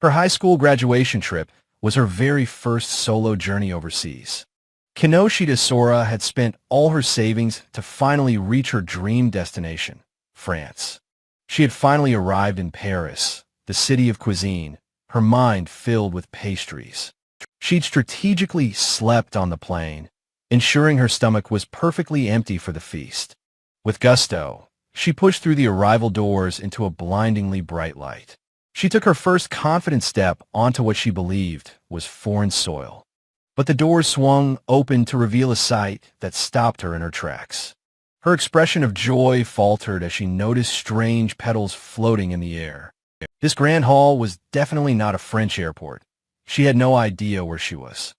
Her high school graduation trip was her very first solo journey overseas. Kinoshita Sora had spent all her savings to finally reach her dream destination, France. She had finally arrived in Paris, the city of cuisine, her mind filled with pastries. She'd strategically slept on the plane, ensuring her stomach was perfectly empty for the feast. With gusto, she pushed through the arrival doors into a blindingly bright light. She took her first confident step onto what she believed was foreign soil. But the doors swung open to reveal a sight that stopped her in her tracks. Her expression of joy faltered as she noticed strange petals floating in the air. This grand hall was definitely not a French airport. She had no idea where she was.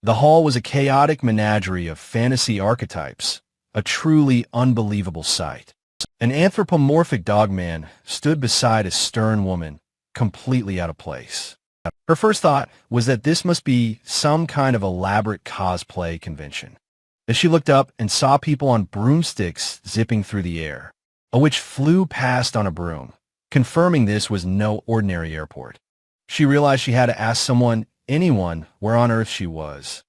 The hall was a chaotic menagerie of fantasy archetypes, a truly unbelievable sight. An anthropomorphic dogman stood beside a stern woman, completely out of place. Her first thought was that this must be some kind of elaborate cosplay convention. As she looked up and saw people on broomsticks zipping through the air, a witch flew past on a broom, confirming this was no ordinary airport. She realized she had to ask anyone, where on earth she was.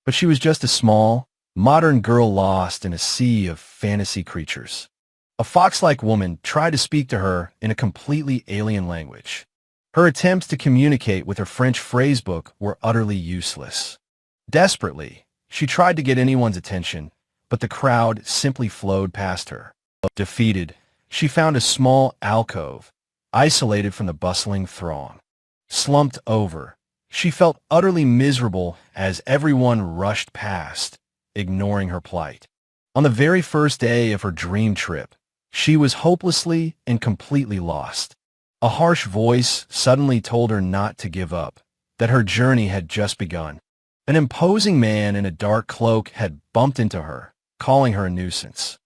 But she was just a small, modern girl lost in a sea of fantasy creatures. A fox-like woman tried to speak to her in a completely alien language. Her attempts to communicate with her French phrasebook were utterly useless. Desperately, she tried to get anyone's attention, but the crowd simply flowed past her. Defeated, she found a small alcove, isolated from the bustling throng. Slumped over, she felt utterly miserable as everyone rushed past, ignoring her plight. On the very first day of her dream trip, she was hopelessly and completely lost. A harsh voice suddenly told her not to give up, that her journey had just begun. An imposing man in a dark cloak had bumped into her, calling her a nuisance.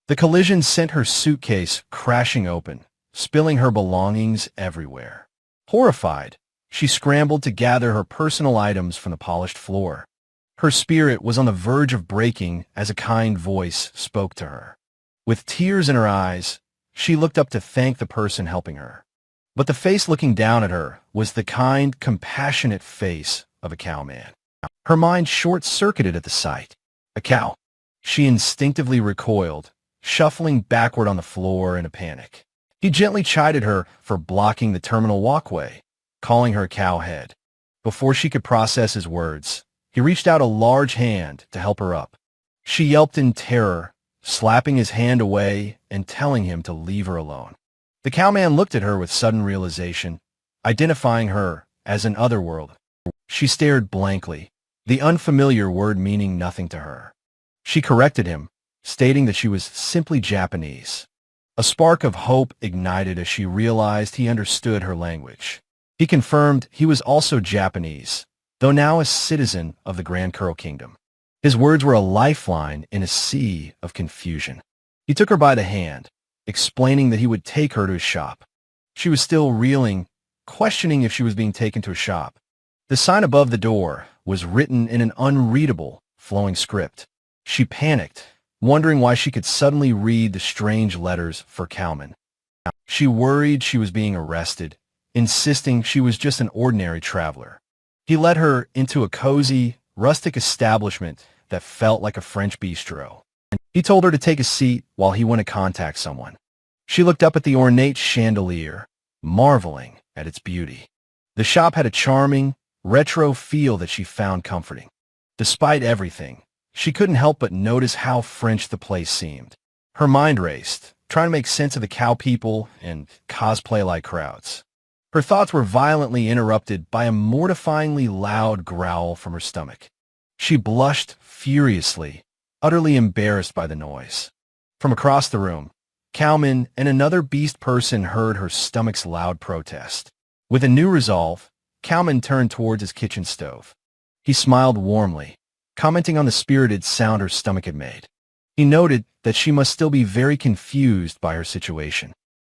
The collision sent her suitcase crashing open, spilling her belongings everywhere. Horrified, she scrambled to gather her personal items from the polished floor. Her spirit was on the verge of breaking as a kind voice spoke to her. With tears in her eyes, she looked up to thank the person helping her. But the face looking down at her was the kind, compassionate face of a cowman. Her mind short-circuited at the sight. A cow. She instinctively recoiled, shuffling backward on the floor in a panic. He gently chided her for blocking the terminal walkway, calling her a cowhead. Before she could process his words, he reached out a large hand to help her up. She yelped in terror, slapping his hand away and telling him to leave her alone. The cowman looked at her with sudden realization, identifying her as an otherworld. She stared blankly, the unfamiliar word meaning nothing to her. She corrected him, stating that she was simply Japanese. A spark of hope ignited as she realized he understood her language. He confirmed he was also Japanese, though now a citizen of the Grand Curl Kingdom. His words were a lifeline in a sea of confusion. He took her by the hand, explaining that he would take her to his shop. She was still reeling, questioning if she was being taken to a shop. The sign above the door was written in an unreadable, flowing script. She panicked, wondering why she could suddenly read the strange letters for cowman. She worried she was being arrested, insisting she was just an ordinary traveler. He led her into a cozy, rustic establishment that felt like a French bistro. He told her to take a seat while he went to contact someone. She looked up at the ornate chandelier, marveling at its beauty. The shop had a charming, retro feel that she found comforting. Despite everything, she couldn't help but notice how French the place seemed. Her mind raced, trying to make sense of the cow people and cosplay-like crowds. Her thoughts were violently interrupted by a mortifyingly loud growl from her stomach. She blushed furiously, utterly embarrassed by the noise. From across the room, Cowman and another beast person heard her stomach's loud protest. With a new resolve, Cowman turned towards his kitchen stove. He smiled warmly, commenting on the spirited sound her stomach had made. He noted that she must still be very confused by her situation.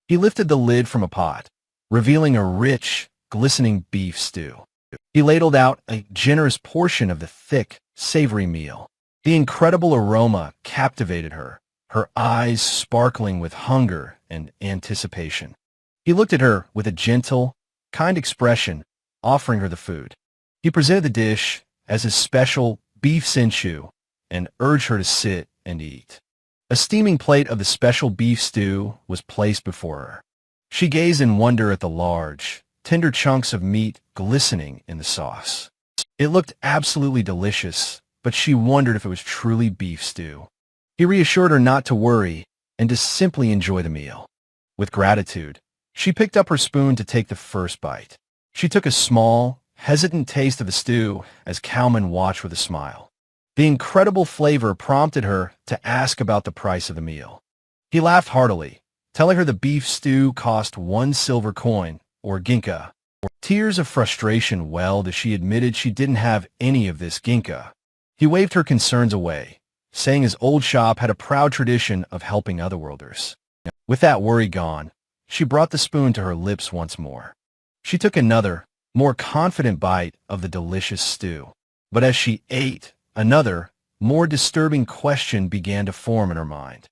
He lifted the lid from a pot, revealing a rich, glistening beef stew. He ladled out a generous portion of the thick, savory meal. The incredible aroma captivated her, her eyes sparkling with hunger and anticipation. He looked at her with a gentle, kind expression offering her the food. He presented the dish as his special beef sinchu and urged her to sit and eat. A steaming plate of the special beef stew was placed before her. She gazed in wonder at the large, tender chunks of meat glistening in the sauce. It looked absolutely delicious, but she wondered if it was truly beef stew. He reassured her not to worry and to simply enjoy the meal. With gratitude, she picked up her spoon to take the first bite. She took a small, hesitant taste of the stew as Kalman watched with a smile. The incredible flavor prompted her to ask about the price of the meal. He laughed heartily, telling her the beef stew cost 1 silver coin, or ginka. Tears of frustration welled as she admitted she didn't have any of this ginka. He waved her concerns away, saying his old shop had a proud tradition of helping otherworlders. With that worry gone, she brought the spoon to her lips once more. She took another, more confident bite of the delicious stew. But as she ate, another, more disturbing question began to form in her mind.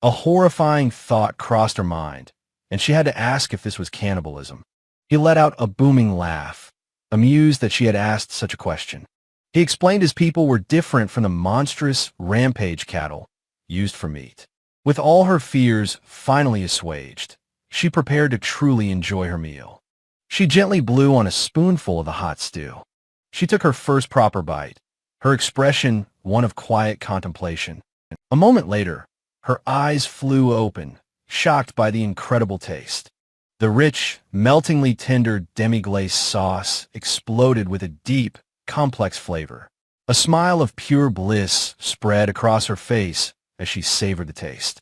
A horrifying thought crossed her mind, and she had to ask if this was cannibalism. He let out a booming laugh, amused that she had asked such a question. He explained his people were different from the monstrous rampage cattle used for meat. With all her fears finally assuaged, she prepared to truly enjoy her meal. She gently blew on a spoonful of the hot stew. She took her first proper bite, her expression one of quiet contemplation. A moment later, her eyes flew open, shocked by the incredible taste. The rich, meltingly tender demi-glace sauce exploded with a deep, complex flavor. A smile of pure bliss spread across her face as she savored the taste.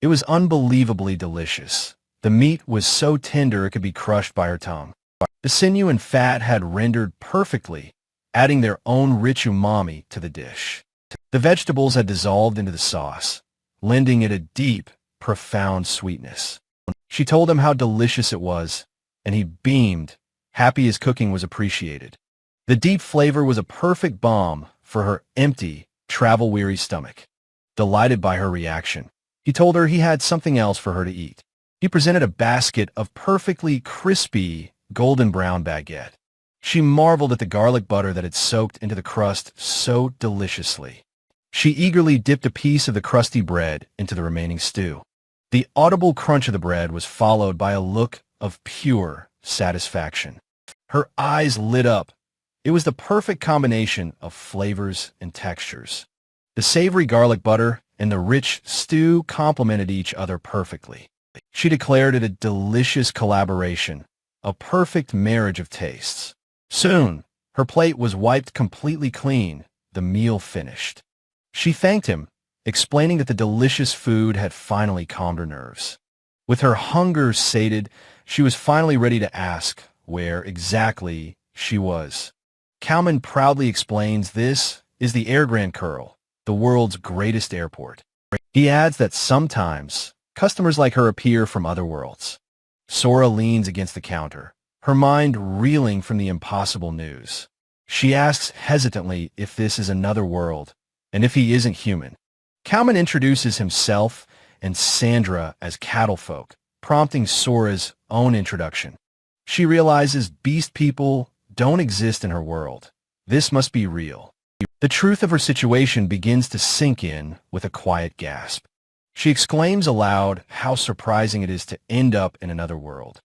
It was unbelievably delicious. The meat was so tender it could be crushed by her tongue. The sinew and fat had rendered perfectly, adding their own rich umami to the dish. The vegetables had dissolved into the sauce, lending it a deep, profound sweetness. She told him how delicious it was, and he beamed, happy his cooking was appreciated. The deep flavor was a perfect balm for her empty, travel-weary stomach. Delighted by her reaction, he told her he had something else for her to eat. He presented a basket of perfectly crispy, golden brown baguette. She marveled at the garlic butter that had soaked into the crust so deliciously. She eagerly dipped a piece of the crusty bread into the remaining stew. The audible crunch of the bread was followed by a look of pure satisfaction. Her eyes lit up. It was the perfect combination of flavors and textures. The savory garlic butter and the rich stew complemented each other perfectly. She declared it a delicious collaboration, a perfect marriage of tastes. Soon, her plate was wiped completely clean, the meal finished. She thanked him, explaining that the delicious food had finally calmed her nerves. With her hunger sated, she was finally ready to ask where exactly she was. Kalman proudly explains this is the Air Grand Curl, the world's greatest airport. He adds that sometimes customers like her appear from other worlds. Sora leans against the counter, her mind reeling from the impossible news. She asks hesitantly if this is another world, and if he isn't human. Kalman introduces himself and Sandra as cattle folk, prompting Sora's own introduction. She realizes beast people don't exist in her world. This must be real. The truth of her situation begins to sink in with a quiet gasp. She exclaims aloud how surprising it is to end up in another world.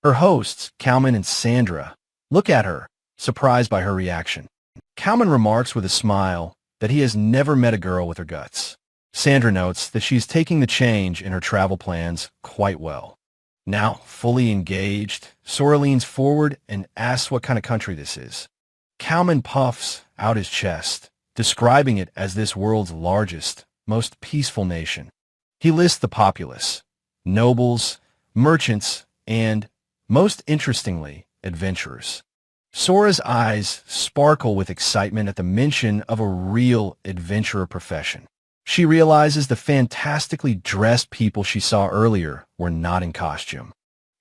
Her hosts, Kalman and Sandra, look at her, surprised by her reaction. Kalman remarks with a smile that he has never met a girl with her guts. Sandra notes that she is taking the change in her travel plans quite well. Now, fully engaged, Sora leans forward and asks what kind of country this is. Kalman puffs out his chest, describing it as this world's largest, most peaceful nation. He lists the populace, nobles, merchants, and, most interestingly, adventurers. Sora's eyes sparkle with excitement at the mention of a real adventurer profession. She realizes the fantastically dressed people she saw earlier were not in costume.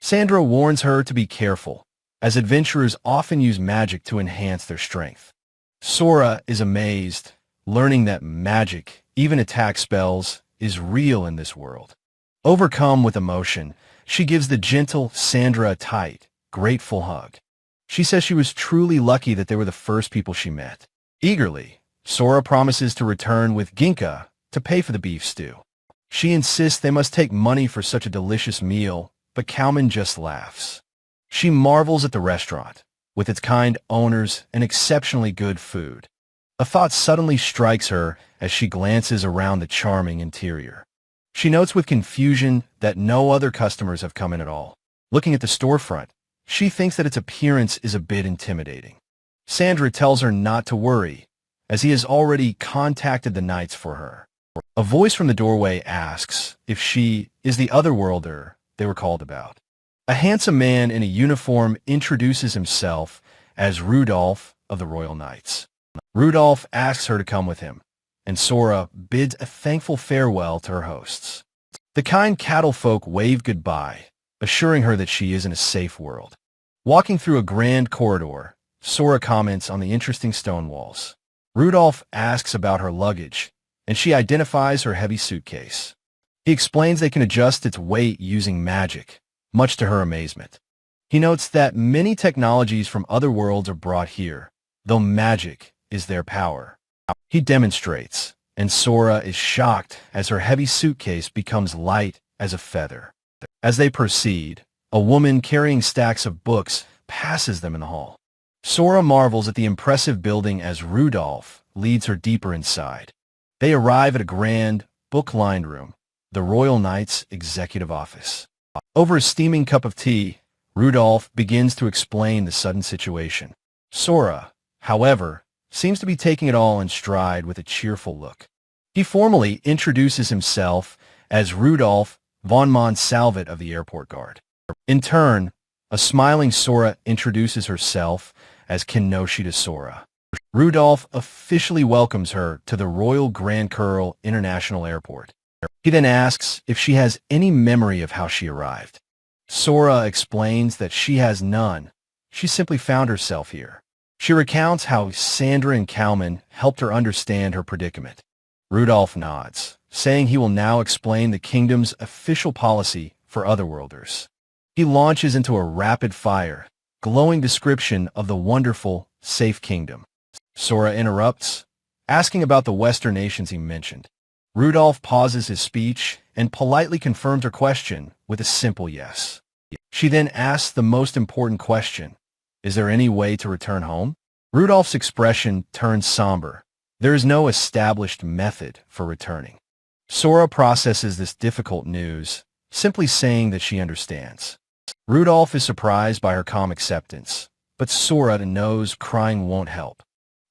Sandra warns her to be careful, as adventurers often use magic to enhance their strength. Sora is amazed, learning that magic, even attack spells, is real in this world. Overcome with emotion, she gives the gentle Sandra a tight, grateful hug. She says she was truly lucky that they were the first people she met. Eagerly, Sora promises to return with Ginka to pay for the beef stew. She insists they must take money for such a delicious meal, but Kalman just laughs. She marvels at the restaurant, with its kind owners and exceptionally good food. A thought suddenly strikes her as she glances around the charming interior. She notes with confusion that no other customers have come in at all. Looking at the storefront, she thinks that its appearance is a bit intimidating. Sandra tells her not to worry, as he has already contacted the knights for her. A voice from the doorway asks if she is the otherworlder they were called about. A handsome man in a uniform introduces himself as Rudolph of the Royal Knights. Rudolph asks her to come with him, and Sora bids a thankful farewell to her hosts. The kind cattle folk wave goodbye, assuring her that she is in a safe world. Walking through a grand corridor, Sora comments on the interesting stone walls. Rudolph asks about her luggage, and she identifies her heavy suitcase. He explains they can adjust its weight using magic, much to her amazement. He notes that many technologies from other worlds are brought here, though magic is their power. He demonstrates, and Sora is shocked as her heavy suitcase becomes light as a feather. As they proceed, a woman carrying stacks of books passes them in the hall. Sora marvels at the impressive building as Rudolph leads her deeper inside. They arrive at a grand, book-lined room, the Royal Knights' executive office. Over a steaming cup of tea, Rudolph begins to explain the sudden situation. Sora, however, seems to be taking it all in stride with a cheerful look. He formally introduces himself as Rudolph von Monsalvet of the airport guard. In turn, a smiling Sora introduces herself as Kinoshita Sora. Rudolph officially welcomes her to the Royal Grand Curl International Airport. He then asks if she has any memory of how she arrived. Sora explains that she has none. She simply found herself here. She recounts how Sandra and Kalman helped her understand her predicament. Rudolph nods, saying he will now explain the kingdom's official policy for otherworlders. He launches into a rapid-fire, glowing description of the wonderful, safe kingdom. Sora interrupts, asking about the Western nations he mentioned. Rudolph pauses his speech and politely confirms her question with a simple yes. She then asks the most important question: is there any way to return home? Rudolph's expression turns somber. There is no established method for returning. Sora processes this difficult news, simply saying that she understands. Rudolph is surprised by her calm acceptance, but Sora knows crying won't help.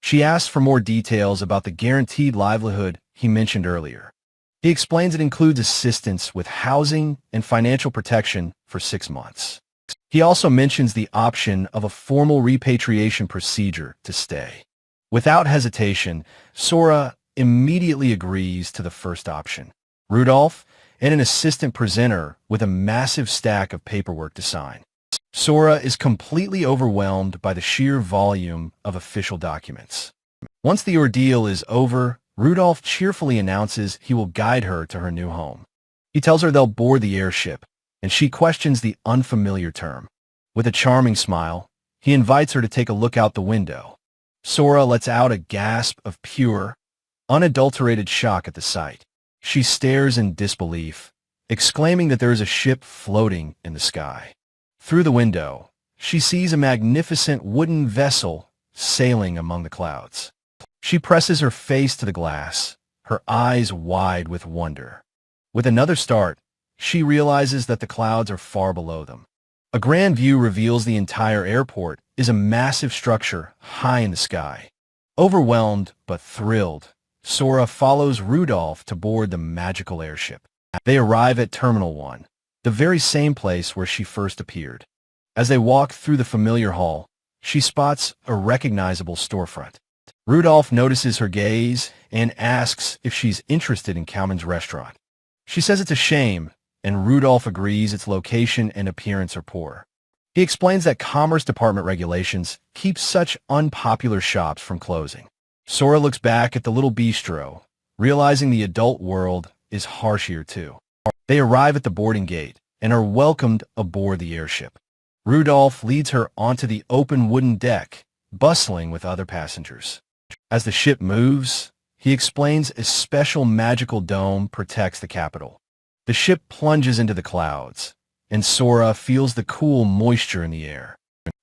She asks for more details about the guaranteed livelihood he mentioned earlier. He explains it includes assistance with housing and financial protection for 6 months. He also mentions the option of a formal repatriation procedure to stay. Without hesitation, Sora immediately agrees to the first option. Rudolph and an assistant present her with a massive stack of paperwork to sign. Sora is completely overwhelmed by the sheer volume of official documents. Once the ordeal is over, Rudolph cheerfully announces he will guide her to her new home. He tells her they'll board the airship, and she questions the unfamiliar term. With a charming smile, he invites her to take a look out the window. Sora lets out a gasp of pure, unadulterated shock at the sight. She stares in disbelief, exclaiming that there is a ship floating in the sky. Through the window, she sees a magnificent wooden vessel sailing among the clouds. She presses her face to the glass, her eyes wide with wonder. With another start, she realizes that the clouds are far below them. A grand view reveals the entire airport is a massive structure high in the sky. Overwhelmed but thrilled, Sora follows Rudolph to board the magical airship. They arrive at Terminal 1, the very same place where she first appeared. As they walk through the familiar hall, she spots a recognizable storefront. Rudolph notices her gaze and asks if she's interested in Kalman's restaurant. She says it's a shame, and Rudolph agrees its location and appearance are poor. He explains that Commerce Department regulations keep such unpopular shops from closing. Sora looks back at the little bistro, realizing the adult world is harsh here too. They arrive at the boarding gate and are welcomed aboard the airship. Rudolph leads her onto the open wooden deck, bustling with other passengers. As the ship moves, he explains a special magical dome protects the capital. The ship plunges into the clouds, and Sora feels the cool moisture in the air.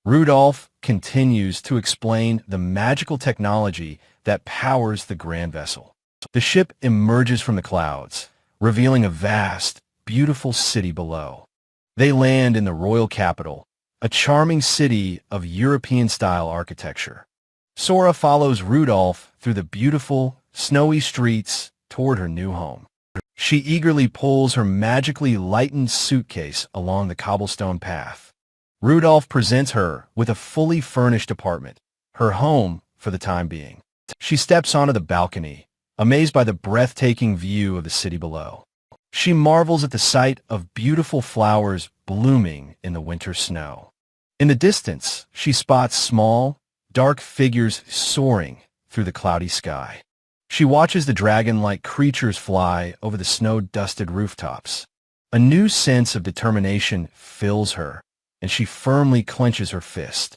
Rudolph continues to explain the magical technology that powers the grand vessel. The ship emerges from the clouds, revealing a vast, beautiful city below. They land in the royal capital, a charming city of European-style architecture. Sora follows Rudolph through the beautiful, snowy streets toward her new home. She eagerly pulls her magically lightened suitcase along the cobblestone path. Rudolph presents her with a fully furnished apartment, her home for the time being. She steps onto the balcony, amazed by the breathtaking view of the city below. She marvels at the sight of beautiful flowers blooming in the winter snow. In the distance, she spots small, dark figures soaring through the cloudy sky. She watches the dragon-like creatures fly over the snow-dusted rooftops. A new sense of determination fills her, and she firmly clenches her fist.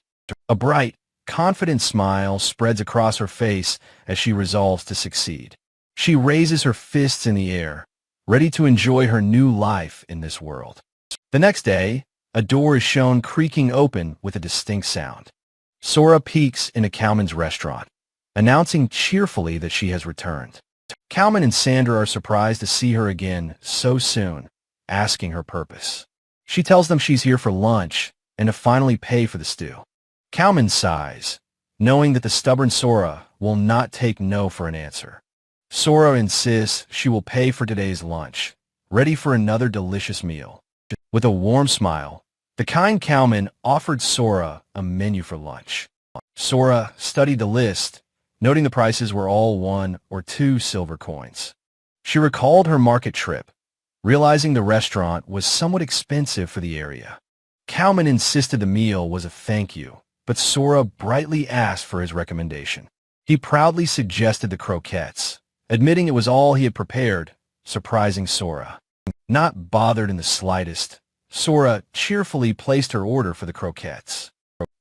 A bright, confident smile spreads across her face as she resolves to succeed. She raises her fists in the air, ready to enjoy her new life in this world. The next day, a door is shown creaking open with a distinct sound. Sora peeks into Cowman's restaurant, announcing cheerfully that she has returned. Cowman and Sandra are surprised to see her again so soon, asking her purpose. She tells them she's here for lunch and to finally pay for the stew. Cowman sighs, knowing that the stubborn Sora will not take no for an answer. Sora insists she will pay for today's lunch, ready for another delicious meal. With a warm smile, the kind Cowman offered Sora a menu for lunch. Sora studied the list, noting the prices were all 1 or 2 silver coins. She recalled her market trip, realizing the restaurant was somewhat expensive for the area. Cowman insisted the meal was a thank you, but Sora brightly asked for his recommendation. He proudly suggested the croquettes, admitting it was all he had prepared, surprising Sora. Not bothered in the slightest, Sora cheerfully placed her order for the croquettes.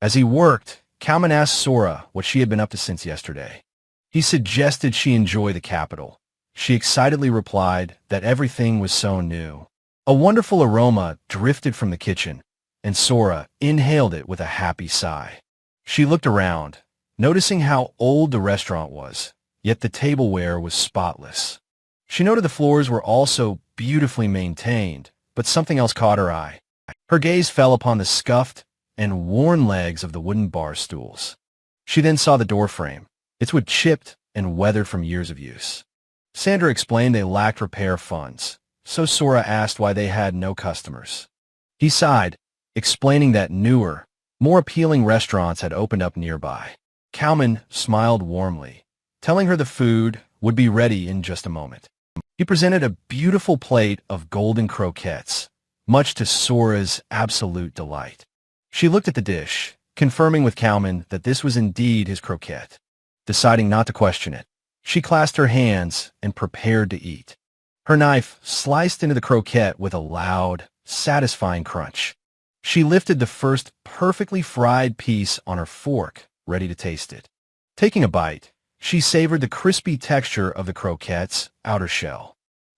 As he worked, Cowman asked Sora what she had been up to since yesterday. He suggested she enjoy the capital. She excitedly replied that everything was so new. A wonderful aroma drifted from the kitchen, and Sora inhaled it with a happy sigh. She looked around, noticing how old the restaurant was, yet the tableware was spotless. She noted the floors were also beautifully maintained, but something else caught her eye. Her gaze fell upon the scuffed and worn legs of the wooden bar stools. She then saw the door frame. Its wood chipped and weathered from years of use. Sandra explained they lacked repair funds, so Sora asked why they had no customers. He sighed, explaining that newer, more appealing restaurants had opened up nearby. Cowman smiled warmly, telling her the food would be ready in just a moment. He presented a beautiful plate of golden croquettes, much to Sora's absolute delight. She looked at the dish, confirming with Cowman that this was indeed his croquette. Deciding not to question it, she clasped her hands and prepared to eat. Her knife sliced into the croquette with a loud, satisfying crunch. She lifted the first perfectly fried piece on her fork, ready to taste it. Taking a bite, she savored the crispy texture of the croquette's outer shell.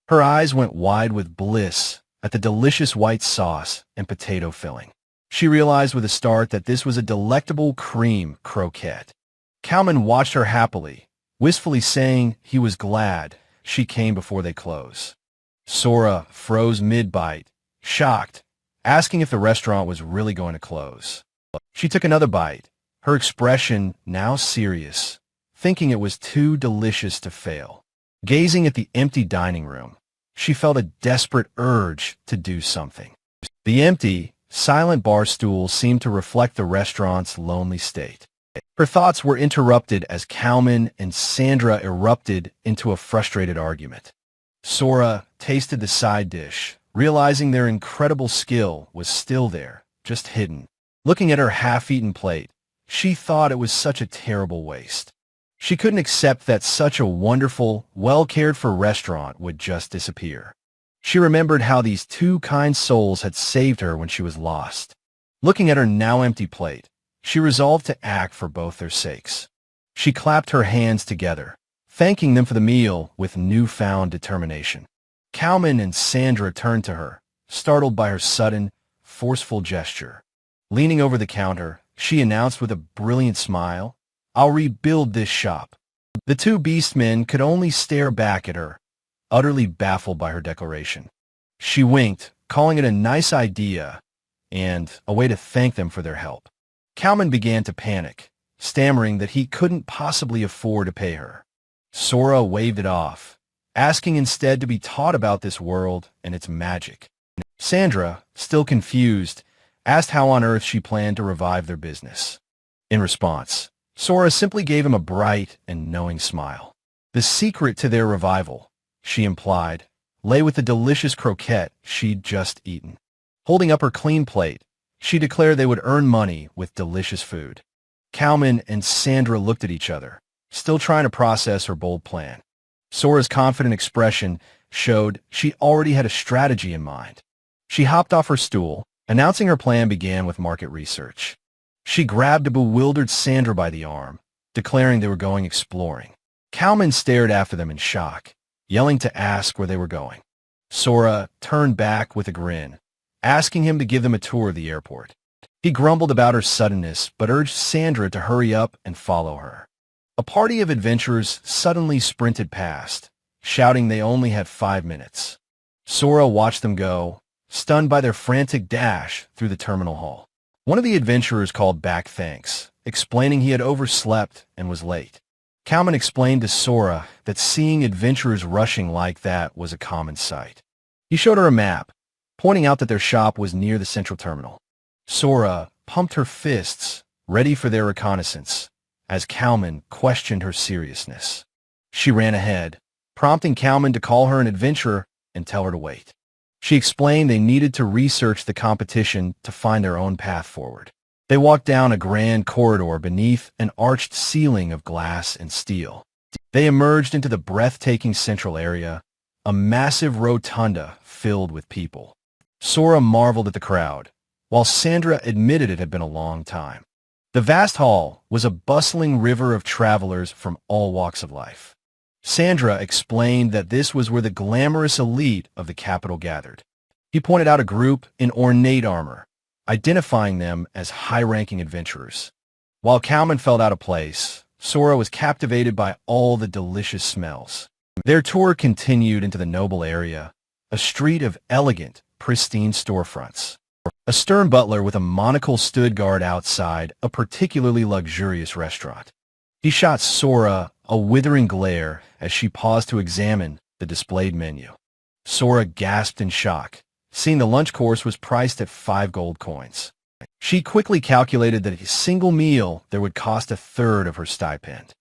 Her eyes went wide with bliss at the delicious white sauce and potato filling. She realized with a start that this was a delectable cream croquette. Cowman watched her happily, wistfully saying he was glad she came before they close. Sora froze mid-bite, shocked, asking if the restaurant was really going to close. She took another bite, her expression now serious, thinking it was too delicious to fail. Gazing at the empty dining room, she felt a desperate urge to do something. The empty, silent bar stool seemed to reflect the restaurant's lonely state. Her thoughts were interrupted as Cowman and Sandra erupted into a frustrated argument. Sora tasted the side dish, realizing their incredible skill was still there, just hidden. Looking at her half-eaten plate, she thought it was such a terrible waste. She couldn't accept that such a wonderful, well-cared-for restaurant would just disappear. She remembered how these two kind souls had saved her when she was lost. Looking at her now empty plate, she resolved to act for both their sakes. She clapped her hands together, thanking them for the meal with newfound determination. Cowman and Sandra turned to her, startled by her sudden, forceful gesture. Leaning over the counter, she announced with a brilliant smile, "I'll rebuild this shop." The two beastmen could only stare back at her, utterly baffled by her declaration. She winked, calling it a nice idea and a way to thank them for their help. Cowman began to panic, stammering that he couldn't possibly afford to pay her. Sora waved it off, asking instead to be taught about this world and its magic. Sandra, still confused, asked how on earth she planned to revive their business. In response, Sora simply gave him a bright and knowing smile. The secret to their revival, she implied, lay with the delicious croquette she'd just eaten. Holding up her clean plate, she declared they would earn money with delicious food. Cowman and Sandra looked at each other, still trying to process her bold plan. Sora's confident expression showed she already had a strategy in mind. She hopped off her stool, announcing her plan began with market research. She grabbed a bewildered Sandra by the arm, declaring they were going exploring. Cowman stared after them in shock, yelling to ask where they were going. Sora turned back with a grin, asking him to give them a tour of the airport. He grumbled about her suddenness, but urged Sandra to hurry up and follow her. A party of adventurers suddenly sprinted past, shouting they only had 5 minutes. Sora watched them go, stunned by their frantic dash through the terminal hall. One of the adventurers called back thanks, explaining he had overslept and was late. Cowman explained to Sora that seeing adventurers rushing like that was a common sight. He showed her a map, pointing out that their shop was near the central terminal. Sora pumped her fists, ready for their reconnaissance, as Cowman questioned her seriousness. She ran ahead, prompting Cowman to call her an adventurer and tell her to wait. She explained they needed to research the competition to find their own path forward. They walked down a grand corridor beneath an arched ceiling of glass and steel. They emerged into the breathtaking central area, a massive rotunda filled with people. Sora marveled at the crowd, while Sandra admitted it had been a long time. The vast hall was a bustling river of travelers from all walks of life. Sandra explained that this was where the glamorous elite of the capital gathered. He pointed out a group in ornate armor, identifying them as high-ranking adventurers. While Cowman felt out of place, Sora was captivated by all the delicious smells. Their tour continued into the noble area, a street of elegant, pristine storefronts. A stern butler with a monocle stood guard outside a particularly luxurious restaurant. He shot Sora a withering glare as she paused to examine the displayed menu. Sora gasped in shock, seeing the lunch course was priced at 5 gold coins. She quickly calculated that a single meal there would cost a third of her stipend.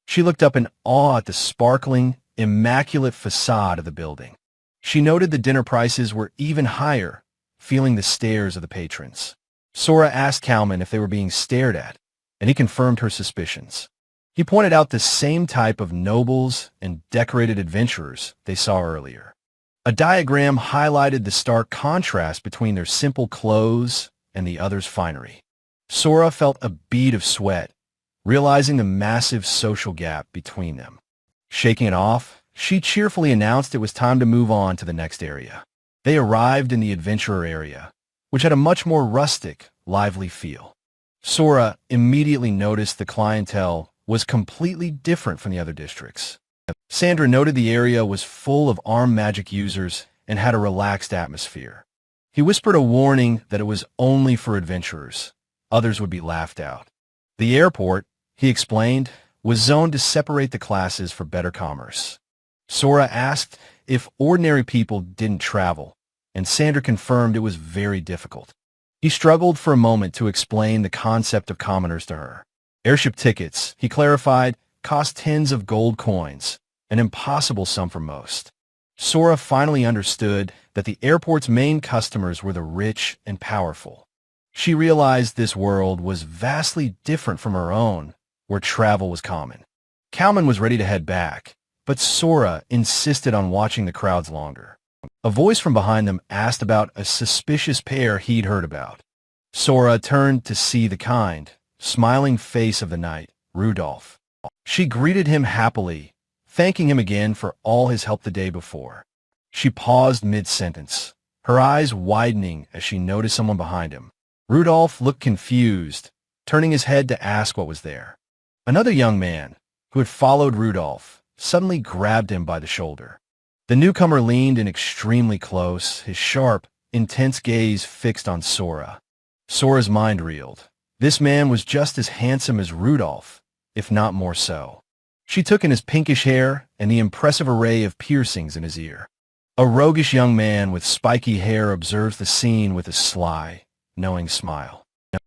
She looked up in awe at the sparkling, immaculate facade of the building. She noted the dinner prices were even higher, feeling the stares of the patrons. Sora asked Cowman if they were being stared at, and he confirmed her suspicions. He pointed out the same type of nobles and decorated adventurers they saw earlier. A diagram highlighted the stark contrast between their simple clothes and the others' finery. Sora felt a bead of sweat, realizing the massive social gap between them. Shaking it off, she cheerfully announced it was time to move on to the next area. They arrived in the adventurer area, which had a much more rustic, lively feel. Sora immediately noticed the clientele was completely different from the other districts. Sandra noted the area was full of armed magic users and had a relaxed atmosphere. He whispered a warning that it was only for adventurers. Others would be laughed out. The airport, he explained, was zoned to separate the classes for better commerce. Sora asked if ordinary people didn't travel, and Sandra confirmed it was very difficult. He struggled for a moment to explain the concept of commoners to her. Airship tickets, he clarified, cost tens of gold coins, an impossible sum for most. Sora finally understood that the airport's main customers were the rich and powerful. She realized this world was vastly different from her own, where travel was common. Cowman was ready to head back, but Sora insisted on watching the crowds longer. A voice from behind them asked about a suspicious pair he'd heard about. Sora turned to see the kind, smiling face of the knight, Rudolph. She greeted him happily, thanking him again for all his help the day before. She paused mid-sentence, her eyes widening as she noticed someone behind him. Rudolph looked confused, turning his head to ask what was there. Another young man, who had followed Rudolph, suddenly grabbed him by the shoulder. The newcomer leaned in extremely close, his sharp, intense gaze fixed on Sora. Sora's mind reeled. This man was just as handsome as Rudolph, if not more so. She took in his pinkish hair and the impressive array of piercings in his ear. A roguish young man with spiky hair observes the scene with a sly, knowing smile.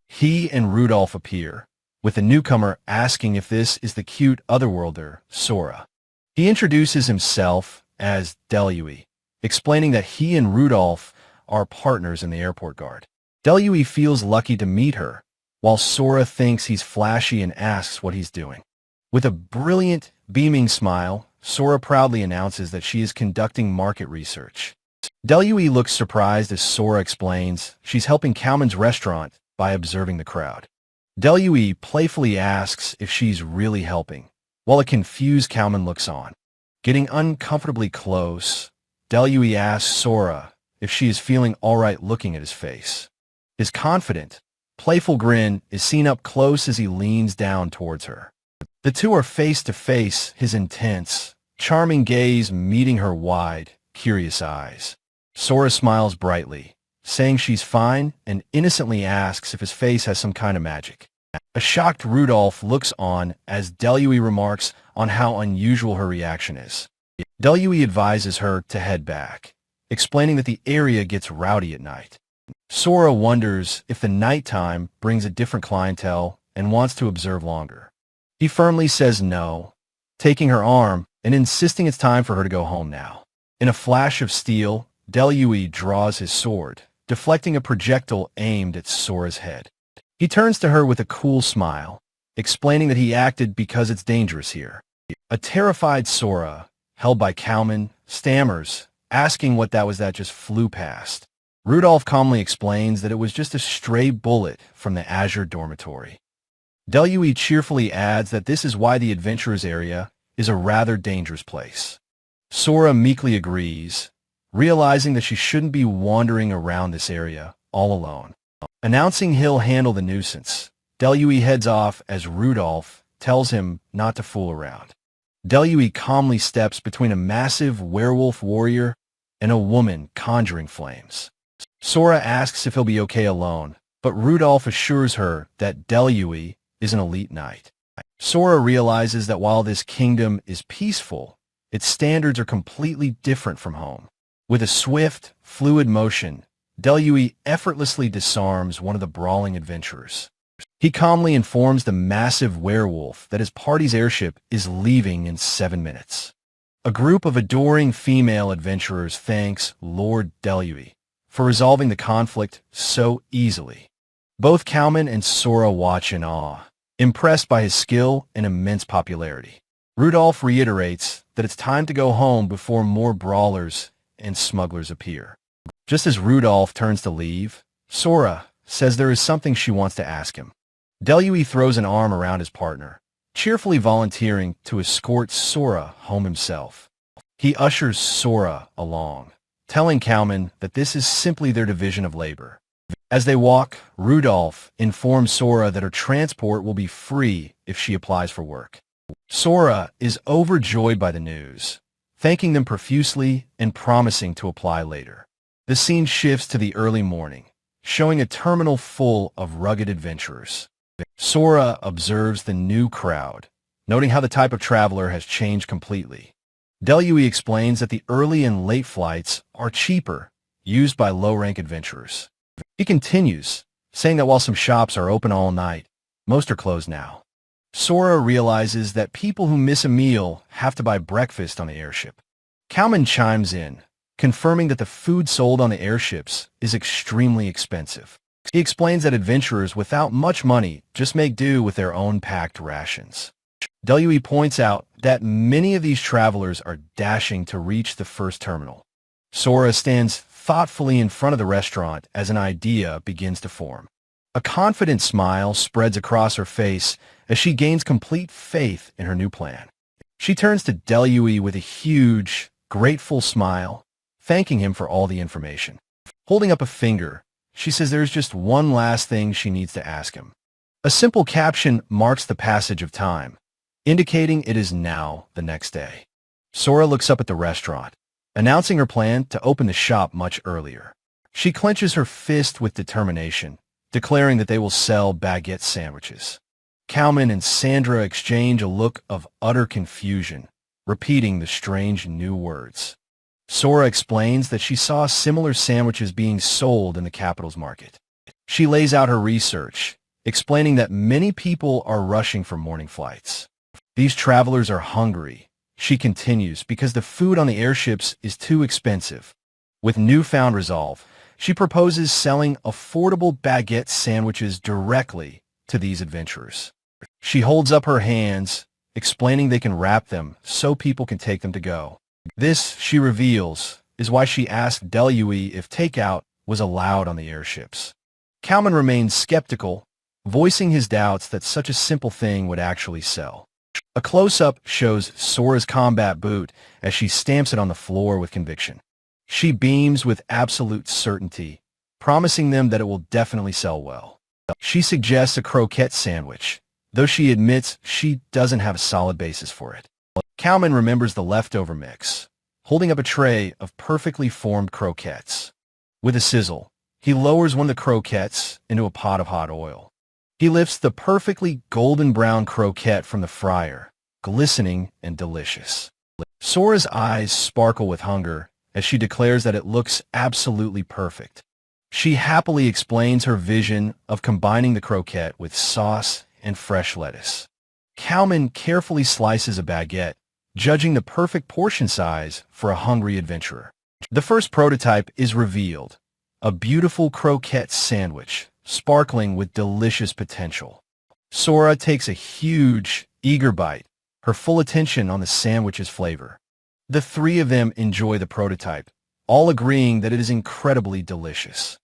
He and Rudolph appear, with the newcomer asking if this is the cute otherworlder, Sora. He introduces himself as Delui, explaining that he and Rudolph are partners in the airport guard. Delui feels lucky to meet her, while Sora thinks he's flashy and asks what he's doing. With a brilliant, beaming smile, Sora proudly announces that she is conducting market research. Delui looks surprised as Sora explains she's helping Cowman's restaurant by observing the crowd. Delui playfully asks if she's really helping, while a confused Cowman looks on. Getting uncomfortably close, Delui asks Sora if she is feeling alright looking at his face. His confident, playful grin is seen up close as he leans down towards her. The two are face to face, his intense, charming gaze meeting her wide, curious eyes. Sora smiles brightly, saying she's fine and innocently asks if his face has some kind of magic. A shocked Rudolph looks on as Delui remarks on how unusual her reaction is. Delui advises her to head back, explaining that the area gets rowdy at night. Sora wonders if the nighttime brings a different clientele and wants to observe longer. He firmly says no, taking her arm and insisting it's time for her to go home now. In a flash of steel, Delui draws his sword, deflecting a projectile aimed at Sora's head. He turns to her with a cool smile, explaining that he acted because it's dangerous here. A terrified Sora, held by Cowman, stammers, asking what that was that just flew past. Rudolph calmly explains that it was just a stray bullet from the Azure dormitory. Delui cheerfully adds that this is why the adventurers area is a rather dangerous place. Sora meekly agrees, realizing that she shouldn't be wandering around this area all alone. Announcing he'll handle the nuisance, Delui heads off as Rudolph tells him not to fool around. Delui calmly steps between a massive werewolf warrior and a woman conjuring flames. Sora asks if he'll be okay alone, but Rudolph assures her that Delui is an elite knight. Sora realizes that while this kingdom is peaceful, its standards are completely different from home. With a swift, fluid motion, Delui effortlessly disarms one of the brawling adventurers. He calmly informs the massive werewolf that his party's airship is leaving in 7 minutes. A group of adoring female adventurers thanks Lord Delui for resolving the conflict so easily. Both Cowman and Sora watch in awe, impressed by his skill and immense popularity. Rudolph reiterates that it's time to go home before more brawlers and smugglers appear. Just as Rudolph turns to leave, Sora says there is something she wants to ask him. Delui throws an arm around his partner, cheerfully volunteering to escort Sora home himself. He ushers Sora along, telling Cowman that this is simply their division of labor. As they walk, Rudolph informs Sora that her transport will be free if she applies for work. Sora is overjoyed by the news, thanking them profusely and promising to apply later. The scene shifts to the early morning, showing a terminal full of rugged adventurers. Sora observes the new crowd, noting how the type of traveler has changed completely. Delui explains that the early and late flights are cheaper, used by low-rank adventurers. He continues, saying that while some shops are open all night, most are closed now. Sora realizes that people who miss a meal have to buy breakfast on the airship. Cowman chimes in, confirming that the food sold on the airships is extremely expensive. He explains that adventurers without much money just make do with their own packed rations. Delui points out that many of these travelers are dashing to reach the first terminal. Sora stands thoughtfully in front of the restaurant as an idea begins to form. A confident smile spreads across her face as she gains complete faith in her new plan. She turns to Delui with a huge, grateful smile, thanking him for all the information. Holding up a finger, she says there's just one last thing she needs to ask him. A simple caption marks the passage of time, indicating it is now the next day. Sora looks up at the restaurant, announcing her plan to open the shop much earlier. She clenches her fist with determination, declaring that they will sell baguette sandwiches. Kalman and Sandra exchange a look of utter confusion, repeating the strange new words. Sora explains that she saw similar sandwiches being sold in the capital's market. She lays out her research, explaining that many people are rushing for morning flights. These travelers are hungry, she continues, because the food on the airships is too expensive. With newfound resolve, she proposes selling affordable baguette sandwiches directly to these adventurers. She holds up her hands, explaining they can wrap them so people can take them to go. This, she reveals, is why she asked Delui if takeout was allowed on the airships. Kalman remains skeptical, voicing his doubts that such a simple thing would actually sell. A close-up shows Sora's combat boot as she stamps it on the floor with conviction. She beams with absolute certainty, promising them that it will definitely sell well. She suggests a croquette sandwich, though she admits she doesn't have a solid basis for it. Kalman remembers the leftover mix, holding up a tray of perfectly formed croquettes. With a sizzle, he lowers one of the croquettes into a pot of hot oil. He lifts the perfectly golden brown croquette from the fryer, glistening and delicious. Sora's eyes sparkle with hunger as she declares that it looks absolutely perfect. She happily explains her vision of combining the croquette with sauce and fresh lettuce. Kalman carefully slices a baguette, judging the perfect portion size for a hungry adventurer. The first prototype is revealed, a beautiful croquette sandwich, sparkling with delicious potential. Sora takes a huge, eager bite, her full attention on the sandwich's flavor. The three of them enjoy the prototype, all agreeing that it is incredibly delicious.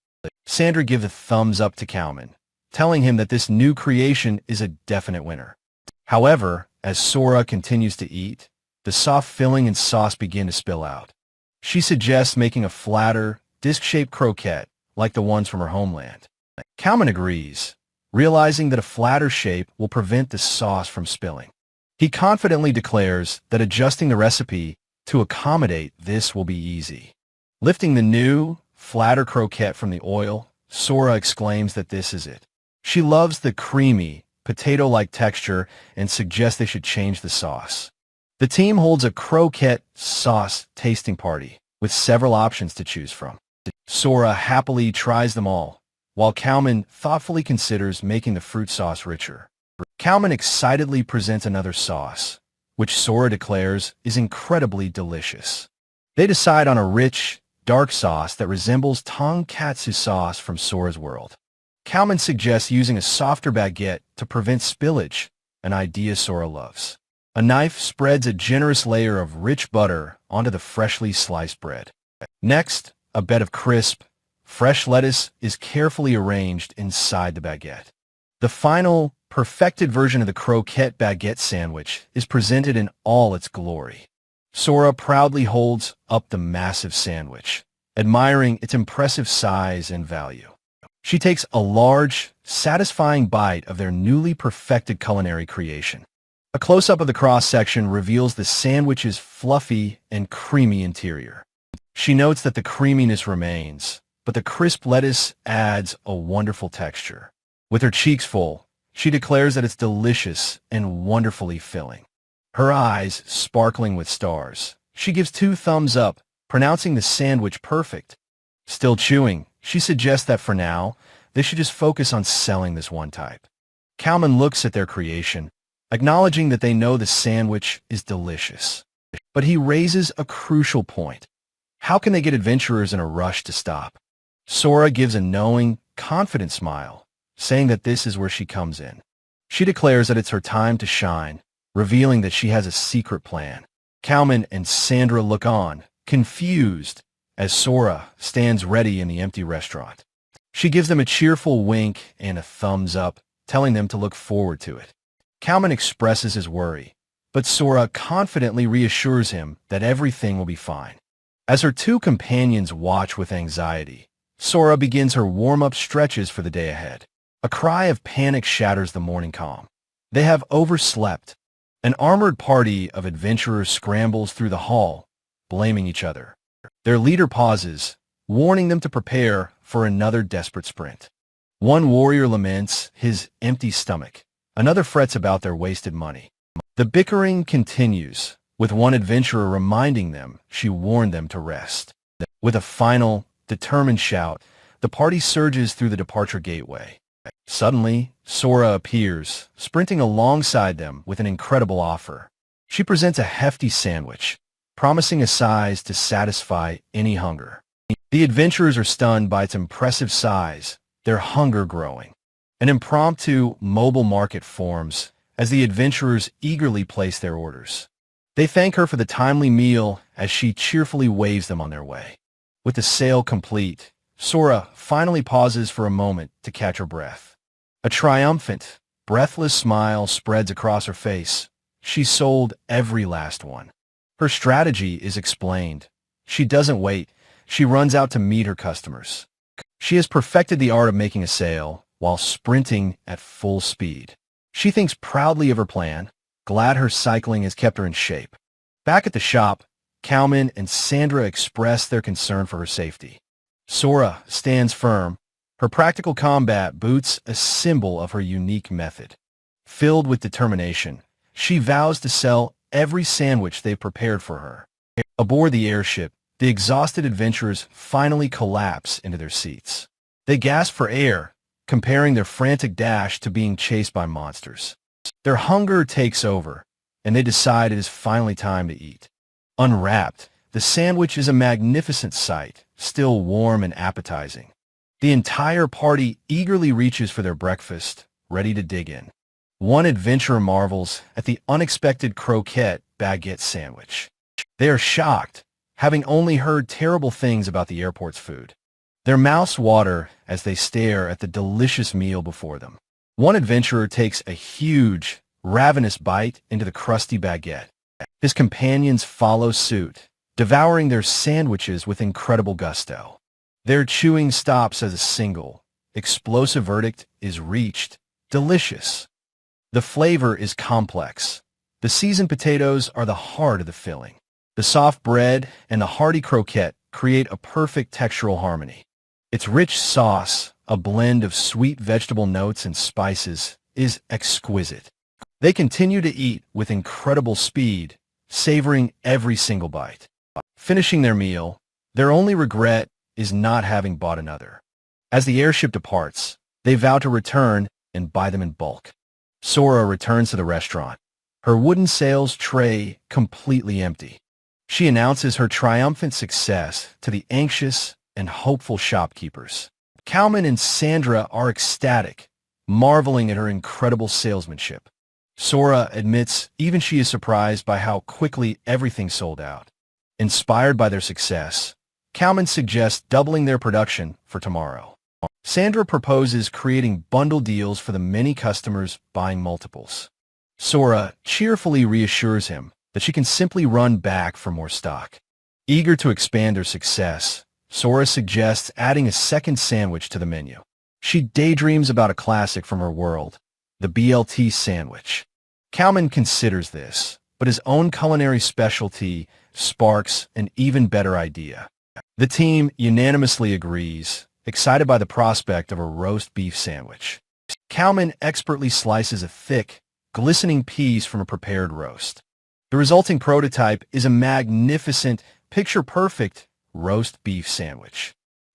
Sandra gives a thumbs up to Kalman, telling him that this new creation is a definite winner. However, as Sora continues to eat, the soft filling and sauce begin to spill out. She suggests making a flatter, disc-shaped croquette like the ones from her homeland. Kalman agrees, realizing that a flatter shape will prevent the sauce from spilling. He confidently declares that adjusting the recipe to accommodate this will be easy. Lifting the new, flatter croquette from the oil, Sora exclaims that this is it. She loves the creamy, potato-like texture and suggests they should change the sauce. The team holds a croquette sauce tasting party with several options to choose from. Sora happily tries them all, while Kalman thoughtfully considers making the fruit sauce richer. Kalman excitedly presents another sauce, which Sora declares is incredibly delicious. They decide on a rich, dark sauce that resembles tonkatsu sauce from Sora's world. Kalman suggests using a softer baguette to prevent spillage, an idea Sora loves. A knife spreads a generous layer of rich butter onto the freshly sliced bread. Next, a bed of crisp, fresh lettuce is carefully arranged inside the baguette. The final, perfected version of the croquette baguette sandwich is presented in all its glory. Sora proudly holds up the massive sandwich, admiring its impressive size and value. She takes a large, satisfying bite of their newly perfected culinary creation. A close-up of the cross-section reveals the sandwich's fluffy and creamy interior. She notes that the creaminess remains, but the crisp lettuce adds a wonderful texture. With her cheeks full, she declares that it's delicious and wonderfully filling. Her eyes sparkling with stars, she gives 2 thumbs up, pronouncing the sandwich perfect. Still chewing, she suggests that for now, they should just focus on selling this one type. Kalman looks at their creation, acknowledging that they know the sandwich is delicious. But he raises a crucial point. How can they get adventurers in a rush to stop? Sora gives a knowing, confident smile, saying that this is where she comes in. She declares that it's her time to shine, revealing that she has a secret plan. Kalman and Sandra look on, confused, as Sora stands ready in the empty restaurant. She gives them a cheerful wink and a thumbs up, telling them to look forward to it. Kalman expresses his worry, but Sora confidently reassures him that everything will be fine. As her two companions watch with anxiety, Sora begins her warm-up stretches for the day ahead. A cry of panic shatters the morning calm. They have overslept. An armored party of adventurers scrambles through the hall, blaming each other. Their leader pauses, warning them to prepare for another desperate sprint. One warrior laments his empty stomach. Another frets about their wasted money. The bickering continues, with one adventurer reminding them she warned them to rest. With a final, determined shout, the party surges through the departure gateway. Suddenly, Sora appears, sprinting alongside them with an incredible offer. She presents a hefty sandwich, promising a size to satisfy any hunger. The adventurers are stunned by its impressive size, their hunger growing. An impromptu mobile market forms as the adventurers eagerly place their orders. They thank her for the timely meal as she cheerfully waves them on their way. With the sale complete, Sora finally pauses for a moment to catch her breath. A triumphant, breathless smile spreads across her face. She sold every last one. Her strategy is explained. She doesn't wait. She runs out to meet her customers. She has perfected the art of making a sale while sprinting at full speed. She thinks proudly of her plan, glad her cycling has kept her in shape. Back at the shop, Kalman and Sandra express their concern for her safety. Sora stands firm, her practical combat boots a symbol of her unique method. Filled with determination, she vows to sell every sandwich they've prepared for her. Aboard the airship, the exhausted adventurers finally collapse into their seats. They gasp for air, comparing their frantic dash to being chased by monsters. Their hunger takes over, and they decide it is finally time to eat. Unwrapped, the sandwich is a magnificent sight, still warm and appetizing. The entire party eagerly reaches for their breakfast, ready to dig in. One adventurer marvels at the unexpected croquette baguette sandwich. They are shocked, having only heard terrible things about the airport's food. Their mouths water as they stare at the delicious meal before them. One adventurer takes a huge, ravenous bite into the crusty baguette. His companions follow suit, devouring their sandwiches with incredible gusto. Their chewing stops as a single, explosive verdict is reached: delicious. The flavor is complex. The seasoned potatoes are the heart of the filling. The soft bread and the hearty croquette create a perfect textural harmony. Its rich sauce, a blend of sweet vegetable notes and spices, is exquisite. They continue to eat with incredible speed, savoring every single bite. Finishing their meal, their only regret is not having bought another. As the airship departs, they vow to return and buy them in bulk. Sora returns to the restaurant, her wooden sales tray completely empty. She announces her triumphant success to the anxious and hopeful shopkeepers. Kalman and Sandra are ecstatic, marveling at her incredible salesmanship. Sora admits even she is surprised by how quickly everything sold out. Inspired by their success, Kalman suggests doubling their production for tomorrow. Sandra proposes creating bundle deals for the many customers buying multiples. Sora cheerfully reassures him that she can simply run back for more stock. Eager to expand her success, Sora suggests adding a second sandwich to the menu. She daydreams about a classic from her world, the BLT sandwich. Kalman considers this, but his own culinary specialty sparks an even better idea. The team unanimously agrees, excited by the prospect of a roast beef sandwich. Kalman expertly slices a thick, glistening piece from a prepared roast. The resulting prototype is a magnificent, picture-perfect roast beef sandwich.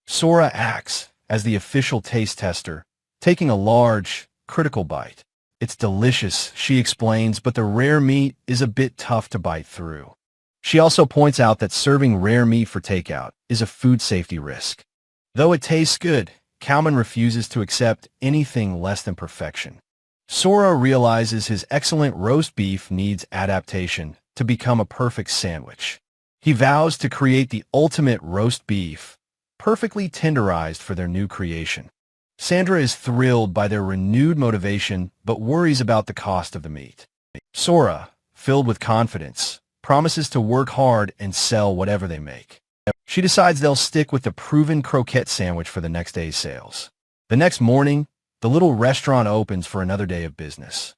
Sora acts as the official taste tester, taking a large, critical bite. It's delicious, she explains, but the rare meat is a bit tough to bite through. She also points out that serving rare meat for takeout is a food safety risk. Though it tastes good, Kalman refuses to accept anything less than perfection. Sora realizes his excellent roast beef needs adaptation to become a perfect sandwich. He vows to create the ultimate roast beef, perfectly tenderized for their new creation. Sandra is thrilled by their renewed motivation, but worries about the cost of the meat. Sora, filled with confidence, promises to work hard and sell whatever they make. She decides they'll stick with the proven croquette sandwich for the next day's sales. The next morning, the little restaurant opens for another day of business.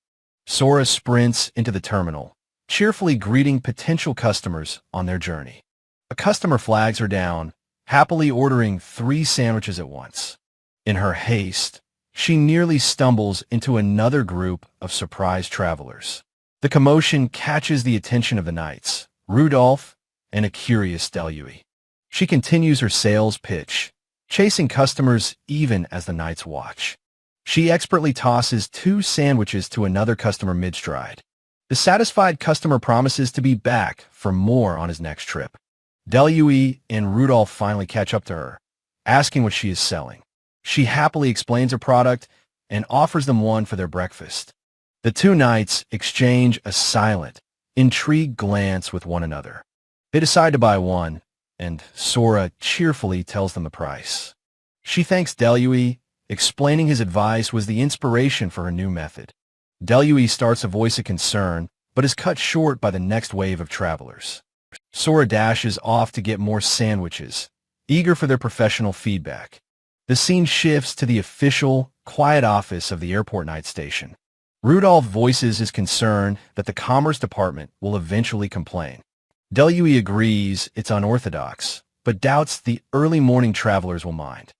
Sora sprints into the terminal, cheerfully greeting potential customers on their journey. A customer flags her down, happily ordering 3 sandwiches at once. In her haste, she nearly stumbles into another group of surprised travelers. The commotion catches the attention of the knights, Rudolph and a curious Delui. She continues her sales pitch, chasing customers even as the knights watch. She expertly tosses 2 sandwiches to another customer mid-stride. The satisfied customer promises to be back for more on his next trip. Delui and Rudolph finally catch up to her, asking what she is selling. She happily explains her product and offers them one for their breakfast. The 2 knights exchange a silent, intrigued glance with one another. They decide to buy one, and Sora cheerfully tells them the price. She thanks Delui, explaining his advice was the inspiration for her new method. Delui starts to voice a concern, but is cut short by the next wave of travelers. Sora dashes off to get more sandwiches, eager for their professional feedback. The scene shifts to the official, quiet office of the airport night station. Rudolph voices his concern that the Commerce Department will eventually complain. Delui agrees it's unorthodox, but doubts the early morning travelers will mind.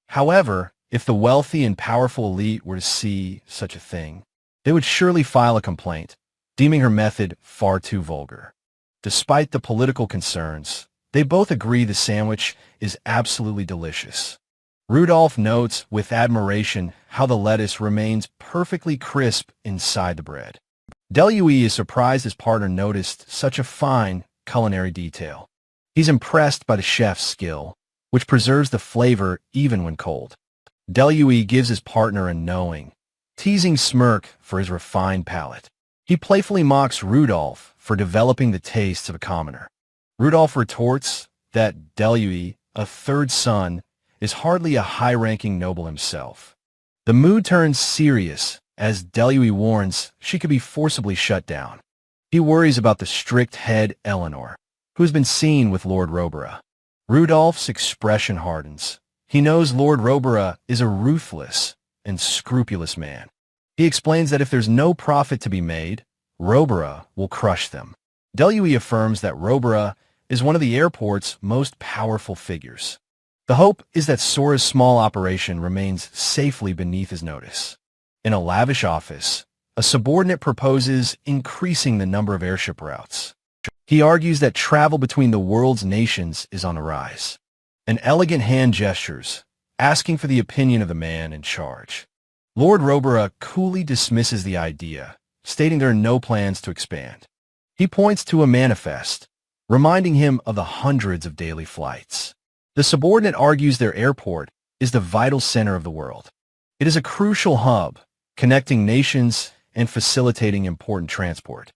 However, if the wealthy and powerful elite were to see such a thing, they would surely file a complaint, deeming her method far too vulgar. Despite the political concerns, they both agree the sandwich is absolutely delicious. Rudolph notes with admiration how the lettuce remains perfectly crisp inside the bread. Delui is surprised his partner noticed such a fine culinary detail. He's impressed by the chef's skill, which preserves the flavor even when cold. Delui gives his partner a knowing, teasing smirk for his refined palate. He playfully mocks Rudolph for developing the tastes of a commoner. Rudolph retorts that Delui, a 3rd son, is hardly a high-ranking noble himself. The mood turns serious as Delui warns she could be forcibly shut down. He worries about the strict head Eleanor, who has been seen with Lord Robera. Rudolph's expression hardens. He knows Lord Robera is a ruthless and scrupulous man. He explains that if there's no profit to be made, Robera will crush them. Delui affirms that Robera is one of the airport's most powerful figures. The hope is that Sora's small operation remains safely beneath his notice. In a lavish office, a subordinate proposes increasing the number of airship routes. He argues that travel between the world's nations is on the rise. An elegant hand gestures, asking for the opinion of the man in charge. Lord Robera coolly dismisses the idea, stating there are no plans to expand. He points to a manifest, reminding him of the hundreds of daily flights. The subordinate argues their airport is the vital center of the world. It is a crucial hub, connecting nations and facilitating important transport.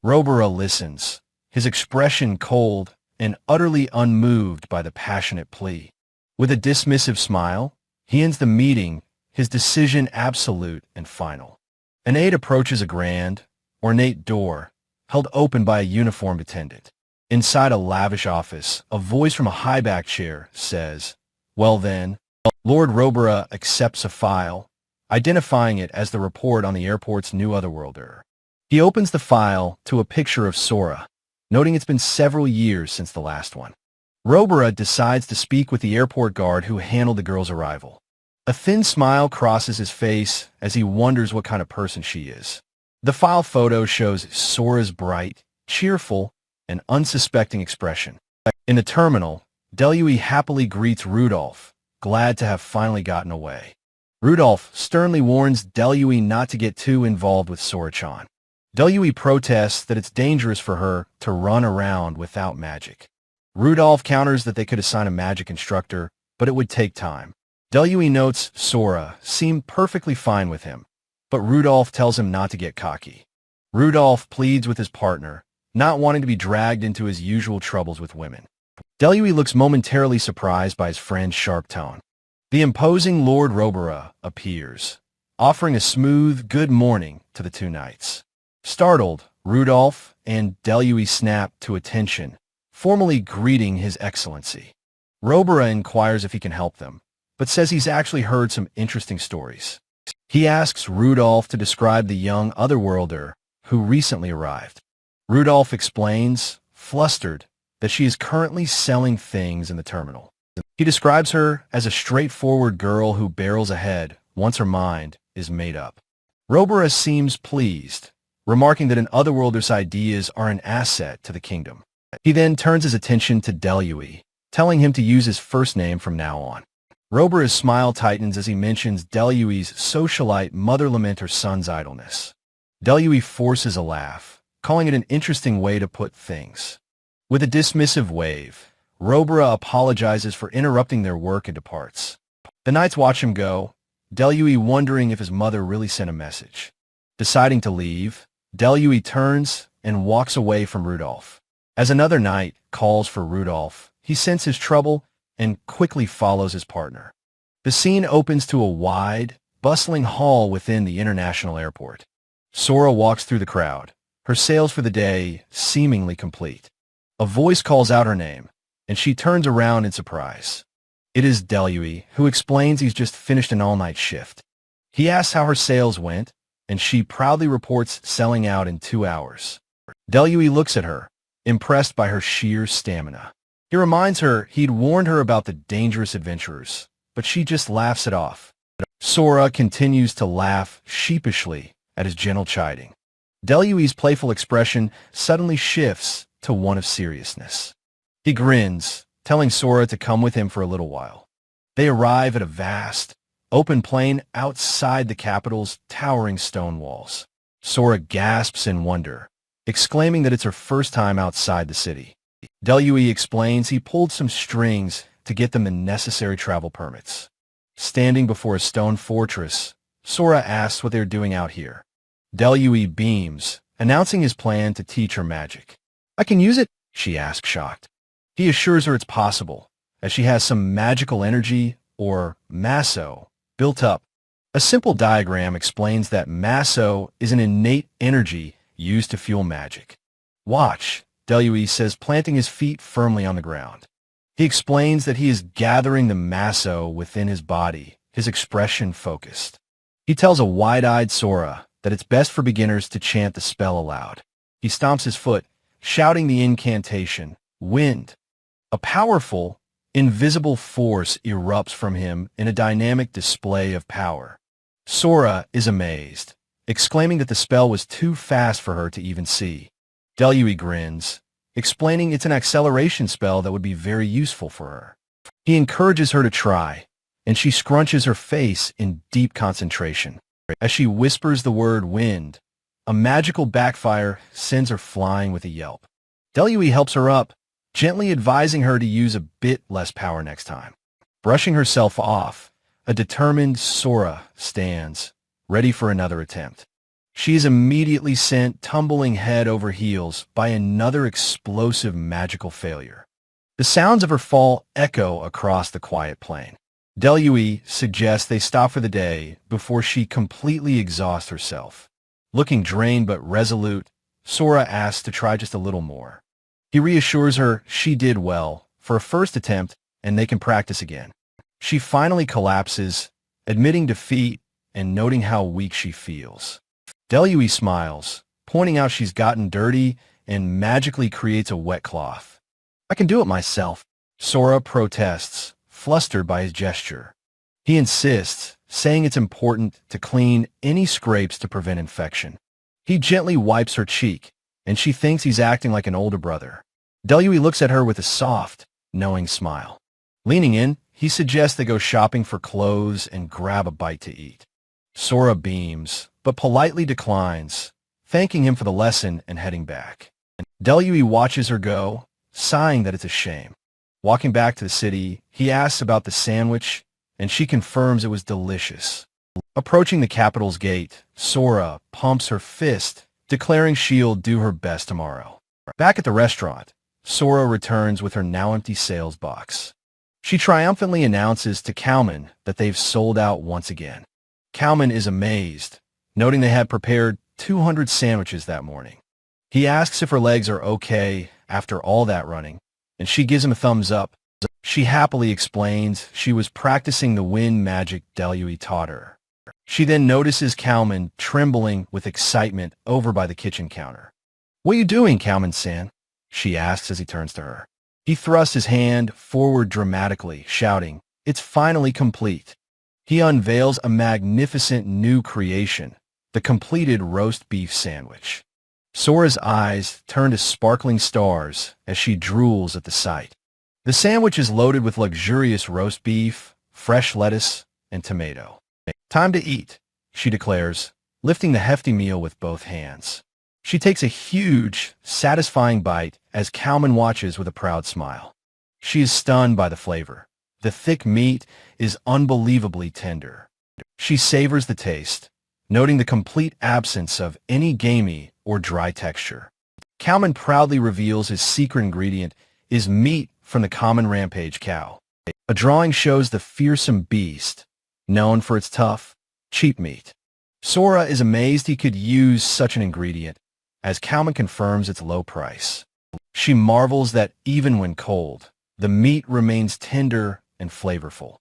Robera listens, his expression cold and utterly unmoved by the passionate plea. With a dismissive smile, he ends the meeting, his decision absolute and final. An aide approaches a grand, ornate door, held open by a uniformed attendant. Inside a lavish office, a voice from a high-back chair says, "Well then." Lord Robera accepts a file, identifying it as the report on the airport's new otherworlder. He opens the file to a picture of Sora, noting it's been several years since the last one. Robera decides to speak with the airport guard who handled the girl's arrival. A thin smile crosses his face as he wonders what kind of person she is. The file photo shows Sora's bright, cheerful, and unsuspecting expression. In the terminal, Delui happily greets Rudolph, glad to have finally gotten away. Rudolph sternly warns Delui not to get too involved with Sora-chan. Delui protests that it's dangerous for her to run around without magic. Rudolph counters that they could assign a magic instructor, but it would take time. Delui notes Sora seemed perfectly fine with him, but Rudolph tells him not to get cocky. Rudolph pleads with his partner, not wanting to be dragged into his usual troubles with women. Delui looks momentarily surprised by his friend's sharp tone. The imposing Lord Robera appears, offering a smooth good morning to the two knights. Startled, Rudolph and Delui snap to attention, formally greeting His Excellency. Robera inquires if he can help them, but says he's actually heard some interesting stories. He asks Rudolph to describe the young otherworlder who recently arrived. Rudolph explains, flustered, that she is currently selling things in the terminal. He describes her as a straightforward girl who barrels ahead once her mind is made up. Robera seems pleased, remarking that an otherworlder's ideas are an asset to the kingdom. He then turns his attention to Delui, telling him to use his first name from now on. Robera's smile tightens as he mentions Delui's socialite mother lament her son's idleness. Delui forces a laugh, calling it an interesting way to put things. With a dismissive wave, Robera apologizes for interrupting their work and departs. The knights watch him go, Delui wondering if his mother really sent a message. Deciding to leave, Delui turns and walks away from Rudolph. As another knight calls for Rudolph, he senses trouble and quickly follows his partner. The scene opens to a wide, bustling hall within the international airport. Sora walks through the crowd, her sales for the day seemingly complete. A voice calls out her name, and she turns around in surprise. It is Delui, who explains he's just finished an all-night shift. He asks how her sales went, and she proudly reports selling out in 2 hours. Delui looks at her, impressed by her sheer stamina. He reminds her he'd warned her about the dangerous adventurers, but she just laughs it off. Sora continues to laugh sheepishly at his gentle chiding. Delui's playful expression suddenly shifts to one of seriousness. He grins, telling Sora to come with him for a little while. They arrive at a vast, open plain outside the capital's towering stone walls. Sora gasps in wonder, exclaiming that it's her first time outside the city. Delui explains he pulled some strings to get them the necessary travel permits. Standing before a stone fortress, Sora asks what they're doing out here. Delui beams, announcing his plan to teach her magic. "I can use it?" she asks, shocked. He assures her it's possible, as she has some magical energy, or masso, built up. A simple diagram explains that masso is an innate energy used to fuel magic. "Watch," Delui says, planting his feet firmly on the ground. He explains that he is gathering the masso within his body, his expression focused. He tells a wide-eyed Sora that it's best for beginners to chant the spell aloud. He stomps his foot, shouting the incantation, "Wind." A powerful, invisible force erupts from him in a dynamic display of power. Sora is amazed, exclaiming that the spell was too fast for her to even see. Delui grins, explaining it's an acceleration spell that would be very useful for her. He encourages her to try, and she scrunches her face in deep concentration. As she whispers the word wind, a magical backfire sends her flying with a yelp. Delui helps her up, gently advising her to use a bit less power next time. Brushing herself off, a determined Sora stands, ready for another attempt. She is immediately sent tumbling head over heels by another explosive magical failure. The sounds of her fall echo across the quiet plain. Delui suggests they stop for the day before she completely exhausts herself. Looking drained but resolute, Sora asks to try just a little more. He reassures her she did well for a first attempt and they can practice again. She finally collapses, admitting defeat and noting how weak she feels. Delui smiles, pointing out she's gotten dirty and magically creates a wet cloth. "I can do it myself," Sora protests, flustered by his gesture. He insists, saying it's important to clean any scrapes to prevent infection. He gently wipes her cheek, and she thinks he's acting like an older brother. Delui looks at her with a soft, knowing smile. Leaning in, he suggests they go shopping for clothes and grab a bite to eat. Sora beams, but politely declines, thanking him for the lesson and heading back. Delui watches her go, sighing that it's a shame. Walking back to the city, he asks about the sandwich, and she confirms it was delicious. Approaching the capital's gate, Sora pumps her fist, declaring she'll do her best tomorrow. Back at the restaurant, Sora returns with her now empty sales box. She triumphantly announces to Kalman that they've sold out once again. Kalman is amazed, noting they had prepared 200 sandwiches that morning. He asks if her legs are okay after all that running, and she gives him a thumbs up. She happily explains she was practicing the wind magic Delui taught her. She then notices Kalman trembling with excitement over by the kitchen counter. "What are you doing, Kalman-san?" she asks as he turns to her. He thrusts his hand forward dramatically, shouting, "It's finally complete." He unveils a magnificent new creation, the completed roast beef sandwich. Sora's eyes turn to sparkling stars as she drools at the sight. The sandwich is loaded with luxurious roast beef, fresh lettuce, and tomato. "Time to eat," she declares, lifting the hefty meal with both hands. She takes a huge, satisfying bite as Kalman watches with a proud smile. She is stunned by the flavor. The thick meat is unbelievably tender. She savors the taste, noting the complete absence of any gamey or dry texture. Kalman proudly reveals his secret ingredient is meat from the common rampage cow. A drawing shows the fearsome beast, known for its tough, cheap meat. Sora is amazed he could use such an ingredient, as Kalman confirms its low price. She marvels that even when cold, the meat remains tender and flavorful.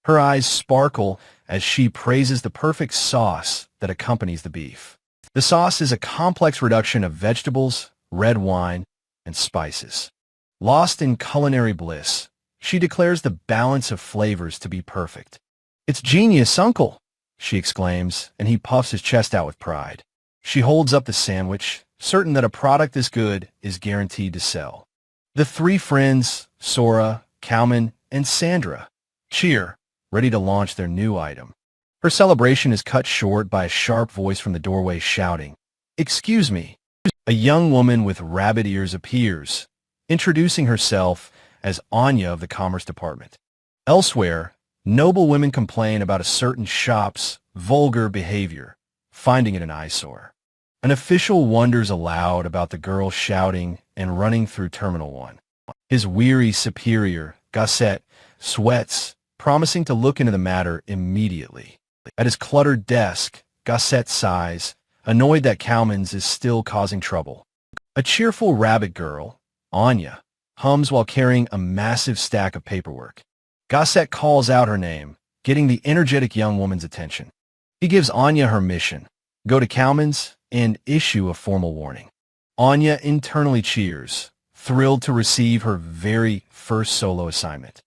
Her eyes sparkle as she praises the perfect sauce that accompanies the beef. The sauce is a complex reduction of vegetables, red wine, and spices. Lost in culinary bliss, she declares the balance of flavors to be perfect. "It's genius, Uncle!" she exclaims, and he puffs his chest out with pride. She holds up the sandwich, certain that a product this good is guaranteed to sell. The three friends, Sora, Kalman, and Sandra, cheer, ready to launch their new item. Her celebration is cut short by a sharp voice from the doorway shouting, "Excuse me." A young woman with rabbit ears appears, introducing herself as Anya of the Commerce Department. Elsewhere, noble women complain about a certain shop's vulgar behavior, finding it an eyesore. An official wonders aloud about the girl shouting and running through Terminal 1. His weary superior, Gasset, sweats, promising to look into the matter immediately. At his cluttered desk, Gasset sighs, annoyed that Kalman's is still causing trouble. A cheerful rabbit girl, Anya, hums while carrying a massive stack of paperwork. Gasset calls out her name, getting the energetic young woman's attention. He gives Anya her mission, go to Kalman's and issue a formal warning. Anya internally cheers, thrilled to receive her very first solo assignment.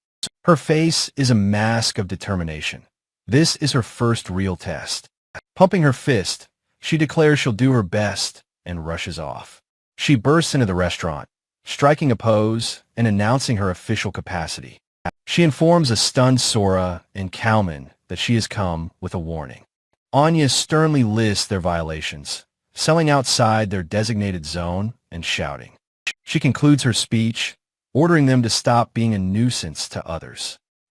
Her face is a mask of determination. This is her first real test. Pumping her fist, she declares she'll do her best and rushes off. She bursts into the restaurant, striking a pose and announcing her official capacity. She informs a stunned Sora and Kalman that she has come with a warning. Anya sternly lists their violations, selling outside their designated zone and shouting. She concludes her speech, ordering them to stop being a nuisance to others.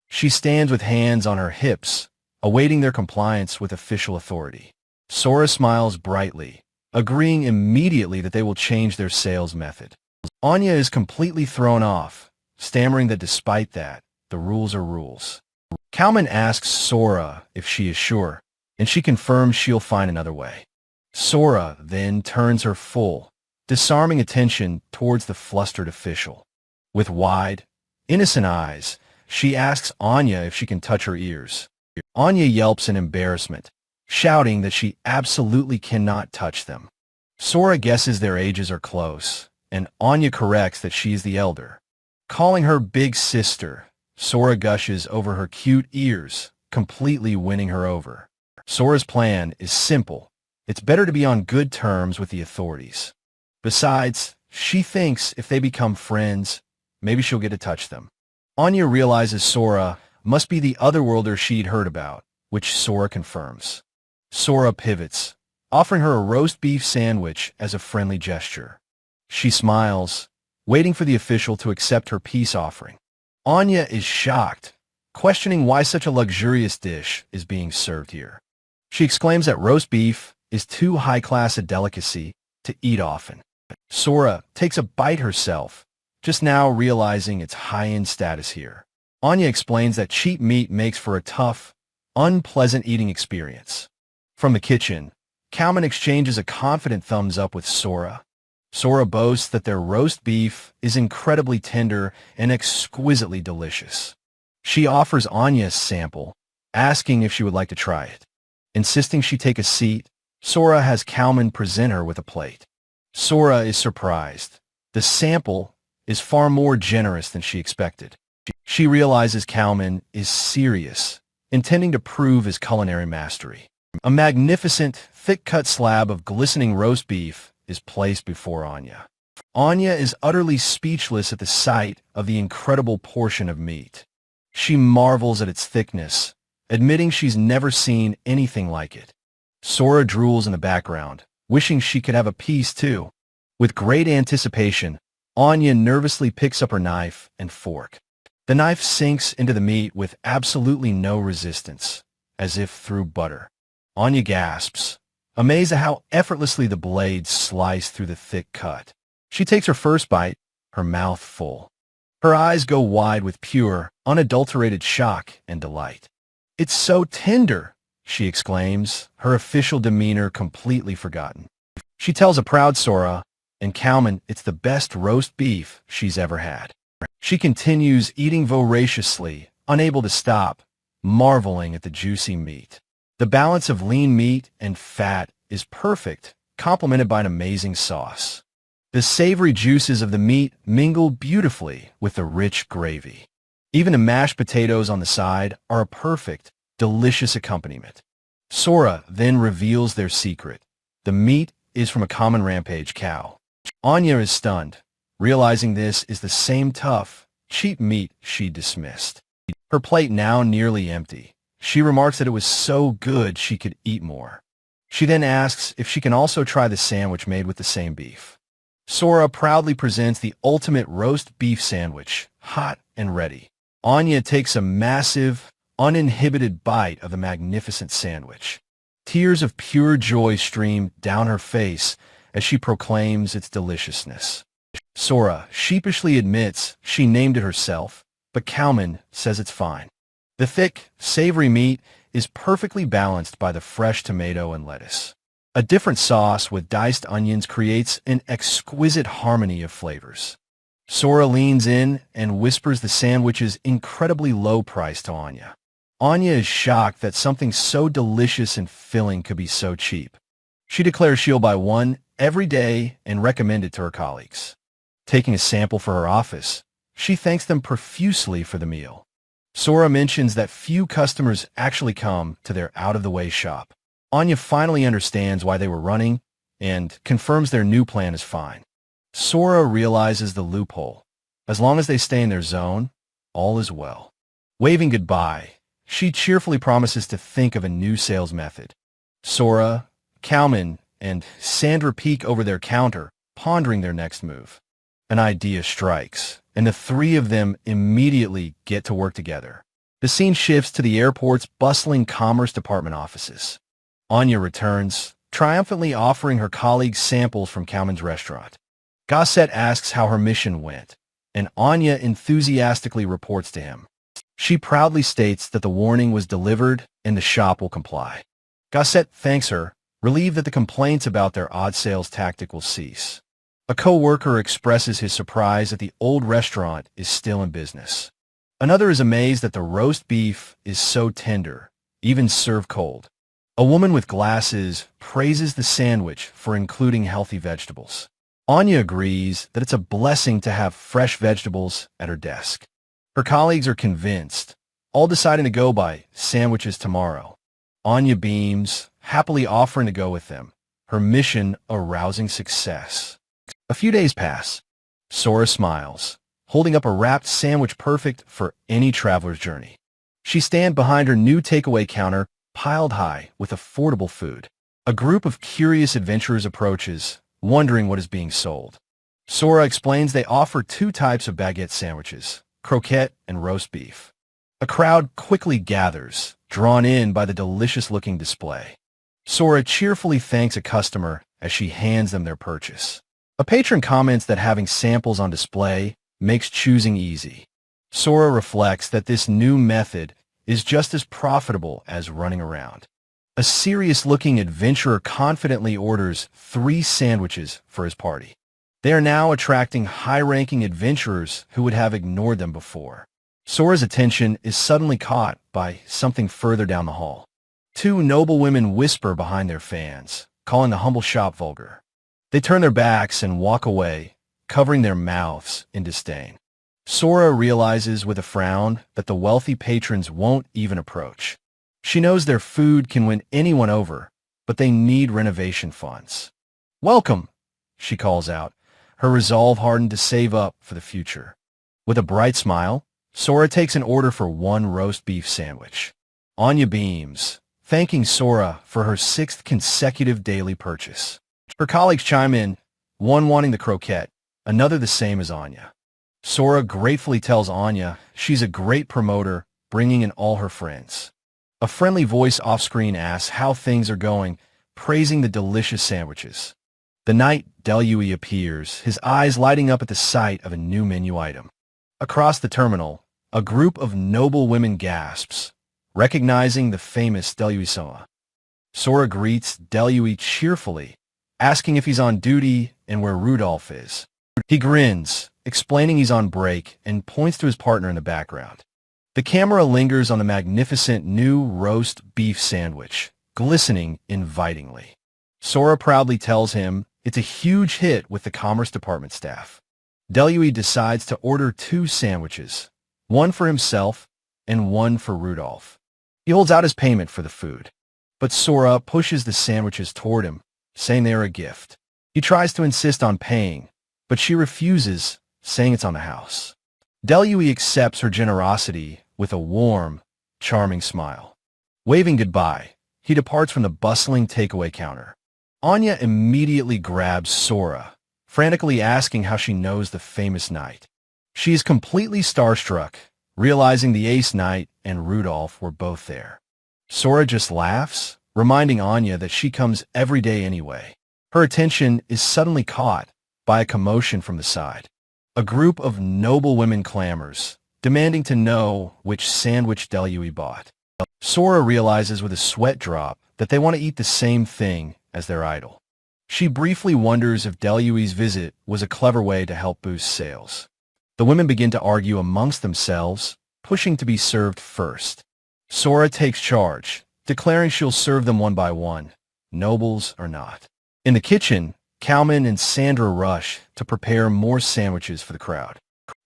She stands with hands on her hips, awaiting their compliance with official authority. Sora smiles brightly, agreeing immediately that they will change their sales method. Anya is completely thrown off, stammering that despite that, the rules are rules. Kalman asks Sora if she is sure, and she confirms she'll find another way. Sora then turns her full, disarming attention towards the flustered official. With wide, innocent eyes, she asks Anya if she can touch her ears. Anya yelps in embarrassment, shouting that she absolutely cannot touch them. Sora guesses their ages are close, and Anya corrects that she is the elder. Calling her big sister, Sora gushes over her cute ears, completely winning her over. Sora's plan is simple. It's better to be on good terms with the authorities. Besides, she thinks if they become friends, maybe she'll get to touch them. Anya realizes Sora must be the otherworlder she'd heard about, which Sora confirms. Sora pivots, offering her a roast beef sandwich as a friendly gesture. She smiles, waiting for the official to accept her peace offering. Anya is shocked, questioning why such a luxurious dish is being served here. She exclaims that roast beef is too high-class a delicacy to eat often. Sora takes a bite herself, just now realizing its high-end status here. Anya explains that cheap meat makes for a tough, unpleasant eating experience. From the kitchen, Kalman exchanges a confident thumbs up with Sora. Sora boasts that their roast beef is incredibly tender and exquisitely delicious. She offers Anya a sample, asking if she would like to try it. Insisting she take a seat, Sora has Kalman present her with a plate. Sora is surprised. The sample is far more generous than she expected. She realizes Kalman is serious, intending to prove his culinary mastery. A magnificent, thick-cut slab of glistening roast beef is placed before Anya. Anya is utterly speechless at the sight of the incredible portion of meat. She marvels at its thickness, admitting she's never seen anything like it. Sora drools in the background, wishing she could have a piece too. With great anticipation, Anya nervously picks up her knife and fork. The knife sinks into the meat with absolutely no resistance, as if through butter. Anya gasps, amazed at how effortlessly the blades slice through the thick cut. She takes her first bite, her mouth full. Her eyes go wide with pure, unadulterated shock and delight. "It's so tender," she exclaims, her official demeanor completely forgotten. She tells a proud Sora and Kalman it's the best roast beef she's ever had. She continues eating voraciously, unable to stop, marveling at the juicy meat. The balance of lean meat and fat is perfect, complemented by an amazing sauce. The savory juices of the meat mingle beautifully with the rich gravy. Even the mashed potatoes on the side are a perfect, delicious accompaniment. Sora then reveals their secret. The meat is from a common rampage cow. Anya is stunned, realizing this is the same tough, cheap meat she dismissed. Her plate now nearly empty. She remarks that it was so good she could eat more. She then asks if she can also try the sandwich made with the same beef. Sora proudly presents the ultimate roast beef sandwich, hot and ready. Anya takes a massive, uninhibited bite of the magnificent sandwich. Tears of pure joy stream down her face as she proclaims its deliciousness. Sora sheepishly admits she named it herself, but Kalman says it's fine. The thick, savory meat is perfectly balanced by the fresh tomato and lettuce. A different sauce with diced onions creates an exquisite harmony of flavors. Sora leans in and whispers the sandwich's incredibly low price to Anya. Anya is shocked that something so delicious and filling could be so cheap. She declares she'll buy one every day and recommend it to her colleagues. Taking a sample for her office, she thanks them profusely for the meal. Sora mentions that few customers actually come to their out-of-the-way shop. Anya finally understands why they were running and confirms their new plan is fine. Sora realizes the loophole. As long as they stay in their zone, all is well. Waving goodbye, she cheerfully promises to think of a new sales method. Sora, Kalman, and Sandra peek over their counter, pondering their next move. An idea strikes, and the three of them immediately get to work together. The scene shifts to the airport's bustling Commerce Department offices. Anya returns, triumphantly offering her colleagues samples from Kalman's restaurant. Gossett asks how her mission went, and Anya enthusiastically reports to him. She proudly states that the warning was delivered and the shop will comply. Gossett thanks her, relieved that the complaints about their odd sales tactic will cease. A co-worker expresses his surprise that the old restaurant is still in business. Another is amazed that the roast beef is so tender, even served cold. A woman with glasses praises the sandwich for including healthy vegetables. Anya agrees that it's a blessing to have fresh vegetables at her desk. Her colleagues are convinced, all deciding to go by sandwiches tomorrow. Anya beams, happily offering to go with them, her mission a rousing success. A few days pass. Sora smiles, holding up a wrapped sandwich perfect for any traveler's journey. She stands behind her new takeaway counter, piled high with affordable food. A group of curious adventurers approaches, wondering what is being sold. Sora explains they offer two types of baguette sandwiches, croquette and roast beef. A crowd quickly gathers, drawn in by the delicious-looking display. Sora cheerfully thanks a customer as she hands them their purchase. A patron comments that having samples on display makes choosing easy. Sora reflects that this new method is just as profitable as running around. A serious-looking adventurer confidently orders 3 sandwiches for his party. They are now attracting high-ranking adventurers who would have ignored them before. Sora's attention is suddenly caught by something further down the hall. 2 noble women whisper behind their fans, calling the humble shop vulgar. They turn their backs and walk away, covering their mouths in disdain. Sora realizes with a frown that the wealthy patrons won't even approach. She knows their food can win anyone over, but they need renovation funds. "Welcome," she calls out, her resolve hardened to save up for the future. With a bright smile, Sora takes an order for 1 roast beef sandwich. Anya beams, thanking Sora for her 6th consecutive daily purchase. Her colleagues chime in, one wanting the croquette, another the same as Anya. Sora gratefully tells Anya she's a great promoter, bringing in all her friends. A friendly voice off-screen asks how things are going, praising the delicious sandwiches. The night Delui appears, his eyes lighting up at the sight of a new menu item. Across the terminal, a group of noble women gasps, recognizing the famous Delui-sama. Sora greets Delui cheerfully, asking if he's on duty and where Rudolph is. He grins, explaining he's on break, and points to his partner in the background. The camera lingers on the magnificent new roast beef sandwich, glistening invitingly. Sora proudly tells him it's a huge hit with the Commerce Department staff. Delui decides to order 2 sandwiches, one for himself and one for Rudolph. He holds out his payment for the food, but Sora pushes the sandwiches toward him, saying they are a gift. He tries to insist on paying, but she refuses, saying it's on the house. Delui accepts her generosity with a warm, charming smile. Waving goodbye, he departs from the bustling takeaway counter. Anya immediately grabs Sora, frantically asking how she knows the famous knight. She is completely starstruck, realizing the Ace Knight and Rudolph were both there. Sora just laughs, reminding Anya that she comes every day anyway. Her attention is suddenly caught by a commotion from the side. A group of noble women clamors, demanding to know which sandwich Delui bought. Sora realizes with a sweat drop that they want to eat the same thing as their idol. She briefly wonders if Delui's visit was a clever way to help boost sales. The women begin to argue amongst themselves, pushing to be served first. Sora takes charge, declaring she'll serve them one by one, nobles or not. In the kitchen, Cowman and Sandra rush to prepare more sandwiches for the crowd.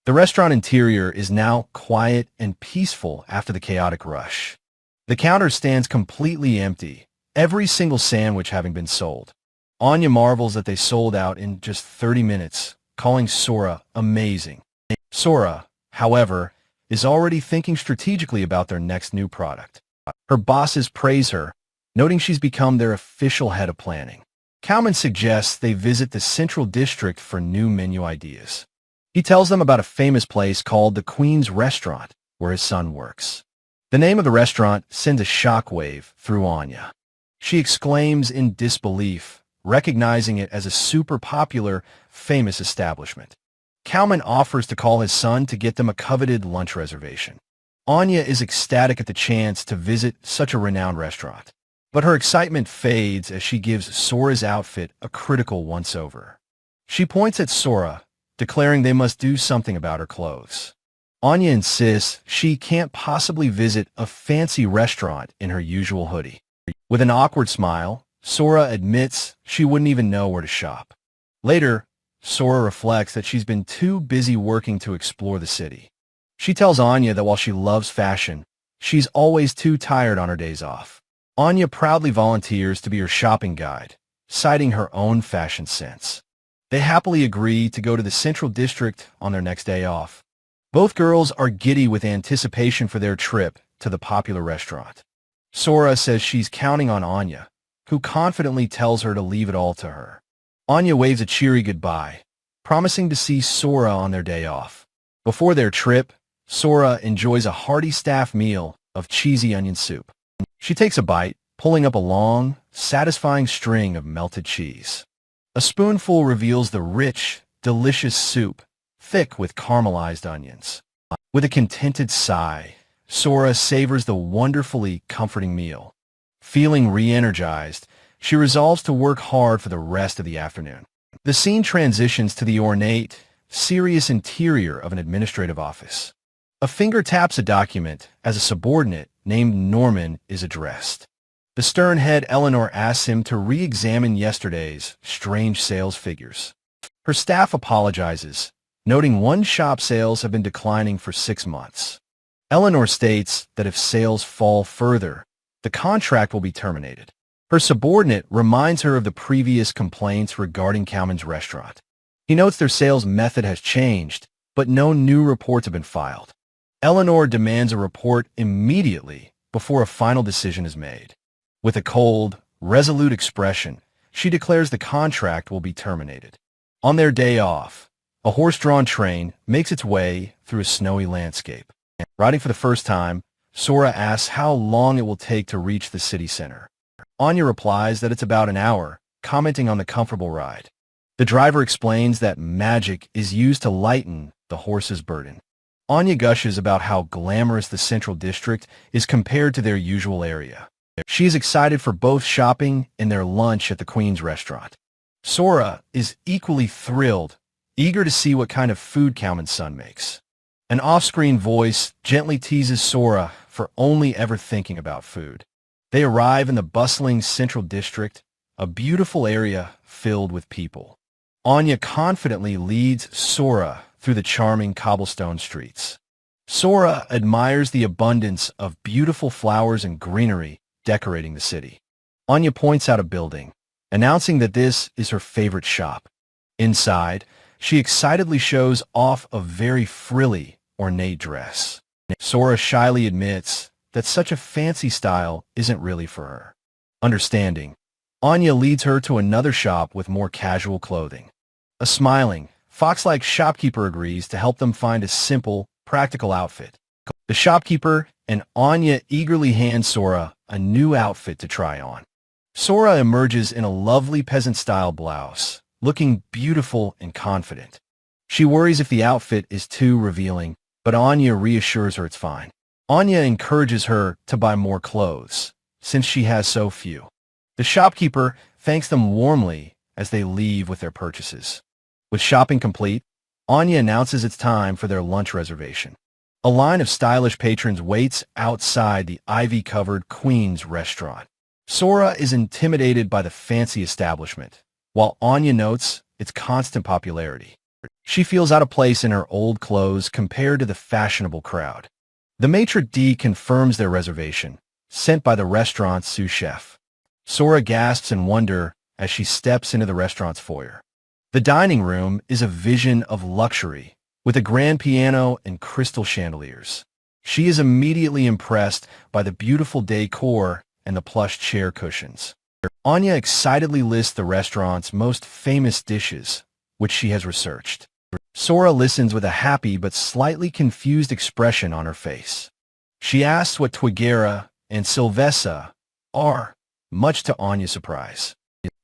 The restaurant interior is now quiet and peaceful after the chaotic rush. The counter stands completely empty, every single sandwich having been sold. Anya marvels that they sold out in just 30 minutes, calling Sora amazing. Sora, however, is already thinking strategically about their next new product. Her bosses praise her, noting she's become their official head of planning. Cowman suggests they visit the Central District for new menu ideas. He tells them about a famous place called the Queen's Restaurant, where his son works. The name of the restaurant sends a shockwave through Anya. She exclaims in disbelief, recognizing it as a super popular, famous establishment. Cowman offers to call his son to get them a coveted lunch reservation. Anya is ecstatic at the chance to visit such a renowned restaurant, but her excitement fades as she gives Sora's outfit a critical once-over. She points at Sora, declaring they must do something about her clothes. Anya insists she can't possibly visit a fancy restaurant in her usual hoodie. With an awkward smile, Sora admits she wouldn't even know where to shop. Later, Sora reflects that she's been too busy working to explore the city. She tells Anya that while she loves fashion, she's always too tired on her days off. Anya proudly volunteers to be her shopping guide, citing her own fashion sense. They happily agree to go to the Central District on their next day off. Both girls are giddy with anticipation for their trip to the popular restaurant. Sora says she's counting on Anya, who confidently tells her to leave it all to her. Anya waves a cheery goodbye, promising to see Sora on their day off. Before their trip, Sora enjoys a hearty staff meal of cheesy onion soup. She takes a bite, pulling up a long, satisfying string of melted cheese. A spoonful reveals the rich, delicious soup, thick with caramelized onions. With a contented sigh, Sora savors the wonderfully comforting meal. Feeling re-energized, she resolves to work hard for the rest of the afternoon. The scene transitions to the ornate, serious interior of an administrative office. A finger taps a document as a subordinate named Norman is addressed. The stern head Eleanor asks him to re-examine yesterday's strange sales figures. Her staff apologizes, noting one shop sales have been declining for 6 months. Eleanor states that if sales fall further, the contract will be terminated. Her subordinate reminds her of the previous complaints regarding Cowman's restaurant. He notes their sales method has changed, but no new reports have been filed. Eleanor demands a report immediately before a final decision is made. With a cold, resolute expression, she declares the contract will be terminated. On their day off, a horse-drawn train makes its way through a snowy landscape. Riding for the first time, Sora asks how long it will take to reach the city center. Anya replies that it's about an hour, commenting on the comfortable ride. The driver explains that magic is used to lighten the horse's burden. Anya gushes about how glamorous the Central District is compared to their usual area. She is excited for both shopping and their lunch at the Queen's restaurant. Sora is equally thrilled, eager to see what kind of food Cowman's son makes. An off-screen voice gently teases Sora for only ever thinking about food. They arrive in the bustling Central District, a beautiful area filled with people. Anya confidently leads Sora through the charming cobblestone streets. Sora admires the abundance of beautiful flowers and greenery decorating the city. Anya points out a building, announcing that this is her favorite shop. Inside, she excitedly shows off a very frilly, ornate dress. Sora shyly admits that such a fancy style isn't really for her. Understanding, Anya leads her to another shop with more casual clothing. A smiling, fox-like shopkeeper agrees to help them find a simple, practical outfit. The shopkeeper and Anya eagerly hand Sora a new outfit to try on. Sora emerges in a lovely peasant-style blouse, looking beautiful and confident. She worries if the outfit is too revealing, but Anya reassures her it's fine. Anya encourages her to buy more clothes, since she has so few. The shopkeeper thanks them warmly as they leave with their purchases. With shopping complete, Anya announces it's time for their lunch reservation. A line of stylish patrons waits outside the ivy-covered Queen's restaurant. Sora is intimidated by the fancy establishment, while Anya notes its constant popularity. She feels out of place in her old clothes compared to the fashionable crowd. The maitre d' confirms their reservation, sent by the restaurant's sous chef. Sora gasps in wonder as she steps into the restaurant's foyer. The dining room is a vision of luxury, with a grand piano and crystal chandeliers. She is immediately impressed by the beautiful decor and the plush chair cushions. Anya excitedly lists the restaurant's most famous dishes, which she has researched. Sora listens with a happy but slightly confused expression on her face. She asks what twigera and silvesa are, much to Anya's surprise.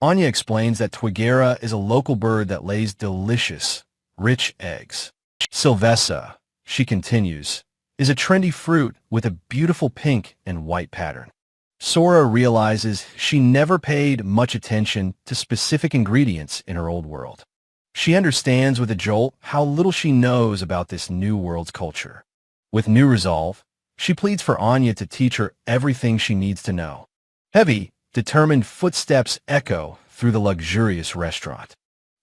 Anya explains that twigera is a local bird that lays delicious, rich eggs. Silvesa, she continues, is a trendy fruit with a beautiful pink and white pattern. Sora realizes she never paid much attention to specific ingredients in her old world. She understands with a jolt how little she knows about this new world's culture. With new resolve, she pleads for Anya to teach her everything she needs to know. Heavy, determined footsteps echo through the luxurious restaurant.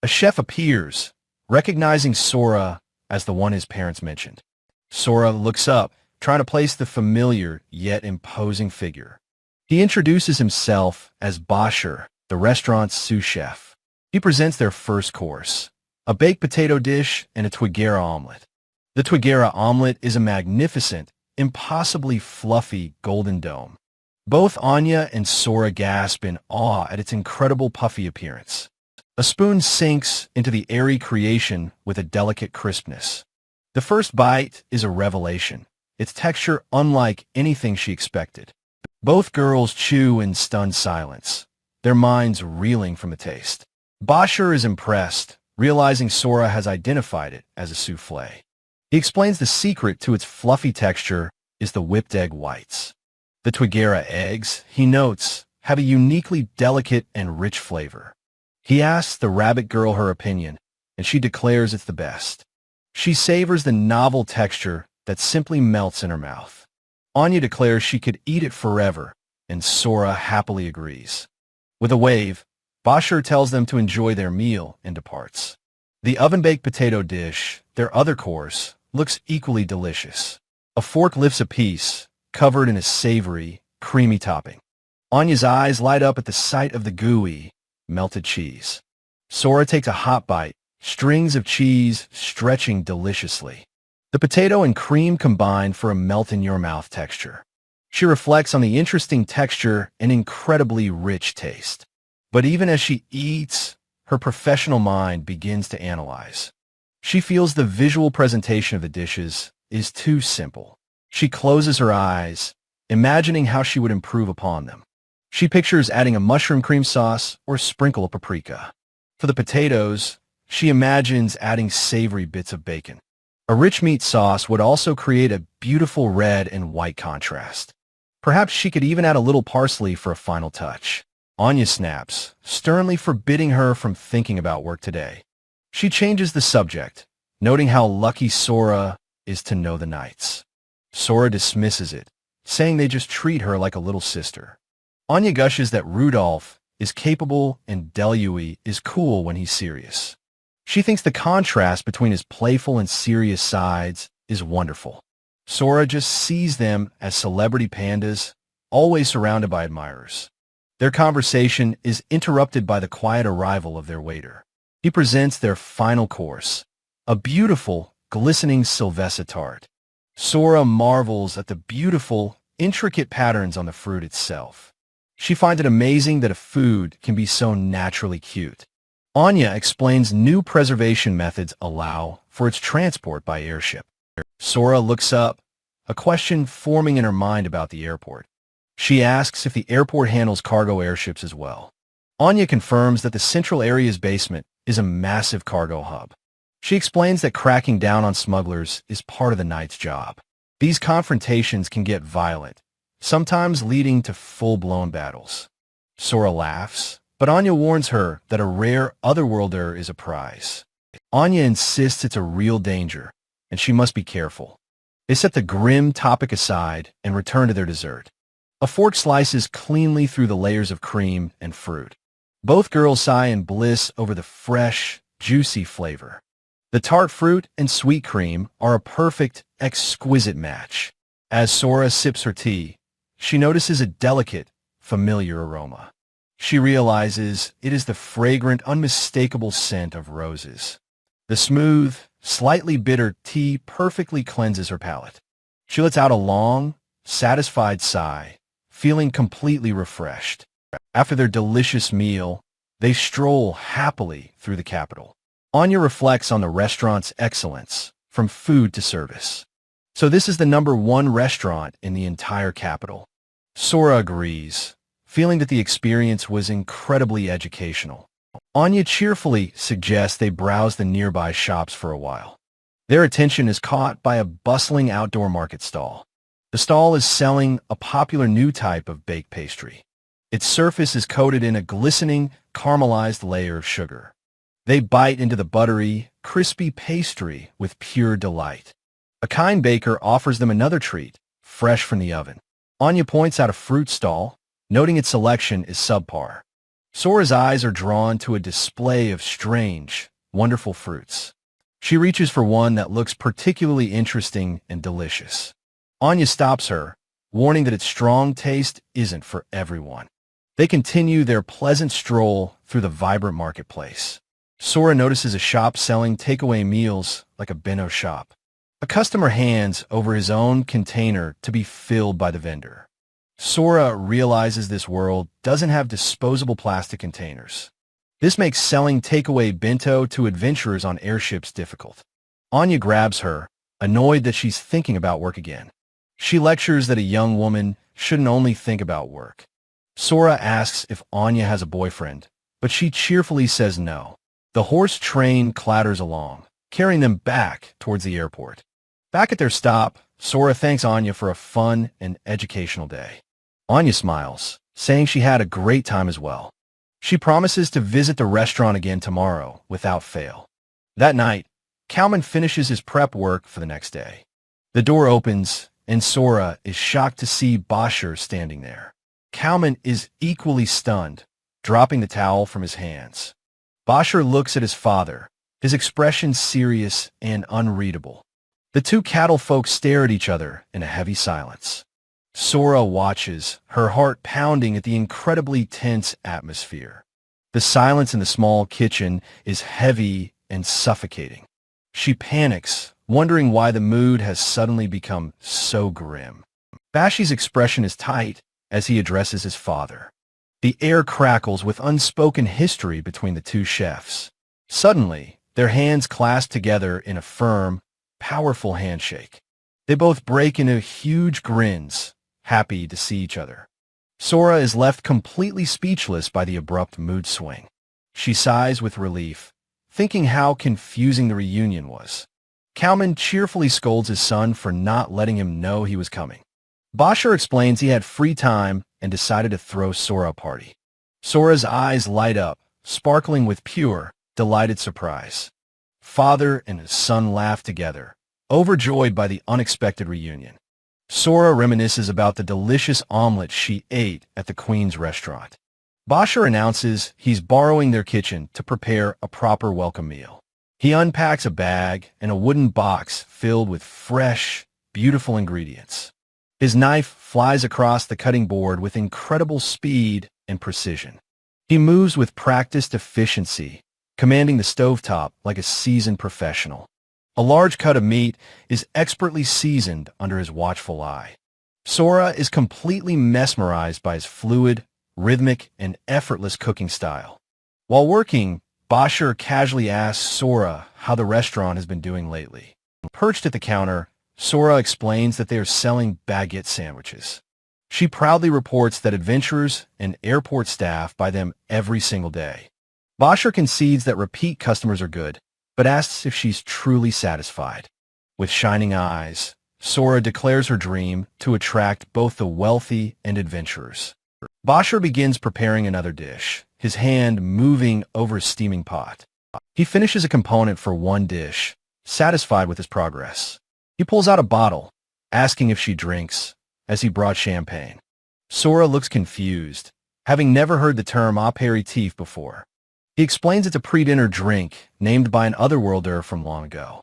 A chef appears, recognizing Sora as the one his parents mentioned. Sora looks up, trying to place the familiar yet imposing figure. He introduces himself as Bashir, the restaurant's sous chef. He presents their first course, a baked potato dish and a twigera omelet. The twigera omelet is a magnificent, impossibly fluffy golden dome. Both Anya and Sora gasp in awe at its incredible puffy appearance. A spoon sinks into the airy creation with a delicate crispness. The first bite is a revelation, its texture unlike anything she expected. Both girls chew in stunned silence, their minds reeling from the taste. Bashir is impressed, realizing Sora has identified it as a souffle. He explains the secret to its fluffy texture is the whipped egg whites. The Twigera eggs, he notes, have a uniquely delicate and rich flavor. He asks the rabbit girl her opinion, and she declares it's the best. She savors the novel texture that simply melts in her mouth. Anya declares she could eat it forever, and Sora happily agrees. With a wave, Bashir tells them to enjoy their meal and departs. The oven-baked potato dish, their other course, looks equally delicious. A fork lifts a piece, covered in a savory, creamy topping. Anya's eyes light up at the sight of the gooey, melted cheese. Sora takes a hot bite, strings of cheese stretching deliciously. The potato and cream combine for a melt-in-your-mouth texture. She reflects on the interesting texture and incredibly rich taste. But even as she eats, her professional mind begins to analyze. She feels the visual presentation of the dishes is too simple. She closes her eyes, imagining how she would improve upon them. She pictures adding a mushroom cream sauce or sprinkle of paprika. For the potatoes, she imagines adding savory bits of bacon. A rich meat sauce would also create a beautiful red and white contrast. Perhaps she could even add a little parsley for a final touch. Anya snaps, sternly forbidding her from thinking about work today. She changes the subject, noting how lucky Sora is to know the knights. Sora dismisses it, saying they just treat her like a little sister. Anya gushes that Rudolph is capable and Delui is cool when he's serious. She thinks the contrast between his playful and serious sides is wonderful. Sora just sees them as celebrity pandas, always surrounded by admirers. Their conversation is interrupted by the quiet arrival of their waiter. He presents their final course, a beautiful, glistening Sylvester tart. Sora marvels at the beautiful, intricate patterns on the fruit itself. She finds it amazing that a food can be so naturally cute. Anya explains new preservation methods allow for its transport by airship. Sora looks up, a question forming in her mind about the airport. She asks if the airport handles cargo airships as well. Anya confirms that the central area's basement is a massive cargo hub. She explains that cracking down on smugglers is part of the knight's job. These confrontations can get violent, sometimes leading to full-blown battles. Sora laughs, but Anya warns her that a rare otherworlder is a prize. Anya insists it's a real danger, and she must be careful. They set the grim topic aside and return to their dessert. A fork slices cleanly through the layers of cream and fruit. Both girls sigh in bliss over the fresh, juicy flavor. The tart fruit and sweet cream are a perfect, exquisite match. As Sora sips her tea, she notices a delicate, familiar aroma. She realizes it is the fragrant, unmistakable scent of roses. The smooth, slightly bitter tea perfectly cleanses her palate. She lets out a long, satisfied sigh, feeling completely refreshed. After their delicious meal, they stroll happily through the capital. Anya reflects on the restaurant's excellence, from food to service. So this is the #1 restaurant in the entire capital. Sora agrees, feeling that the experience was incredibly educational. Anya cheerfully suggests they browse the nearby shops for a while. Their attention is caught by a bustling outdoor market stall. The stall is selling a popular new type of baked pastry. Its surface is coated in a glistening, caramelized layer of sugar. They bite into the buttery, crispy pastry with pure delight. A kind baker offers them another treat, fresh from the oven. Anya points out a fruit stall, noting its selection is subpar. Sora's eyes are drawn to a display of strange, wonderful fruits. She reaches for one that looks particularly interesting and delicious. Anya stops her, warning that its strong taste isn't for everyone. They continue their pleasant stroll through the vibrant marketplace. Sora notices a shop selling takeaway meals like a bento shop. A customer hands over his own container to be filled by the vendor. Sora realizes this world doesn't have disposable plastic containers. This makes selling takeaway bento to adventurers on airships difficult. Anya grabs her, annoyed that she's thinking about work again. She lectures that a young woman shouldn't only think about work. Sora asks if Anya has a boyfriend, but she cheerfully says no. The horse train clatters along, carrying them back towards the airport. Back at their stop, Sora thanks Anya for a fun and educational day. Anya smiles, saying she had a great time as well. She promises to visit the restaurant again tomorrow without fail. That night, Kalman finishes his prep work for the next day. The door opens, and Sora is shocked to see Bashir standing there. Kalman is equally stunned, dropping the towel from his hands. Bashir looks at his father, his expression serious and unreadable. The two cattle folk stare at each other in a heavy silence. Sora watches, her heart pounding at the incredibly tense atmosphere. The silence in the small kitchen is heavy and suffocating. She panics, wondering why the mood has suddenly become so grim. Bashi's expression is tight as he addresses his father. The air crackles with unspoken history between the two chefs. Suddenly, their hands clasp together in a firm, powerful handshake. They both break into huge grins, happy to see each other. Sora is left completely speechless by the abrupt mood swing. She sighs with relief, thinking how confusing the reunion was. Kalman cheerfully scolds his son for not letting him know he was coming. Bashir explains he had free time and decided to throw Sora a party. Sora's eyes light up, sparkling with pure, delighted surprise. Father and his son laugh together, overjoyed by the unexpected reunion. Sora reminisces about the delicious omelet she ate at the Queen's restaurant. Bashir announces he's borrowing their kitchen to prepare a proper welcome meal. He unpacks a bag and a wooden box filled with fresh, beautiful ingredients. His knife flies across the cutting board with incredible speed and precision. He moves with practiced efficiency, commanding the stovetop like a seasoned professional. A large cut of meat is expertly seasoned under his watchful eye. Sora is completely mesmerized by his fluid, rhythmic, and effortless cooking style. While working, Bashir casually asks Sora how the restaurant has been doing lately. Perched at the counter, Sora explains that they are selling baguette sandwiches. She proudly reports that adventurers and airport staff buy them every single day. Bashir concedes that repeat customers are good, but asks if she's truly satisfied. With shining eyes, Sora declares her dream to attract both the wealthy and adventurers. Bashir begins preparing another dish, his hand moving over a steaming pot. He finishes a component for one dish, satisfied with his progress. He pulls out a bottle, asking if she drinks, as he brought champagne. Sora looks confused, having never heard the term aperitif before. He explains it's a pre-dinner drink named by an otherworlder from long ago.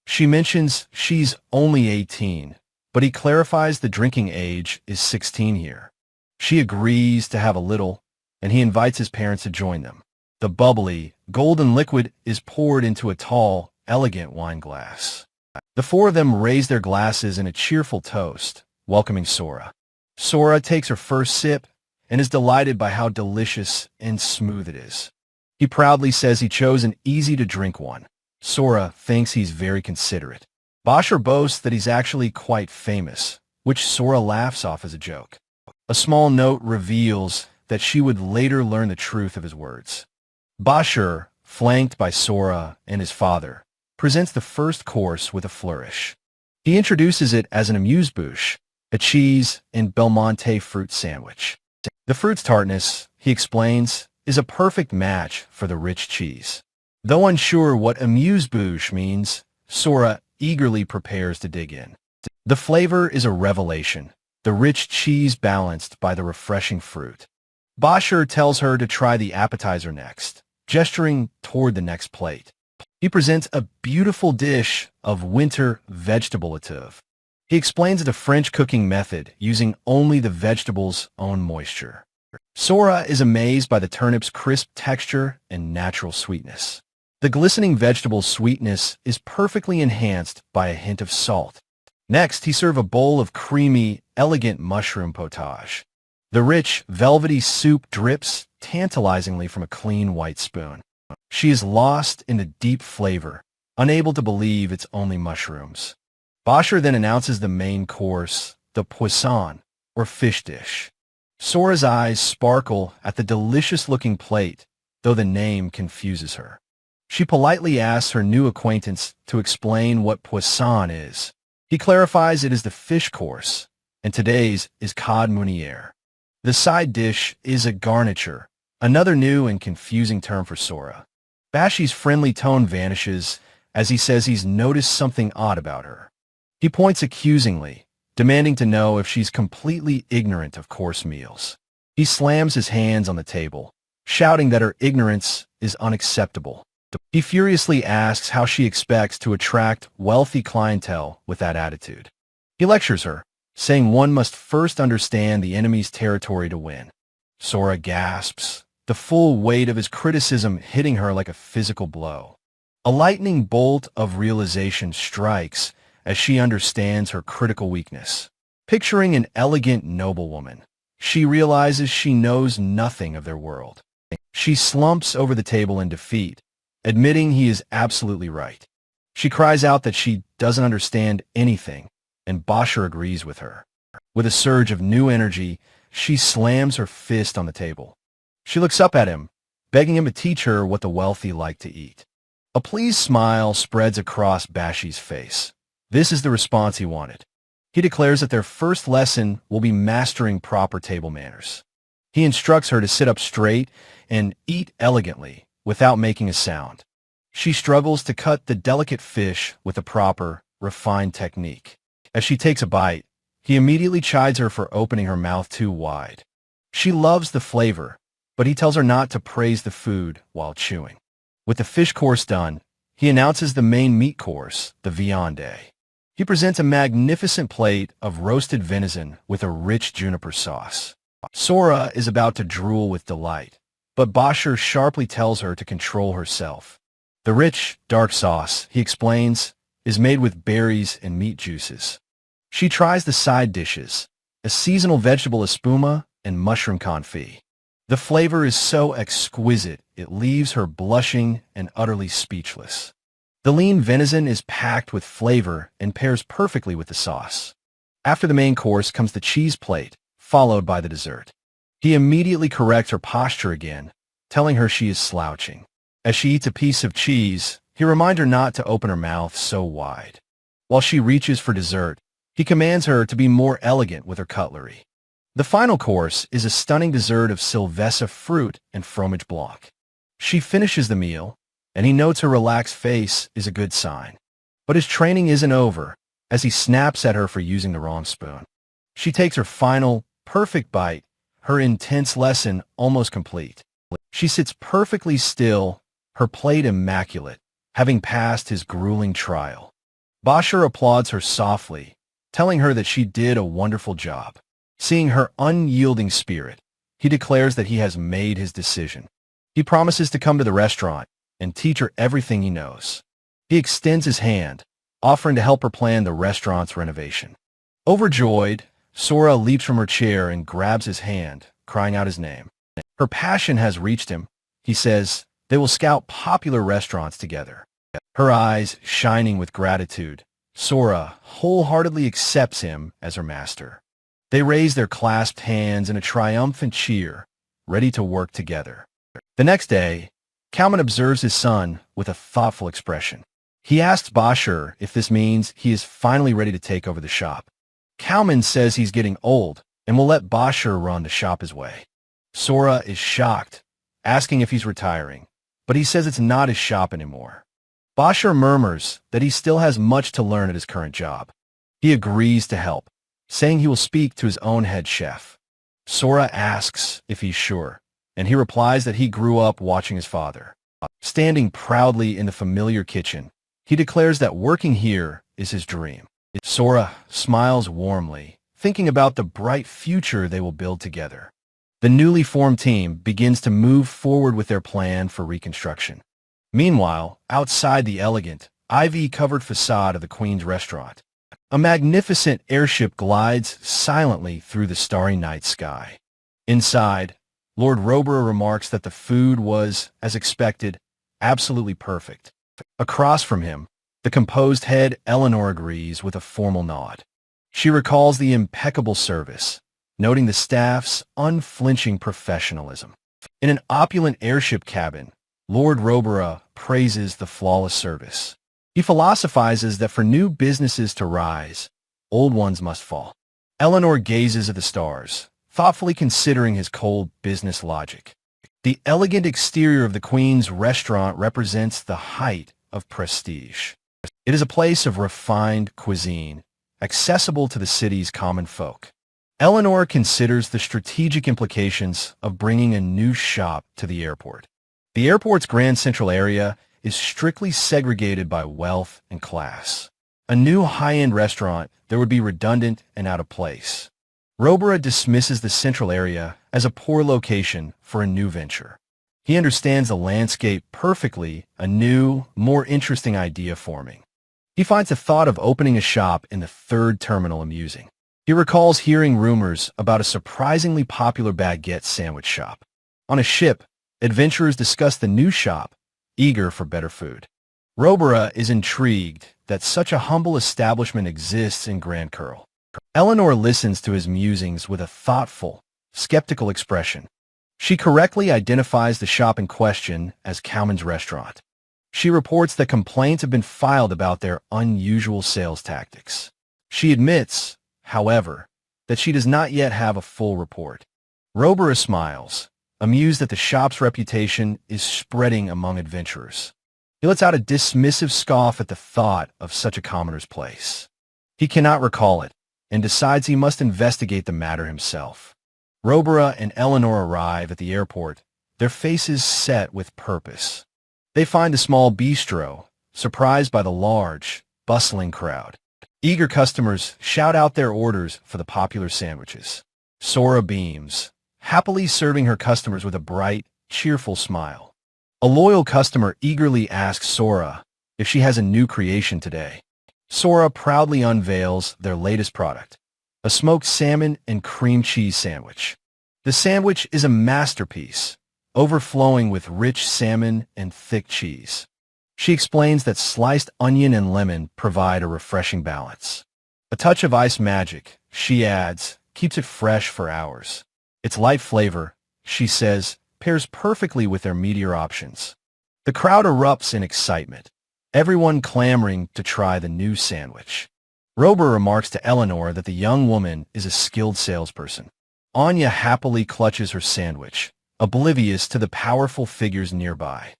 She mentions she's only 18, but he clarifies the drinking age is 16 here. She agrees to have a little, and he invites his parents to join them. The bubbly, golden liquid is poured into a tall, elegant wine glass. The four of them raise their glasses in a cheerful toast, welcoming Sora. Sora takes her first sip and is delighted by how delicious and smooth it is. He proudly says he chose an easy-to-drink one. Sora thinks he's very considerate. Bashir boasts that he's actually quite famous, which Sora laughs off as a joke. A small note reveals that she would later learn the truth of his words. Bashir, flanked by Sora and his father, presents the first course with a flourish. He introduces it as an amuse-bouche, a cheese and Belmonte fruit sandwich. The fruit's tartness, he explains, is a perfect match for the rich cheese. Though unsure what amuse-bouche means, Sora eagerly prepares to dig in. The flavor is a revelation, the rich cheese balanced by the refreshing fruit. Bashir tells her to try the appetizer next, gesturing toward the next plate. He presents a beautiful dish of winter vegetable-ative. He explains the French cooking method using only the vegetable's own moisture. Sora is amazed by the turnip's crisp texture and natural sweetness. The glistening vegetable sweetness is perfectly enhanced by a hint of salt. Next, he serves a bowl of creamy, elegant mushroom potage. The rich, velvety soup drips tantalizingly from a clean white spoon. She is lost in the deep flavor, unable to believe it's only mushrooms. Bashir then announces the main course, the poisson, or fish dish. Sora's eyes sparkle at the delicious-looking plate, though the name confuses her. She politely asks her new acquaintance to explain what poisson is. He clarifies it is the fish course, and today's is cod meunier. The side dish is a garniture, another new and confusing term for Sora. Bashi's friendly tone vanishes as he says he's noticed something odd about her. He points accusingly, demanding to know if she's completely ignorant of course meals. He slams his hands on the table, shouting that her ignorance is unacceptable. He furiously asks how she expects to attract wealthy clientele with that attitude. He lectures her, saying one must first understand the enemy's territory to win. Sora gasps, the full weight of his criticism hitting her like a physical blow. A lightning bolt of realization strikes as she understands her critical weakness. Picturing an elegant noblewoman, she realizes she knows nothing of their world. She slumps over the table in defeat, admitting he is absolutely right. She cries out that she doesn't understand anything, and Bashir agrees with her. With a surge of new energy, she slams her fist on the table. She looks up at him, begging him to teach her what the wealthy like to eat. A pleased smile spreads across Bashi's face. This is the response he wanted. He declares that their first lesson will be mastering proper table manners. He instructs her to sit up straight and eat elegantly without making a sound. She struggles to cut the delicate fish with a proper, refined technique. As she takes a bite, he immediately chides her for opening her mouth too wide. She loves the flavor, but he tells her not to praise the food while chewing. With the fish course done, he announces the main meat course, the viande. He presents a magnificent plate of roasted venison with a rich juniper sauce. Sora is about to drool with delight, but Bashir sharply tells her to control herself. The rich, dark sauce, he explains, is made with berries and meat juices. She tries the side dishes, a seasonal vegetable espuma and mushroom confit. The flavor is so exquisite, it leaves her blushing and utterly speechless. The lean venison is packed with flavor and pairs perfectly with the sauce. After the main course comes the cheese plate, followed by the dessert. He immediately corrects her posture again, telling her she is slouching. As she eats a piece of cheese, he reminds her not to open her mouth so wide. While she reaches for dessert, he commands her to be more elegant with her cutlery. The final course is a stunning dessert of Sylvessa fruit and fromage blanc. She finishes the meal, and he notes her relaxed face is a good sign. But his training isn't over, as he snaps at her for using the wrong spoon. She takes her final, perfect bite, her intense lesson almost complete. She sits perfectly still, her plate immaculate, having passed his grueling trial. Bashir applauds her softly, telling her that she did a wonderful job. Seeing her unyielding spirit, he declares that he has made his decision. He promises to come to the restaurant and teach her everything he knows. He extends his hand, offering to help her plan the restaurant's renovation. Overjoyed, Sora leaps from her chair and grabs his hand, crying out his name. Her passion has reached him. He says they will scout popular restaurants together. Her eyes shining with gratitude, Sora wholeheartedly accepts him as her master. They raise their clasped hands in a triumphant cheer, ready to work together. The next day, Kalman observes his son with a thoughtful expression. He asks Bashir if this means he is finally ready to take over the shop. Kalman says he's getting old and will let Bashir run the shop his way. Sora is shocked, asking if he's retiring, but he says it's not his shop anymore. Bashir murmurs that he still has much to learn at his current job. He agrees to help, saying he will speak to his own head chef. Sora asks if he's sure, and he replies that he grew up watching his father. Standing proudly in the familiar kitchen, he declares that working here is his dream. Sora smiles warmly, thinking about the bright future they will build together. The newly formed team begins to move forward with their plan for reconstruction. Meanwhile, outside the elegant, ivy-covered facade of the Queen's restaurant, a magnificent airship glides silently through the starry night sky. Inside, Lord Robur remarks that the food was, as expected, absolutely perfect. Across from him, the composed head Eleanor agrees with a formal nod. She recalls the impeccable service, noting the staff's unflinching professionalism. In an opulent airship cabin, Lord Robura praises the flawless service. He philosophizes that for new businesses to rise, old ones must fall. Eleanor gazes at the stars, thoughtfully considering his cold business logic. The elegant exterior of the Queen's restaurant represents the height of prestige. It is a place of refined cuisine, accessible to the city's common folk. Eleanor considers the strategic implications of bringing a new shop to the airport. The airport's Grand Central area is strictly segregated by wealth and class. A new high-end restaurant there would be redundant and out of place. Robera dismisses the central area as a poor location for a new venture. He understands the landscape perfectly, a new, more interesting idea forming. He finds the thought of opening a shop in the third terminal amusing. He recalls hearing rumors about a surprisingly popular baguette sandwich shop. On a ship, adventurers discuss the new shop, eager for better food. Robera is intrigued that such a humble establishment exists in Grand Curl. Eleanor listens to his musings with a thoughtful, skeptical expression. She correctly identifies the shop in question as Cowman's Restaurant. She reports that complaints have been filed about their unusual sales tactics. She admits, however, that she does not yet have a full report. Robera smiles, amused that the shop's reputation is spreading among adventurers. He lets out a dismissive scoff at the thought of such a commoner's place. He cannot recall it, and decides he must investigate the matter himself. Robera and Eleanor arrive at the airport, their faces set with purpose. They find a small bistro, surprised by the large, bustling crowd. Eager customers shout out their orders for the popular sandwiches. Sora beams, happily serving her customers with a bright, cheerful smile. A loyal customer eagerly asks Sora if she has a new creation today. Sora proudly unveils their latest product, a smoked salmon and cream cheese sandwich. The sandwich is a masterpiece, overflowing with rich salmon and thick cheese. She explains that sliced onion and lemon provide a refreshing balance. A touch of ice magic, she adds, keeps it fresh for hours. Its light flavor, she says, pairs perfectly with their meatier options. The crowd erupts in excitement, everyone clamoring to try the new sandwich. Robera remarks to Eleanor that the young woman is a skilled salesperson. Anya happily clutches her sandwich, oblivious to the powerful figures nearby.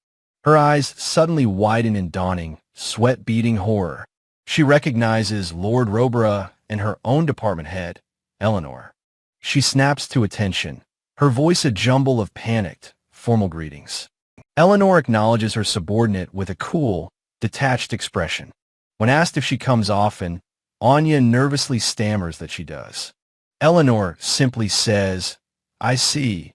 Her eyes suddenly widen in dawning, sweat-beading horror. She recognizes Lord Robera and her own department head, Eleanor. She snaps to attention, her voice a jumble of panicked, formal greetings. Eleanor acknowledges her subordinate with a cool, detached expression. When asked if she comes often, Anya nervously stammers that she does. Eleanor simply says, "I see,"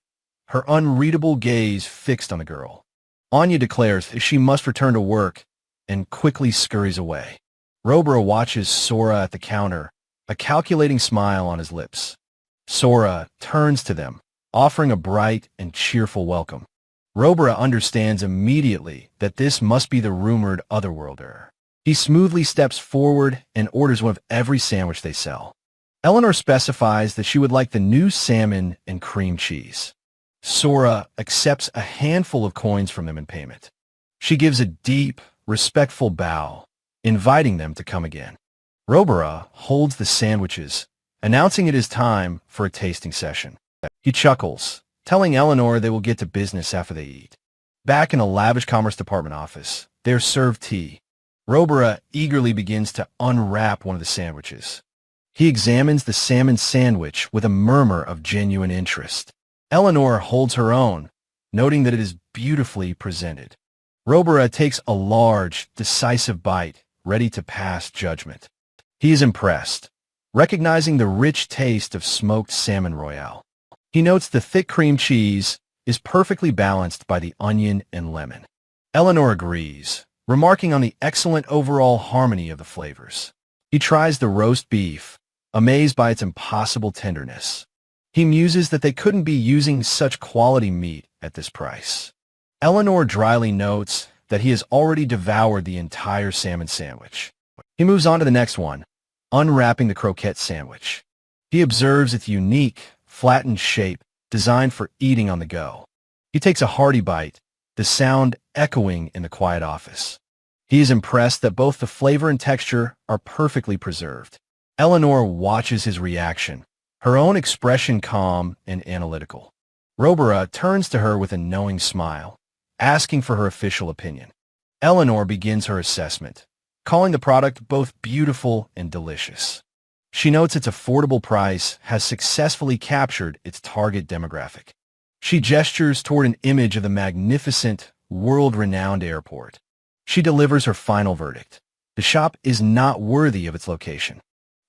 her unreadable gaze fixed on the girl. Anya declares that she must return to work and quickly scurries away. Robera watches Sora at the counter, a calculating smile on his lips. Sora turns to them, offering a bright and cheerful welcome. Robera understands immediately that this must be the rumored otherworlder. He smoothly steps forward and orders one of every sandwich they sell. Eleanor specifies that she would like the new salmon and cream cheese. Sora accepts a handful of coins from them in payment. She gives a deep, respectful bow, inviting them to come again. Robera holds the sandwiches, announcing it is time for a tasting session. He chuckles, telling Eleanor they will get to business after they eat. Back in a lavish Commerce Department office, they are served tea. Robera eagerly begins to unwrap one of the sandwiches. He examines the salmon sandwich with a murmur of genuine interest. Eleanor holds her own, noting that it is beautifully presented. Robera takes a large, decisive bite, ready to pass judgment. He is impressed, recognizing the rich taste of smoked salmon royale. He notes the thick cream cheese is perfectly balanced by the onion and lemon. Eleanor agrees, remarking on the excellent overall harmony of the flavors. He tries the roast beef, amazed by its impossible tenderness. He muses that they couldn't be using such quality meat at this price. Eleanor dryly notes that he has already devoured the entire salmon sandwich. He moves on to the next one, unwrapping the croquette sandwich. He observes its unique, flattened shape designed for eating on the go. He takes a hearty bite, the sound echoing in the quiet office. He is impressed that both the flavor and texture are perfectly preserved. Eleanor watches his reaction, her own expression calm and analytical. Robera turns to her with a knowing smile, asking for her official opinion. Eleanor begins her assessment, calling the product both beautiful and delicious. She notes its affordable price has successfully captured its target demographic. She gestures toward an image of the magnificent, world-renowned airport. She delivers her final verdict. The shop is not worthy of its location.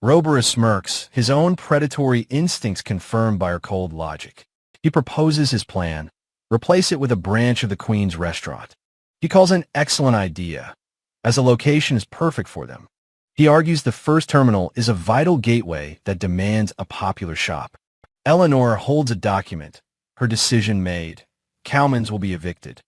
Robera smirks, his own predatory instincts confirmed by her cold logic. He proposes his plan, replace it with a branch of the Queen's restaurant. He calls an excellent idea, as the location is perfect for them. He argues the first terminal is a vital gateway that demands a popular shop. Eleanor holds a document, her decision made. Cowman's will be evicted.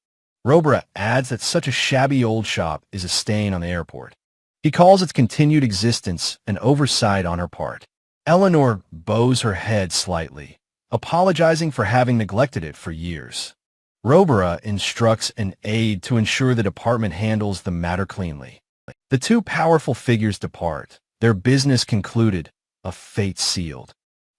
Robera adds that such a shabby old shop is a stain on the airport. He calls its continued existence an oversight on her part. Eleanor bows her head slightly, apologizing for having neglected it for years. Robera instructs an aide to ensure the department handles the matter cleanly. The two powerful figures depart, their business concluded, a fate sealed.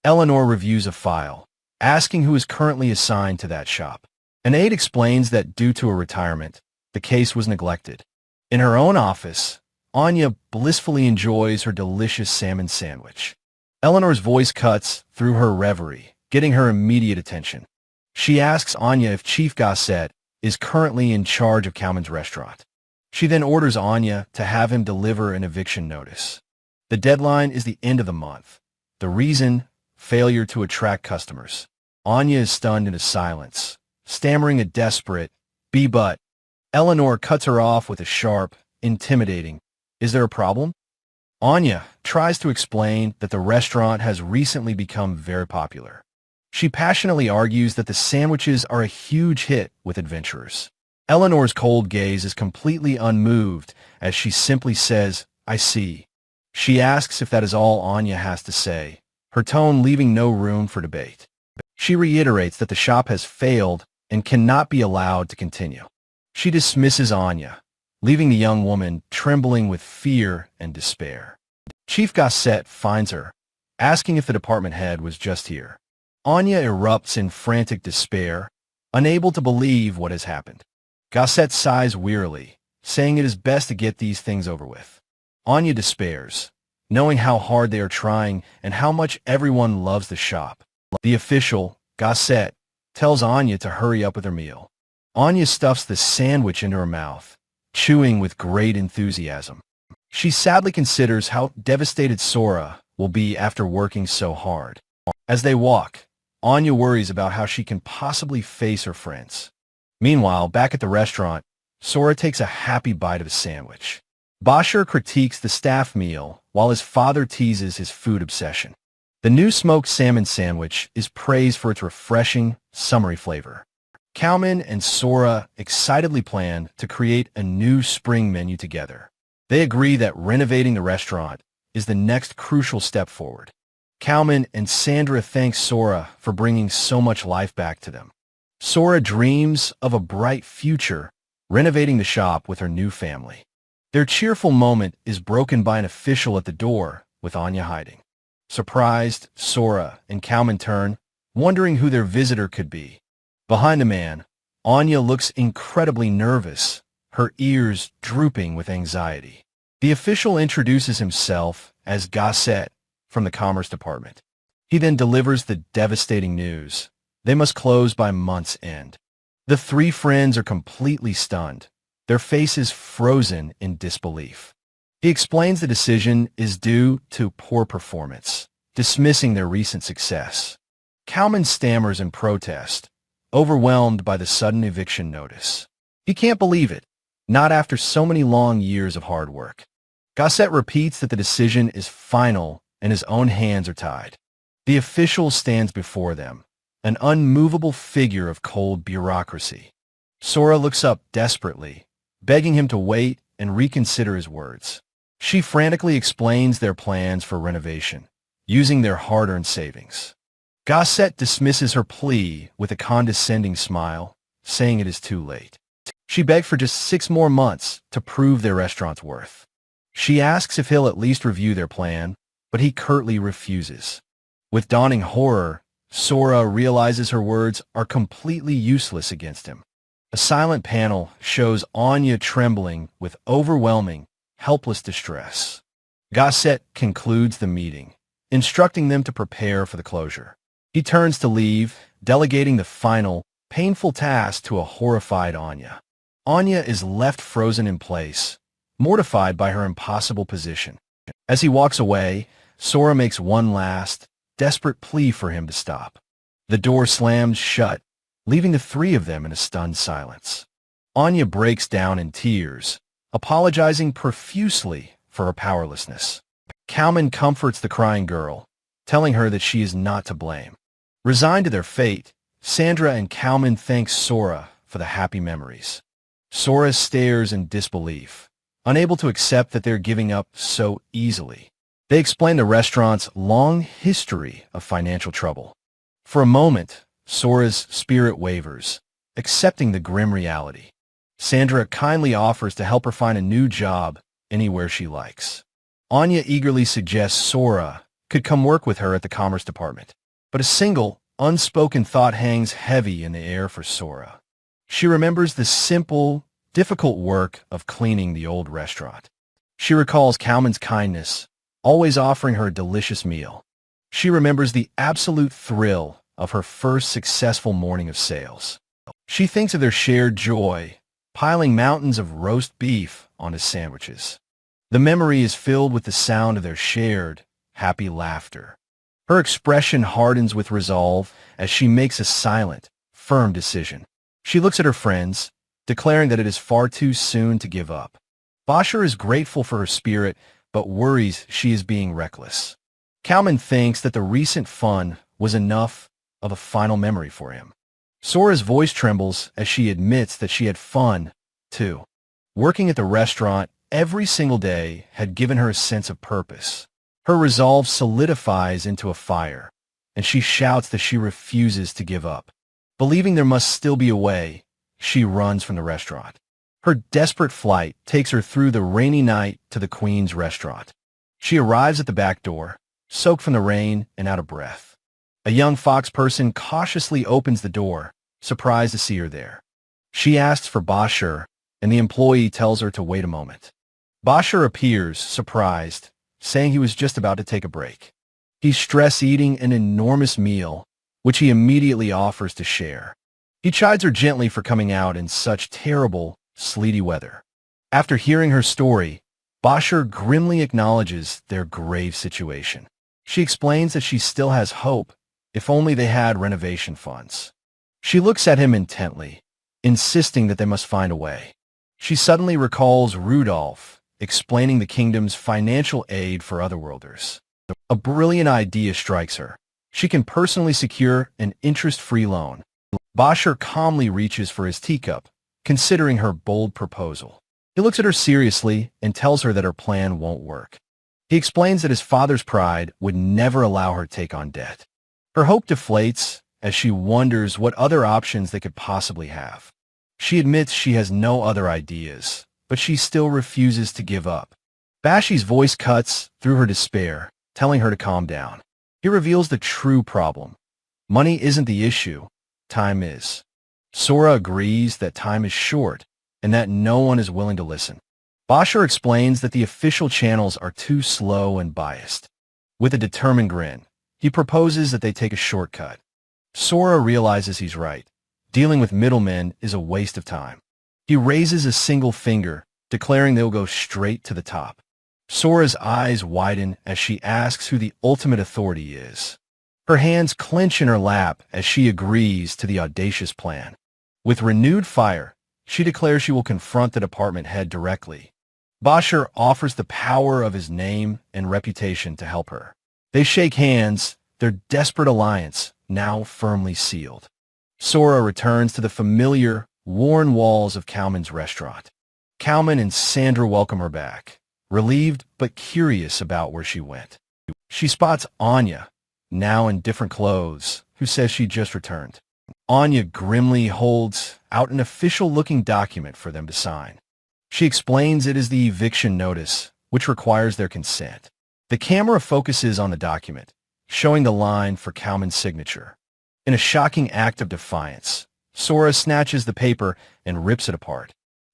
Eleanor reviews a file, asking who is currently assigned to that shop. An aide explains that due to a retirement, the case was neglected. In her own office, Anya blissfully enjoys her delicious salmon sandwich. Eleanor's voice cuts through her reverie, getting her immediate attention. She asks Anya if Chief Gossett is currently in charge of Cowman's restaurant. She then orders Anya to have him deliver an eviction notice. The deadline is the end of the month. The reason? Failure to attract customers. Anya is stunned into silence, stammering a desperate, "But." Eleanor cuts her off with a sharp, intimidating, "Is there a problem?" Anya tries to explain that the restaurant has recently become very popular. She passionately argues that the sandwiches are a huge hit with adventurers. Eleanor's cold gaze is completely unmoved as she simply says, "I see." She asks if that is all Anya has to say, her tone leaving no room for debate. She reiterates that the shop has failed and cannot be allowed to continue. She dismisses Anya, leaving the young woman trembling with fear and despair. Chief Gossett finds her, asking if the department head was just here. Anya erupts in frantic despair, unable to believe what has happened. Gossett sighs wearily, saying it is best to get these things over with. Anya despairs, knowing how hard they are trying and how much everyone loves the shop. The official, Gossett, tells Anya to hurry up with her meal. Anya stuffs the sandwich into her mouth, chewing with great enthusiasm. She sadly considers how devastated Sora will be after working so hard. As they walk, Anya worries about how she can possibly face her friends. Meanwhile, back at the restaurant, Sora takes a happy bite of his sandwich. Bashir critiques the staff meal while his father teases his food obsession. The new smoked salmon sandwich is praised for its refreshing, summery flavor. Cowman and Sora excitedly plan to create a new spring menu together. They agree that renovating the restaurant is the next crucial step forward. Cowman and Sandra thank Sora for bringing so much life back to them. Sora dreams of a bright future, renovating the shop with her new family. Their cheerful moment is broken by an official at the door, with Anya hiding. Surprised, Sora and Cowman turn, wondering who their visitor could be. Behind the man, Anya looks incredibly nervous, her ears drooping with anxiety. The official introduces himself as Gossett from the Commerce Department. He then delivers the devastating news. They must close by month's end. The three friends are completely stunned, their faces frozen in disbelief. He explains the decision is due to poor performance, dismissing their recent success. Cowman stammers in protest, overwhelmed by the sudden eviction notice. He can't believe it, not after so many long years of hard work. Gossett repeats that the decision is final and his own hands are tied. The official stands before them, an unmovable figure of cold bureaucracy. Sora looks up desperately, begging him to wait and reconsider his words. She frantically explains their plans for renovation, using their hard-earned savings. Gossett dismisses her plea with a condescending smile, saying it is too late. She begged for just 6 more months to prove their restaurant's worth. She asks if he'll at least review their plan, but he curtly refuses. With dawning horror, Sora realizes her words are completely useless against him. A silent panel shows Anya trembling with overwhelming, helpless distress. Gossett concludes the meeting, instructing them to prepare for the closure. He turns to leave, delegating the final, painful task to a horrified Anya. Anya is left frozen in place, mortified by her impossible position. As he walks away, Sora makes one last, desperate plea for him to stop. The door slams shut, leaving the three of them in a stunned silence. Anya breaks down in tears, apologizing profusely for her powerlessness. Kalman comforts the crying girl, telling her that she is not to blame. Resigned to their fate, Sandra and Kalman thank Sora for the happy memories. Sora stares in disbelief, unable to accept that they're giving up so easily. They explain the restaurant's long history of financial trouble. For a moment, Sora's spirit wavers, accepting the grim reality. Sandra kindly offers to help her find a new job anywhere she likes. Anya eagerly suggests Sora could come work with her at the Commerce Department, but a single, unspoken thought hangs heavy in the air for Sora. She remembers the simple, difficult work of cleaning the old restaurant. She recalls Kalman's kindness, always offering her a delicious meal. She remembers the absolute thrill of her first successful morning of sales. She thinks of their shared joy, piling mountains of roast beef onto sandwiches. The memory is filled with the sound of their shared, happy laughter. Her expression hardens with resolve as she makes a silent, firm decision. She looks at her friends, declaring that it is far too soon to give up. Basher is grateful for her spirit, but worries she is being reckless. Kalman thinks that the recent fun was enough of a final memory for him. Sora's voice trembles as she admits that she had fun, too. Working at the restaurant every single day had given her a sense of purpose. Her resolve solidifies into a fire, and she shouts that she refuses to give up. Believing there must still be a way, she runs from the restaurant. Her desperate flight takes her through the rainy night to the Queen's restaurant. She arrives at the back door, soaked from the rain and out of breath. A young fox person cautiously opens the door, surprised to see her there. She asks for Basher, and the employee tells her to wait a moment. Basher appears, surprised, saying he was just about to take a break. He's stress-eating an enormous meal, which he immediately offers to share. He chides her gently for coming out in such terrible, sleety weather. After hearing her story, Basher grimly acknowledges their grave situation. She explains that she still has hope, if only they had renovation funds. She looks at him intently, insisting that they must find a way. She suddenly recalls Rudolph, explaining the kingdom's financial aid for otherworlders. A brilliant idea strikes her. She can personally secure an interest-free loan. Basher calmly reaches for his teacup, considering her bold proposal. He looks at her seriously and tells her that her plan won't work. He explains that his father's pride would never allow her to take on debt. Her hope deflates as she wonders what other options they could possibly have. She admits she has no other ideas, but she still refuses to give up. Bashi's voice cuts through her despair, telling her to calm down. He reveals the true problem. Money isn't the issue, time is. Sora agrees that time is short and that no one is willing to listen. Basher explains that the official channels are too slow and biased. With a determined grin, he proposes that they take a shortcut. Sora realizes he's right. Dealing with middlemen is a waste of time. He raises a single finger, declaring they'll go straight to the top. Sora's eyes widen as she asks who the ultimate authority is. Her hands clench in her lap as she agrees to the audacious plan. With renewed fire, she declares she will confront the department head directly. Basher offers the power of his name and reputation to help her. They shake hands, their desperate alliance now firmly sealed. Sora returns to the familiar, worn walls of Kalman's restaurant. Kalman and Sandra welcome her back, relieved but curious about where she went. She spots Anya, now in different clothes, who says she just returned. Anya grimly holds out an official-looking document for them to sign. She explains it is the eviction notice, which requires their consent. The camera focuses on the document, showing the line for Kalman's signature. In a shocking act of defiance, Sora snatches the paper and rips it apart.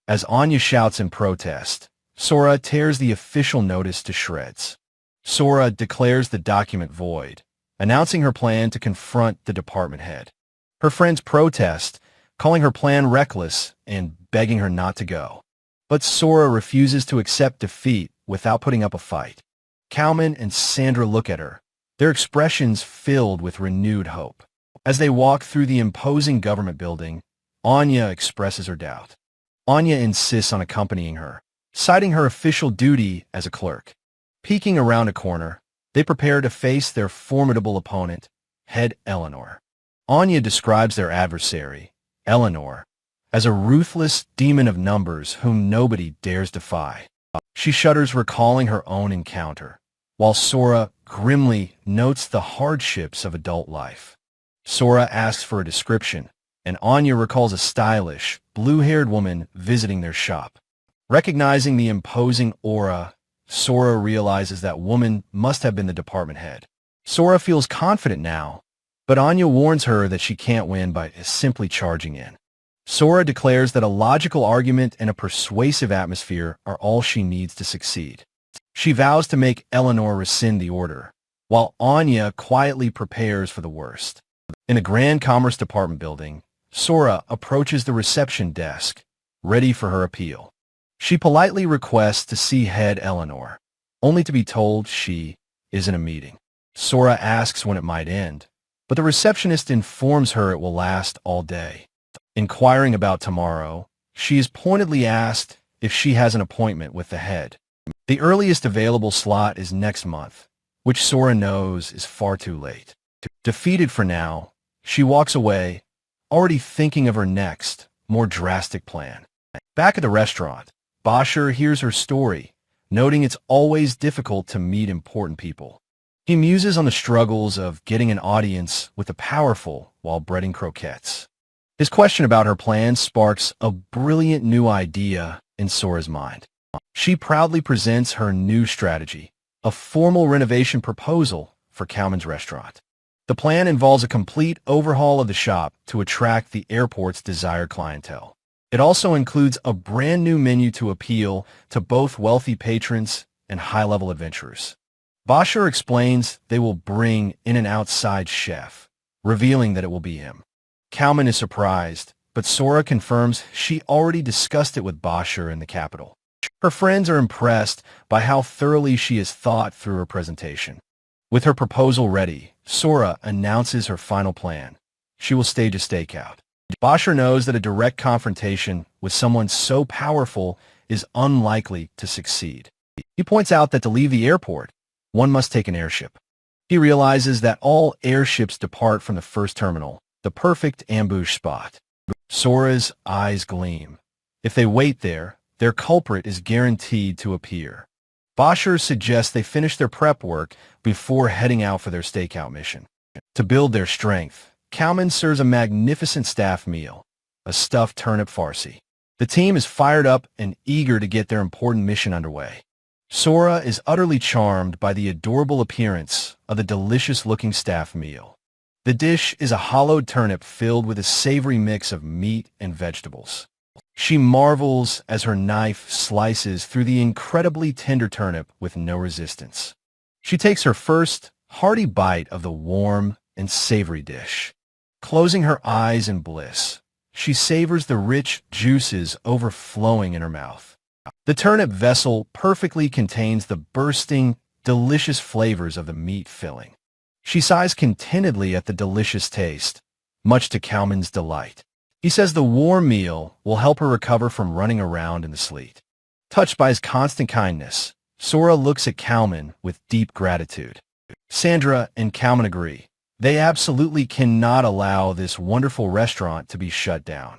As Anya shouts in protest, Sora tears the official notice to shreds. Sora declares the document void, announcing her plan to confront the department head. Her friends protest, calling her plan reckless and begging her not to go. But Sora refuses to accept defeat without putting up a fight. Kalman and Sandra look at her, their expressions filled with renewed hope. As they walk through the imposing government building, Anya expresses her doubt. Anya insists on accompanying her, citing her official duty as a clerk. Peeking around a corner, they prepare to face their formidable opponent, Head Eleanor. Anya describes their adversary, Eleanor, as a ruthless demon of numbers whom nobody dares defy. She shudders recalling her own encounter, while Sora grimly notes the hardships of adult life. Sora asks for a description, and Anya recalls a stylish, blue-haired woman visiting their shop. Recognizing the imposing aura, Sora realizes that woman must have been the department head. Sora feels confident now, but Anya warns her that she can't win by simply charging in. Sora declares that a logical argument and a persuasive atmosphere are all she needs to succeed. She vows to make Eleanor rescind the order, while Anya quietly prepares for the worst. In a Grand Commerce Department building, Sora approaches the reception desk, ready for her appeal. She politely requests to see Head Eleanor, only to be told she is in a meeting. Sora asks when it might end, but the receptionist informs her it will last all day. Inquiring about tomorrow, she is pointedly asked if she has an appointment with the head. The earliest available slot is next month, which Sora knows is far too late. Defeated for now, she walks away, already thinking of her next, more drastic plan. Back at the restaurant, Bosher hears her story, noting it's always difficult to meet important people. He muses on the struggles of getting an audience with the powerful while breading croquettes. His question about her plan sparks a brilliant new idea in Sora's mind. She proudly presents her new strategy, a formal renovation proposal for Kalman's restaurant. The plan involves a complete overhaul of the shop to attract the airport's desired clientele. It also includes a brand new menu to appeal to both wealthy patrons and high-level adventurers. Bosher explains they will bring in an outside chef, revealing that it will be him. Kalman is surprised, but Sora confirms she already discussed it with Bosher in the capital. Her friends are impressed by how thoroughly she has thought through her presentation. With her proposal ready, Sora announces her final plan. She will stage a stakeout. Bosher knows that a direct confrontation with someone so powerful is unlikely to succeed. He points out that to leave the airport, one must take an airship. He realizes that all airships depart from the first terminal, the perfect ambush spot. Sora's eyes gleam. If they wait there, their culprit is guaranteed to appear. Bosher suggests they finish their prep work before heading out for their stakeout mission. To build their strength, Kalman serves a magnificent staff meal, a stuffed turnip farci. The team is fired up and eager to get their important mission underway. Sora is utterly charmed by the adorable appearance of the delicious-looking staff meal. The dish is a hollowed turnip filled with a savory mix of meat and vegetables. She marvels as her knife slices through the incredibly tender turnip with no resistance. She takes her first, hearty bite of the warm and savory dish. Closing her eyes in bliss, she savors the rich juices overflowing in her mouth. The turnip vessel perfectly contains the bursting, delicious flavors of the meat filling. She sighs contentedly at the delicious taste, much to Kalman's delight. He says the warm meal will help her recover from running around in the sleet. Touched by his constant kindness, Sora looks at Kalman with deep gratitude. Sandra and Kalman agree. They absolutely cannot allow this wonderful restaurant to be shut down.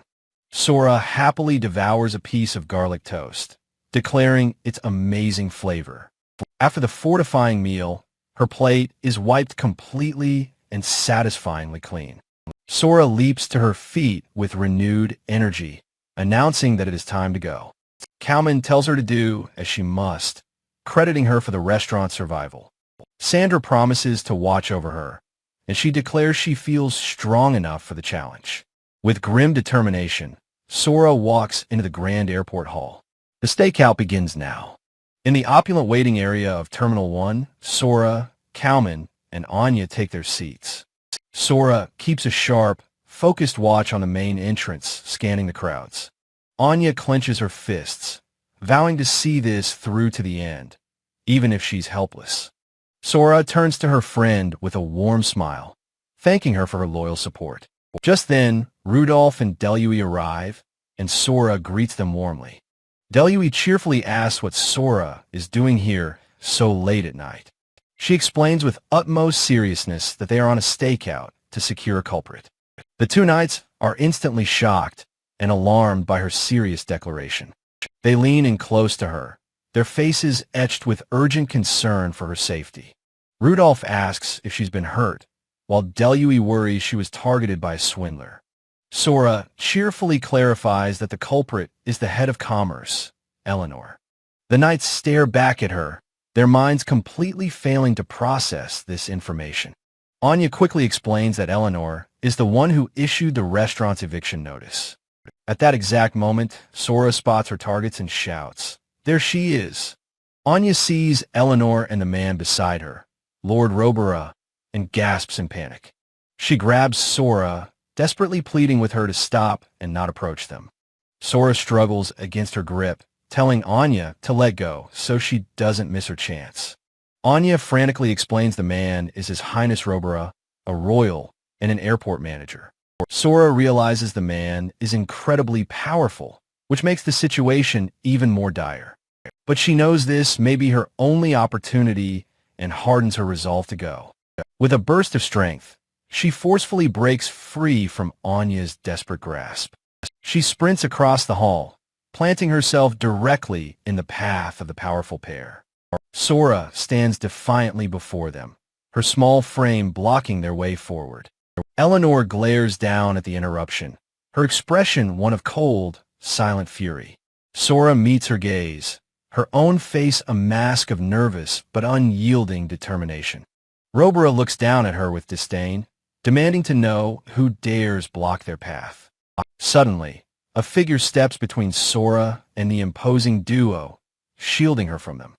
Sora happily devours a piece of garlic toast, declaring its amazing flavor. After the fortifying meal, her plate is wiped completely and satisfyingly clean. Sora leaps to her feet with renewed energy, announcing that it is time to go. Kalman tells her to do as she must, crediting her for the restaurant's survival. Sandra promises to watch over her, and she declares she feels strong enough for the challenge. With grim determination, Sora walks into the grand airport hall. The stakeout begins now. In the opulent waiting area of Terminal 1, Sora, Kalman, and Anya take their seats. Sora keeps a sharp, focused watch on the main entrance, scanning the crowds. Anya clenches her fists, vowing to see this through to the end, even if she's helpless. Sora turns to her friend with a warm smile, thanking her for her loyal support. Just then, Rudolph and Delui arrive, and Sora greets them warmly. Delui cheerfully asks what Sora is doing here so late at night. She explains with utmost seriousness that they are on a stakeout to secure a culprit. The two knights are instantly shocked and alarmed by her serious declaration. They lean in close to her, their faces etched with urgent concern for her safety. Rudolph asks if she's been hurt, while Delui worries she was targeted by a swindler. Sora cheerfully clarifies that the culprit is the head of commerce, Eleanor. The knights stare back at her, their minds completely failing to process this information. Anya quickly explains that Eleanor is the one who issued the restaurant's eviction notice. At that exact moment, Sora spots her targets and shouts, "There she is!" Anya sees Eleanor and the man beside her, Lord Robera, and gasps in panic. She grabs Sora, desperately pleading with her to stop and not approach them. Sora struggles against her grip, telling Anya to let go so she doesn't miss her chance. Anya frantically explains the man is His Highness Robera, a royal and an airport manager. Sora realizes the man is incredibly powerful, which makes the situation even more dire. But she knows this may be her only opportunity and hardens her resolve to go. With a burst of strength, she forcefully breaks free from Anya's desperate grasp. She sprints across the hall, planting herself directly in the path of the powerful pair. Sora stands defiantly before them, her small frame blocking their way forward. Eleanor glares down at the interruption, her expression one of cold, silent fury. Sora meets her gaze, her own face a mask of nervous but unyielding determination. Robera looks down at her with disdain, demanding to know who dares block their path. Suddenly, a figure steps between Sora and the imposing duo, shielding her from them.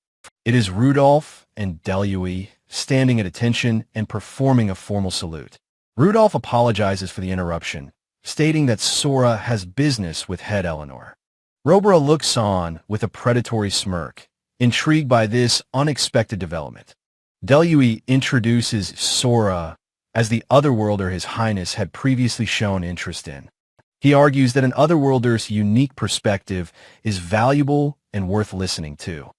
It is Rudolph and Delui, standing at attention and performing a formal salute. Rudolph apologizes for the interruption, stating that Sora has business with head Eleanor. Robera looks on with a predatory smirk, intrigued by this unexpected development. Delui introduces Sora as the Otherworlder His Highness had previously shown interest in. He argues that an Otherworlder's unique perspective is valuable and worth listening to.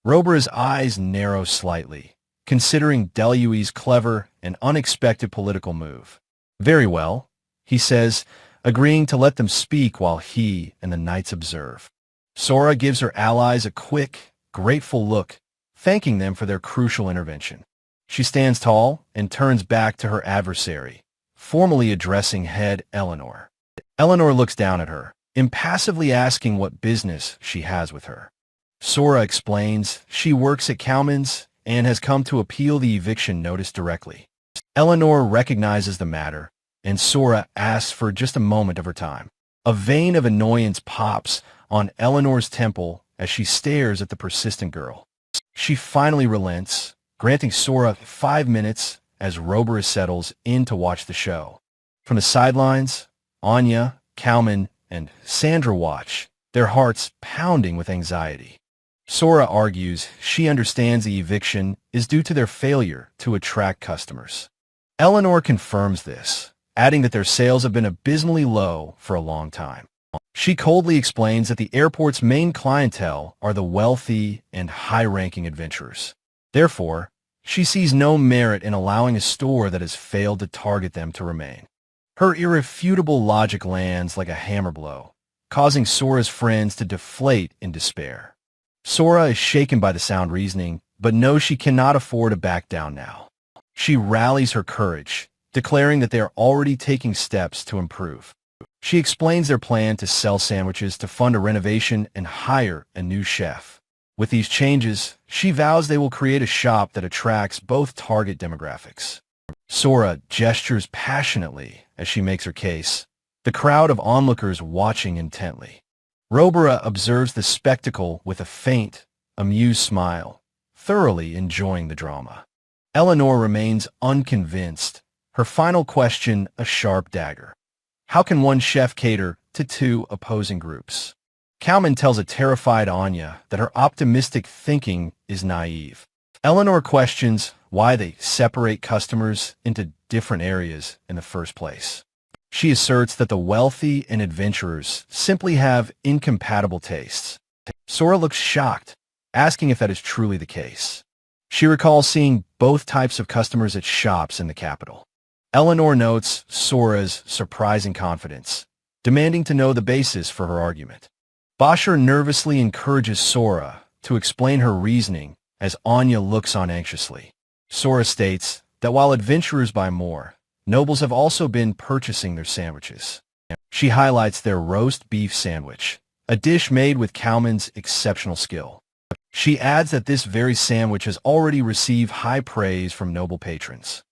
Robera's eyes narrow slightly, considering Delui's clever and unexpected political move. "Very well," he says, agreeing to let them speak while he and the knights observe. Sora gives her allies a quick, grateful look, thanking them for their crucial intervention. She stands tall and turns back to her adversary, formally addressing head Eleanor. Eleanor looks down at her, impassively asking what business she has with her. Sora explains she works at Kalman's and has come to appeal the eviction notice directly. Eleanor recognizes the matter, and Sora asks for just a moment of her time. A vein of annoyance pops on Eleanor's temple as she stares at the persistent girl. She finally relents, granting Sora 5 minutes as Robera settles in to watch the show. From the sidelines, Anya, Kalman, and Sandra watch, their hearts pounding with anxiety. Sora argues she understands the eviction is due to their failure to attract customers. Eleanor confirms this, adding that their sales have been abysmally low for a long time. She coldly explains that the airport's main clientele are the wealthy and high-ranking adventurers. Therefore, she sees no merit in allowing a store that has failed to target them to remain. Her irrefutable logic lands like a hammer blow, causing Sora's friends to deflate in despair. Sora is shaken by the sound reasoning, but knows she cannot afford to back down now. She rallies her courage, declaring that they are already taking steps to improve. She explains their plan to sell sandwiches to fund a renovation and hire a new chef. With these changes, she vows they will create a shop that attracts both target demographics. Sora gestures passionately as she makes her case, the crowd of onlookers watching intently. Robura observes the spectacle with a faint, amused smile, thoroughly enjoying the drama. Eleanor remains unconvinced, her final question a sharp dagger. How can one chef cater to two opposing groups? Cowman tells a terrified Anya that her optimistic thinking is naive. Eleanor questions why they separate customers into different areas in the first place. She asserts that the wealthy and adventurers simply have incompatible tastes. Sora looks shocked, asking if that is truly the case. She recalls seeing both types of customers at shops in the capital. Eleanor notes Sora's surprising confidence, demanding to know the basis for her argument. Bashir nervously encourages Sora to explain her reasoning as Anya looks on anxiously. Sora states that while adventurers buy more, nobles have also been purchasing their sandwiches. She highlights their roast beef sandwich, a dish made with Cowman's exceptional skill. She adds that this very sandwich has already received high praise from noble patrons.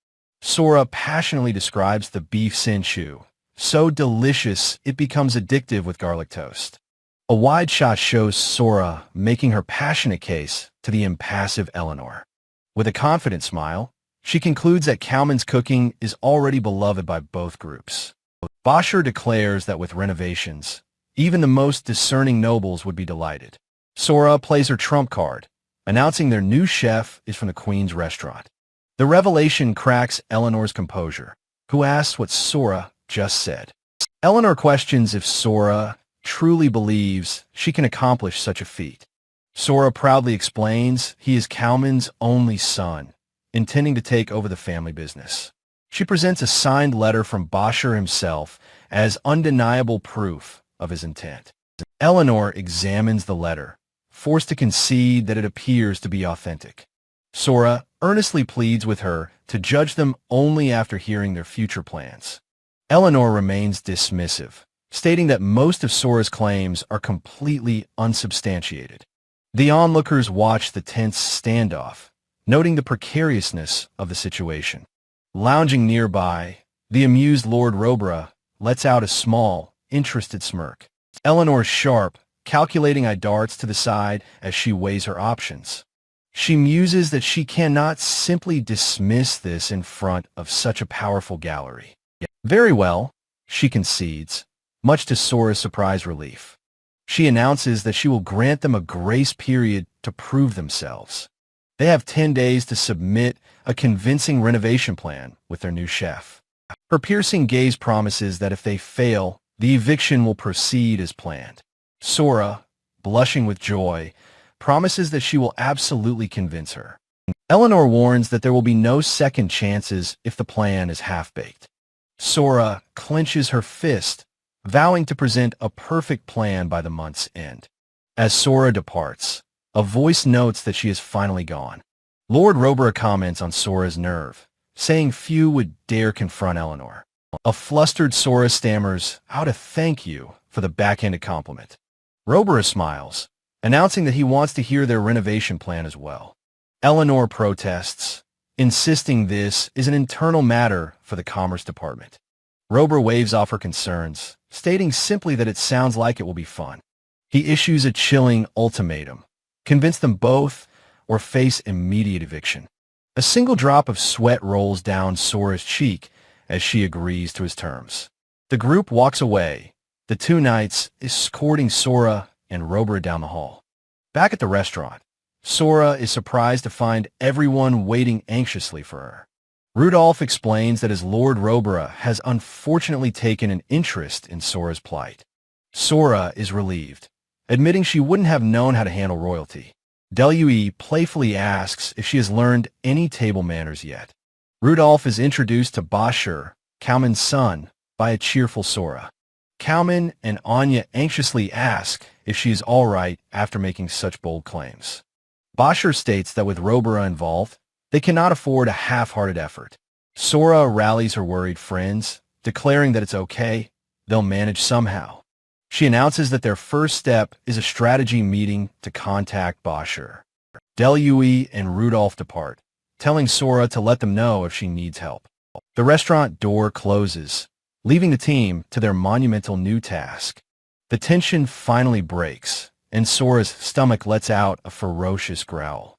Sora passionately describes the beef sinchu, so delicious it becomes addictive with garlic toast. A wide shot shows Sora making her passionate case to the impassive Eleanor. With a confident smile, she concludes that Cowman's cooking is already beloved by both groups. Bashir declares that with renovations, even the most discerning nobles would be delighted. Sora plays her trump card, announcing their new chef is from the Queen's restaurant. The revelation cracks Eleanor's composure, who asks what Sora just said. Eleanor questions if Sora truly believes she can accomplish such a feat. Sora proudly explains he is Cowman's only son, intending to take over the family business. She presents a signed letter from Bashir himself as undeniable proof of his intent. Eleanor examines the letter, forced to concede that it appears to be authentic. Sora earnestly pleads with her to judge them only after hearing their future plans. Eleanor remains dismissive, stating that most of Sora's claims are completely unsubstantiated. The onlookers watch the tense standoff, noting the precariousness of the situation. Lounging nearby, the amused Lord Robra lets out a small, interested smirk. Eleanor's sharp, calculating eye darts to the side as she weighs her options. She muses that she cannot simply dismiss this in front of such a powerful gallery. Very well, she concedes, much to Sora's surprised relief. She announces that she will grant them a grace period to prove themselves. They have 10 days to submit a convincing renovation plan with their new chef. Her piercing gaze promises that if they fail, the eviction will proceed as planned. Sora, blushing with joy, promises that she will absolutely convince her. Eleanor warns that there will be no second chances if the plan is half-baked. Sora clenches her fist, vowing to present a perfect plan by the month's end. As Sora departs, a voice notes that she is finally gone. Lord Robra comments on Sora's nerve, saying few would dare confront Eleanor. A flustered Sora stammers out a thank you for the backhanded compliment. Robra smiles, announcing that he wants to hear their renovation plan as well. Eleanor protests, insisting this is an internal matter for the Commerce Department. Robra waves off her concerns, stating simply that it sounds like it will be fun. He issues a chilling ultimatum: convince them both or face immediate eviction. A single drop of sweat rolls down Sora's cheek as she agrees to his terms. The group walks away, the two knights escorting Sora and Robra down the hall. Back at the restaurant, Sora is surprised to find everyone waiting anxiously for her. Rudolph explains that his Lord Robra has unfortunately taken an interest in Sora's plight. Sora is relieved, admitting she wouldn't have known how to handle royalty. Delue playfully asks if she has learned any table manners yet. Rudolph is introduced to Bashir, Cowman's son, by a cheerful Sora. Cowman and Anya anxiously ask if she is all right after making such bold claims. Bashir states that with Robra involved, they cannot afford a half-hearted effort. Sora rallies her worried friends, declaring that it's okay, they'll manage somehow. She announces that their first step is a strategy meeting to contact Bashir. Delui and Rudolph depart, telling Sora to let them know if she needs help. The restaurant door closes, leaving the team to their monumental new task. The tension finally breaks, and Sora's stomach lets out a ferocious growl.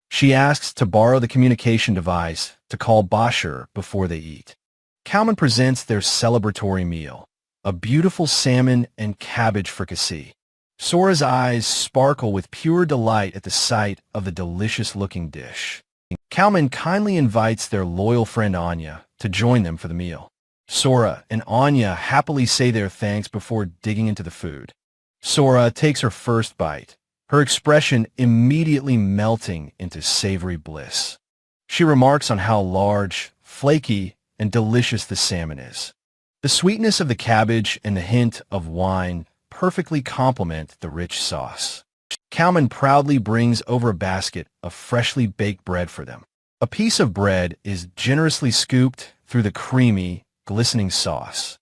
She asks to borrow the communication device to call Bashir before they eat. Kalman presents their celebratory meal, a beautiful salmon and cabbage fricassee. Sora's eyes sparkle with pure delight at the sight of the delicious-looking dish. Kalman kindly invites their loyal friend Anya to join them for the meal. Sora and Anya happily say their thanks before digging into the food. Sora takes her first bite, her expression immediately melting into savory bliss. She remarks on how large, flaky, and delicious the salmon is. The sweetness of the cabbage and the hint of wine perfectly complement the rich sauce. Kalman proudly brings over a basket of freshly baked bread for them. A piece of bread is generously scooped through the creamy, glistening sauce.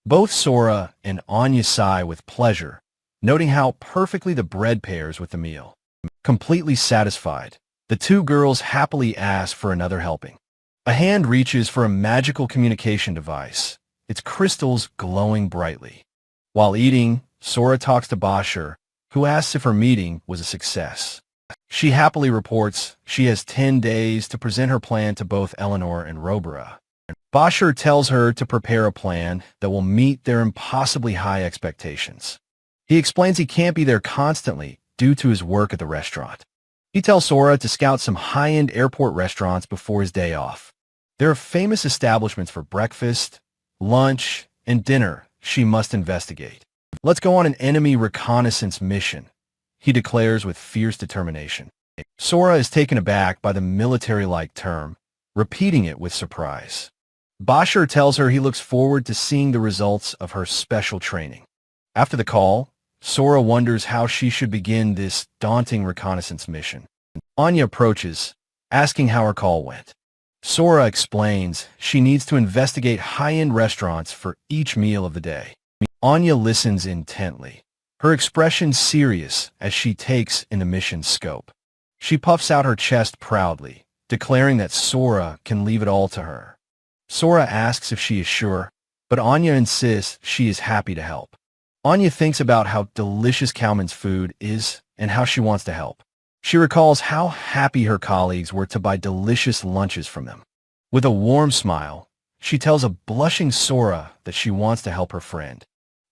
Both Sora and Anya sigh with pleasure, noting how perfectly the bread pairs with the meal. Completely satisfied, the two girls happily ask for another helping. A hand reaches for a magical communication device, its crystals glowing brightly. While eating, Sora talks to Bashir, who asks if her meeting was a success. She happily reports she has 10 days to present her plan to both Eleanor and Robera. Bashir tells her to prepare a plan that will meet their impossibly high expectations. He explains he can't be there constantly due to his work at the restaurant. He tells Sora to scout some high-end airport restaurants before his day off. There are famous establishments for breakfast, lunch, and dinner she must investigate. Let's go on an enemy reconnaissance mission, he declares with fierce determination. Sora is taken aback by the military-like term, repeating it with surprise. Bashir tells her he looks forward to seeing the results of her special training. After the call, Sora wonders how she should begin this daunting reconnaissance mission. Anya approaches, asking how her call went. Sora explains she needs to investigate high-end restaurants for each meal of the day. Anya listens intently, her expression serious as she takes in the mission's scope. She puffs out her chest proudly, declaring that Sora can leave it all to her. Sora asks if she is sure, but Anya insists she is happy to help. Anya thinks about how delicious Kalman's food is and how she wants to help. She recalls how happy her colleagues were to buy delicious lunches from them. With a warm smile, she tells a blushing Sora that she wants to help her friend.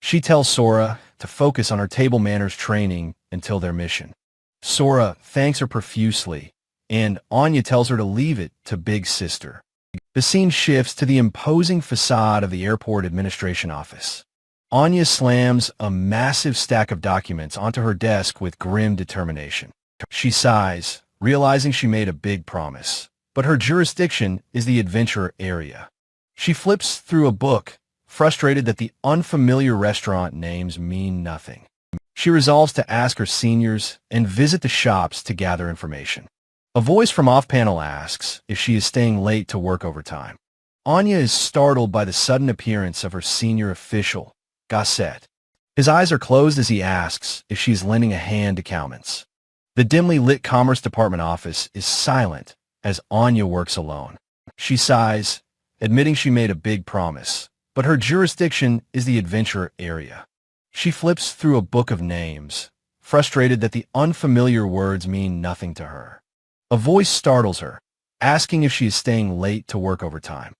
She tells Sora to focus on her table manners training until their mission. Sora thanks her profusely, and Anya tells her to leave it to Big Sister. The scene shifts to the imposing facade of the airport administration office. Anya slams a massive stack of documents onto her desk with grim determination. She sighs, realizing she made a big promise, but her jurisdiction is the adventure area. She flips through a book, frustrated that the unfamiliar restaurant names mean nothing. She resolves to ask her seniors and visit the shops to gather information. A voice from off-panel asks if she is staying late to work overtime. Anya is startled by the sudden appearance of her senior official, Gossett. His eyes are closed as he asks if she is lending a hand to Kalman's. The dimly lit Commerce Department office is silent as Anya works alone. She sighs, admitting she made a big promise, but her jurisdiction is the adventure area. She flips through a book of names, frustrated that the unfamiliar words mean nothing to her. A voice startles her, asking if she is staying late to work overtime.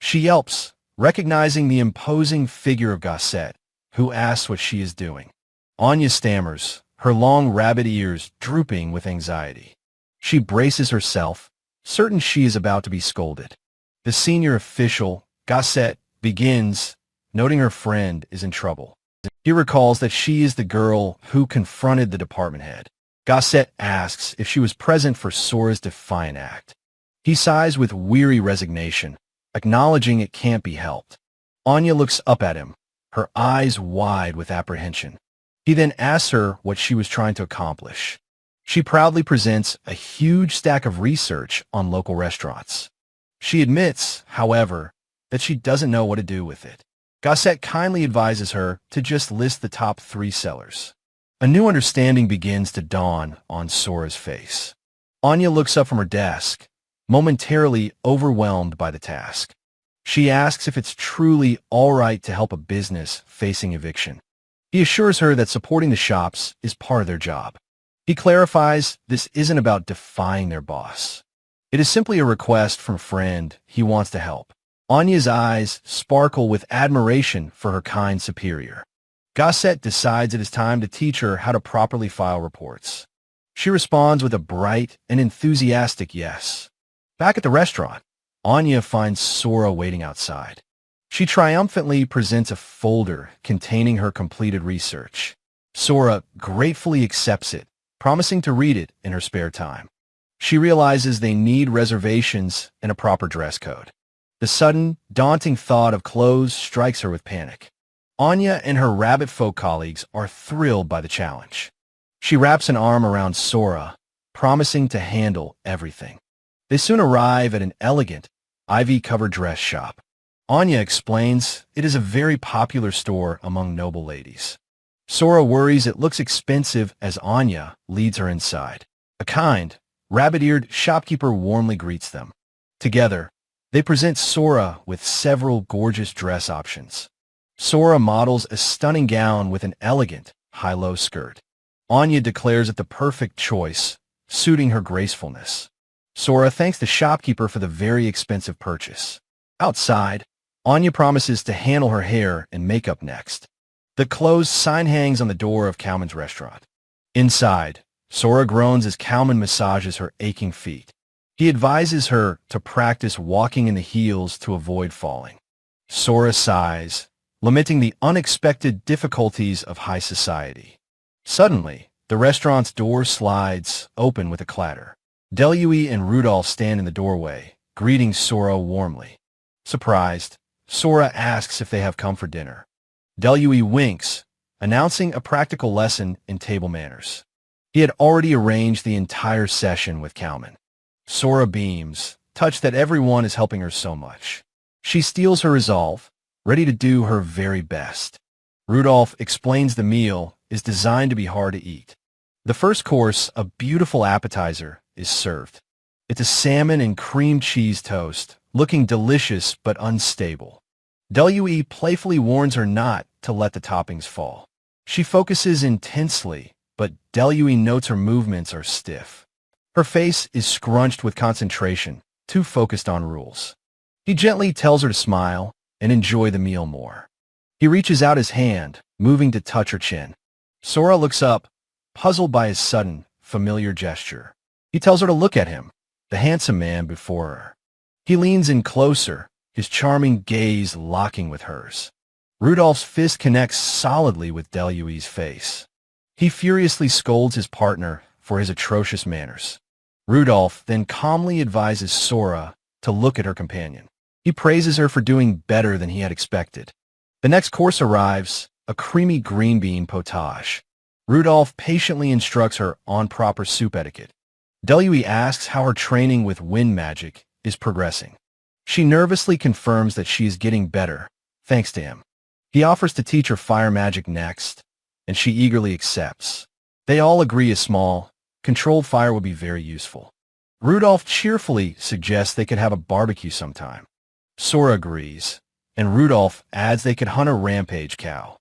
She yelps, recognizing the imposing figure of Gossett, who asks what she is doing. Anya stammers, her long rabbit ears drooping with anxiety. She braces herself, certain she is about to be scolded. The senior official, Gossett, begins, noting her friend is in trouble. He recalls that she is the girl who confronted the department head. Gossett asks if she was present for Sora's defiant act. He sighs with weary resignation, acknowledging it can't be helped. Anya looks up at him, her eyes wide with apprehension. He then asks her what she was trying to accomplish. She proudly presents a huge stack of research on local restaurants. She admits, however, that she doesn't know what to do with it. Gossett kindly advises her to just list the top 3 sellers. A new understanding begins to dawn on Sora's face. Anya looks up from her desk, momentarily overwhelmed by the task. She asks if it's truly all right to help a business facing eviction. He assures her that supporting the shops is part of their job. He clarifies this isn't about defying their boss. It is simply a request from a friend he wants to help. Anya's eyes sparkle with admiration for her kind superior. Gossett decides it is time to teach her how to properly file reports. She responds with a bright and enthusiastic yes. Back at the restaurant, Anya finds Sora waiting outside. She triumphantly presents a folder containing her completed research. Sora gratefully accepts it, promising to read it in her spare time. She realizes they need reservations and a proper dress code. The sudden, daunting thought of clothes strikes her with panic. Anya and her rabbit folk colleagues are thrilled by the challenge. She wraps an arm around Sora, promising to handle everything. They soon arrive at an elegant, ivy-covered dress shop. Anya explains it is a very popular store among noble ladies. Sora worries it looks expensive as Anya leads her inside. A kind, rabbit-eared shopkeeper warmly greets them. Together, they present Sora with several gorgeous dress options. Sora models a stunning gown with an elegant, high-low skirt. Anya declares it the perfect choice, suiting her gracefulness. Sora thanks the shopkeeper for the very expensive purchase. Outside, Anya promises to handle her hair and makeup next. The closed sign hangs on the door of Kalman's restaurant. Inside, Sora groans as Kalman massages her aching feet. He advises her to practice walking in the heels to avoid falling. Sora sighs, lamenting the unexpected difficulties of high society. Suddenly, the restaurant's door slides open with a clatter. Delui and Rudolph stand in the doorway, greeting Sora warmly. Surprised, Sora asks if they have come for dinner. Delui winks, announcing a practical lesson in table manners. He had already arranged the entire session with Kalman. Sora beams, touched that everyone is helping her so much. She steals her resolve, ready to do her very best. Rudolph explains the meal is designed to be hard to eat. The first course, a beautiful appetizer, is served. It's a salmon and cream cheese toast, looking delicious but unstable. Delui playfully warns her not to let the toppings fall. She focuses intensely, but Delui notes her movements are stiff. Her face is scrunched with concentration, too focused on rules. He gently tells her to smile and enjoy the meal more. He reaches out his hand, moving to touch her chin. Sora looks up, puzzled by his sudden, familiar gesture. He tells her to look at him, the handsome man before her. He leans in closer, his charming gaze locking with hers. Rudolph's fist connects solidly with Delui's face. He furiously scolds his partner for his atrocious manners. Rudolph then calmly advises Sora to look at her companion. He praises her for doing better than he had expected. The next course arrives, a creamy green bean potage. Rudolph patiently instructs her on proper soup etiquette. Delui asks how her training with wind magic is progressing. She nervously confirms that she is getting better, thanks to him. He offers to teach her fire magic next, and she eagerly accepts. They all agree a small, controlled fire would be very useful. Rudolph cheerfully suggests they could have a barbecue sometime. Sora agrees, and Rudolph adds they could hunt a rampage cow.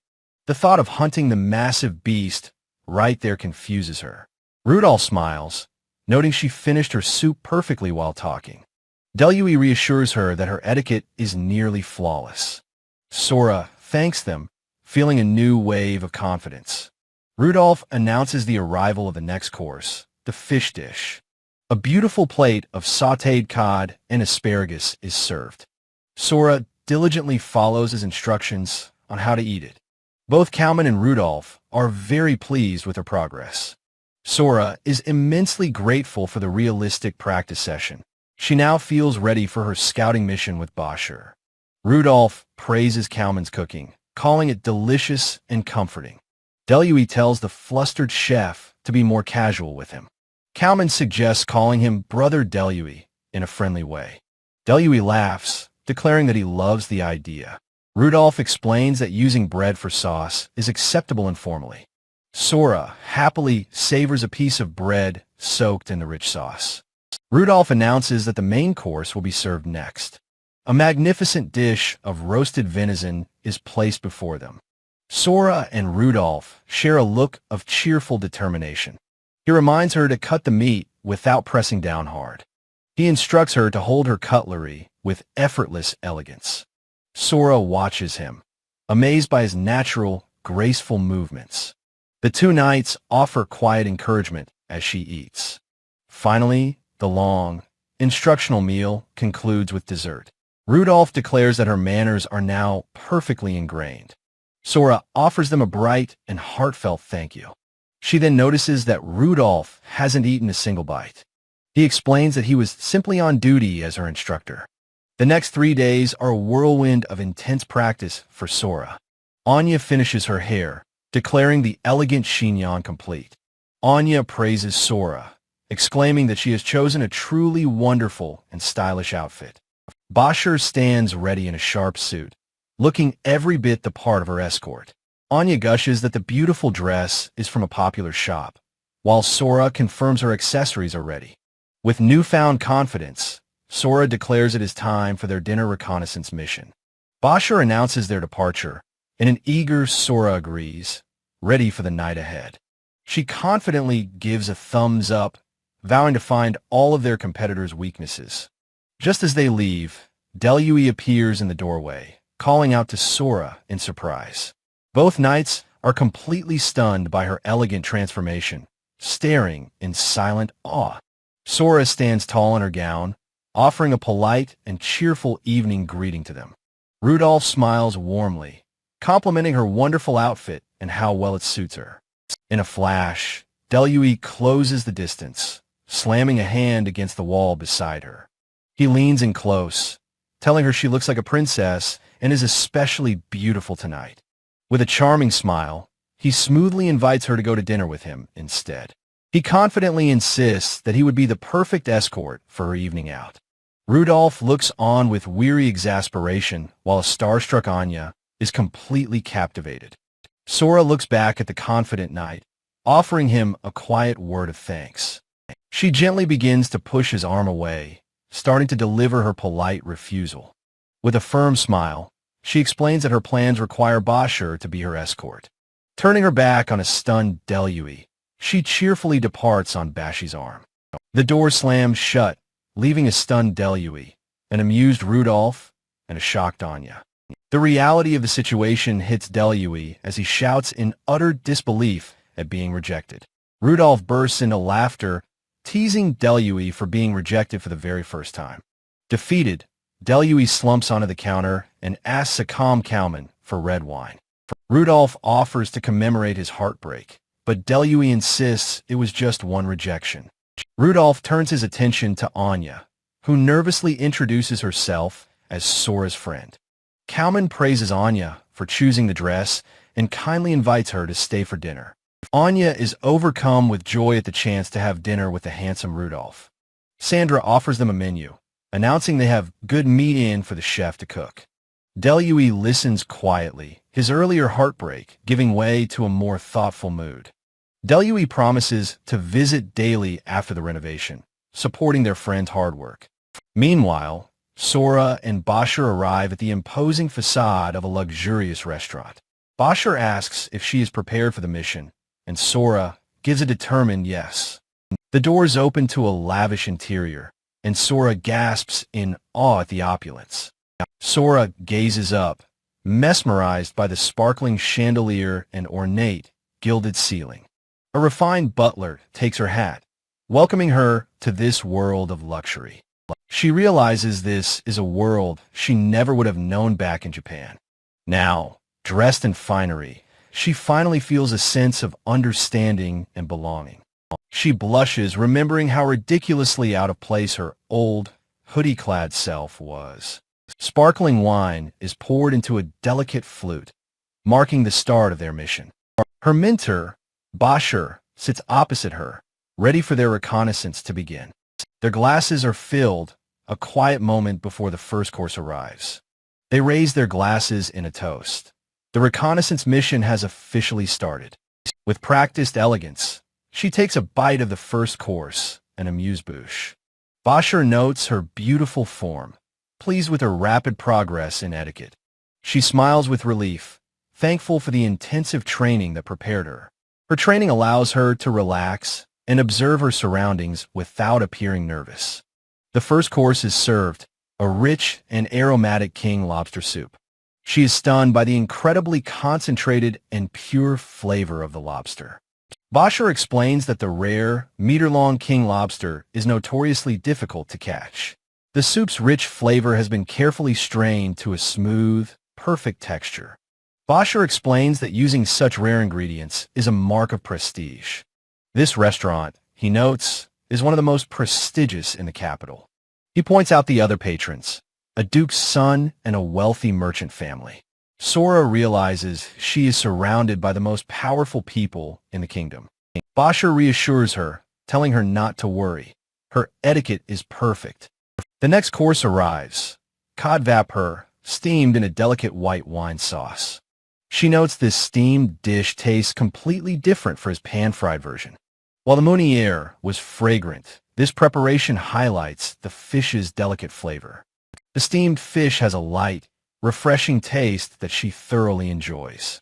The thought of hunting the massive beast right there confuses her. Rudolph smiles, noting she finished her soup perfectly while talking. Delui reassures her that her etiquette is nearly flawless. Sora thanks them, feeling a new wave of confidence. Rudolph announces the arrival of the next course, the fish dish. A beautiful plate of sautéed cod and asparagus is served. Sora diligently follows his instructions on how to eat it. Both Kalman and Rudolph are very pleased with her progress. Sora is immensely grateful for the realistic practice session. She now feels ready for her scouting mission with Bashir. Rudolph praises Kalman's cooking, calling it delicious and comforting. Delui tells the flustered chef to be more casual with him. Kalman suggests calling him Brother Delui in a friendly way. Delui laughs, declaring that he loves the idea. Rudolph explains that using bread for sauce is acceptable informally. Sora happily savors a piece of bread soaked in the rich sauce. Rudolph announces that the main course will be served next. A magnificent dish of roasted venison is placed before them. Sora and Rudolph share a look of cheerful determination. He reminds her to cut the meat without pressing down hard. He instructs her to hold her cutlery with effortless elegance. Sora watches him, amazed by his natural, graceful movements. The two knights offer quiet encouragement as she eats. Finally, the long, instructional meal concludes with dessert. Rudolph declares that her manners are now perfectly ingrained. Sora offers them a bright and heartfelt thank you. She then notices that Rudolph hasn't eaten a single bite. He explains that he was simply on duty as her instructor. The next 3 days are a whirlwind of intense practice for Sora. Anya finishes her hair, declaring the elegant chignon complete. Anya praises Sora, exclaiming that she has chosen a truly wonderful and stylish outfit. Bashir stands ready in a sharp suit, looking every bit the part of her escort. Anya gushes that the beautiful dress is from a popular shop, while Sora confirms her accessories are ready. With newfound confidence, Sora declares it is time for their dinner reconnaissance mission. Bashir announces their departure, and an eager Sora agrees, ready for the night ahead. She confidently gives a thumbs up, vowing to find all of their competitors' weaknesses. Just as they leave, Delui appears in the doorway, calling out to Sora in surprise. Both knights are completely stunned by her elegant transformation, staring in silent awe. Sora stands tall in her gown, offering a polite and cheerful evening greeting to them. Rudolph smiles warmly, complimenting her wonderful outfit and how well it suits her. In a flash, Delui closes the distance, slamming a hand against the wall beside her. He leans in close, telling her she looks like a princess and is especially beautiful tonight. With a charming smile, he smoothly invites her to go to dinner with him instead. He confidently insists that he would be the perfect escort for her evening out. Rudolph looks on with weary exasperation while a starstruck Anya is completely captivated. Sora looks back at the confident knight, offering him a quiet word of thanks. She gently begins to push his arm away, starting to deliver her polite refusal. With a firm smile, she explains that her plans require Bashir to be her escort. Turning her back on a stunned Delui, she cheerfully departs on Bashi's arm. The door slams shut, leaving a stunned Delui, an amused Rudolph, and a shocked Anya. The reality of the situation hits Delui as he shouts in utter disbelief at being rejected. Rudolph bursts into laughter, teasing Delui for being rejected for the very first time. Defeated, Delui slumps onto the counter and asks a calm cowman for red wine. Rudolph offers to commemorate his heartbreak, but Delui insists it was just one rejection. Rudolph turns his attention to Anya, who nervously introduces herself as Sora's friend. Cowman praises Anya for choosing the dress and kindly invites her to stay for dinner. Anya is overcome with joy at the chance to have dinner with the handsome Rudolph. Sandra offers them a menu, announcing they have good meat in for the chef to cook. Delui listens quietly, his earlier heartbreak giving way to a more thoughtful mood. Delui promises to visit daily after the renovation, supporting their friend's hard work. Meanwhile, Sora and Bashir arrive at the imposing facade of a luxurious restaurant. Bashir asks if she is prepared for the mission, and Sora gives a determined yes. The doors open to a lavish interior, and Sora gasps in awe at the opulence. Sora gazes up, mesmerized by the sparkling chandelier and ornate, gilded ceiling. A refined butler takes her hat, welcoming her to this world of luxury. She realizes this is a world she never would have known back in Japan. Now, dressed in finery, she finally feels a sense of understanding and belonging. She blushes, remembering how ridiculously out of place her old, hoodie-clad self was. Sparkling wine is poured into a delicate flute, marking the start of their mission. Her mentor, Bashir, sits opposite her, ready for their reconnaissance to begin. Their glasses are filled, a quiet moment before the first course arrives. They raise their glasses in a toast. The reconnaissance mission has officially started. With practiced elegance, she takes a bite of the first course, an amuse-bouche. Bashir notes her beautiful form, pleased with her rapid progress in etiquette. She smiles with relief, thankful for the intensive training that prepared her. Her training allows her to relax and observe her surroundings without appearing nervous. The first course is served, a rich and aromatic king lobster soup. She is stunned by the incredibly concentrated and pure flavor of the lobster. Bashir explains that the rare, meter-long king lobster is notoriously difficult to catch. The soup's rich flavor has been carefully strained to a smooth, perfect texture. Bashir explains that using such rare ingredients is a mark of prestige. This restaurant, he notes, is one of the most prestigious in the capital. He points out the other patrons, a duke's son and a wealthy merchant family. Sora realizes she is surrounded by the most powerful people in the kingdom. Bashir reassures her, telling her not to worry. Her etiquette is perfect. The next course arrives, cod vapeur, steamed in a delicate white wine sauce. She notes this steamed dish tastes completely different from his pan-fried version. While the meuniere was fragrant, this preparation highlights the fish's delicate flavor. The steamed fish has a light, refreshing taste that she thoroughly enjoys.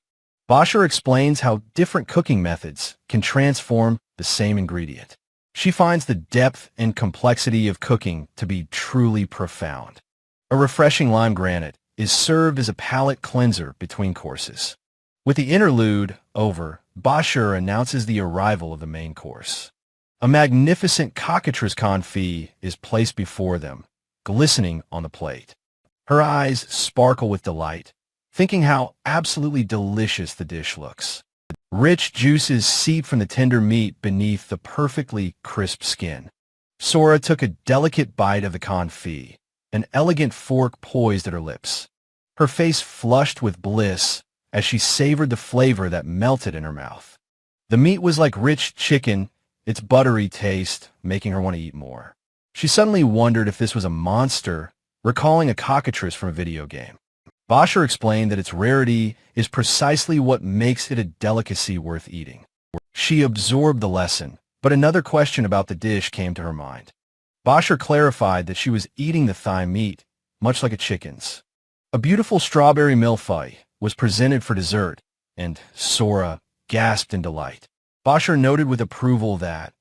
Bashir explains how different cooking methods can transform the same ingredient. She finds the depth and complexity of cooking to be truly profound. A refreshing lime granite is served as a palate cleanser between courses. With the interlude over, Bashir announces the arrival of the main course. A magnificent cockatrice confit is placed before them, glistening on the plate. Her eyes sparkle with delight, thinking how absolutely delicious the dish looks. Rich juices seep from the tender meat beneath the perfectly crisp skin. Sora took a delicate bite of the confit, an elegant fork poised at her lips. Her face flushed with bliss as she savored the flavor that melted in her mouth. The meat was like rich chicken, its buttery taste making her want to eat more. She suddenly wondered if this was a monster, recalling a cockatrice from a video game. Bashir explained that its rarity is precisely what makes it a delicacy worth eating. She absorbed the lesson, but another question about the dish came to her mind. Bashir clarified that she was eating the thigh meat, much like a chicken's. A beautiful strawberry millefeuille was presented for dessert, and Sora gasped in delight. Bashir noted with approval that,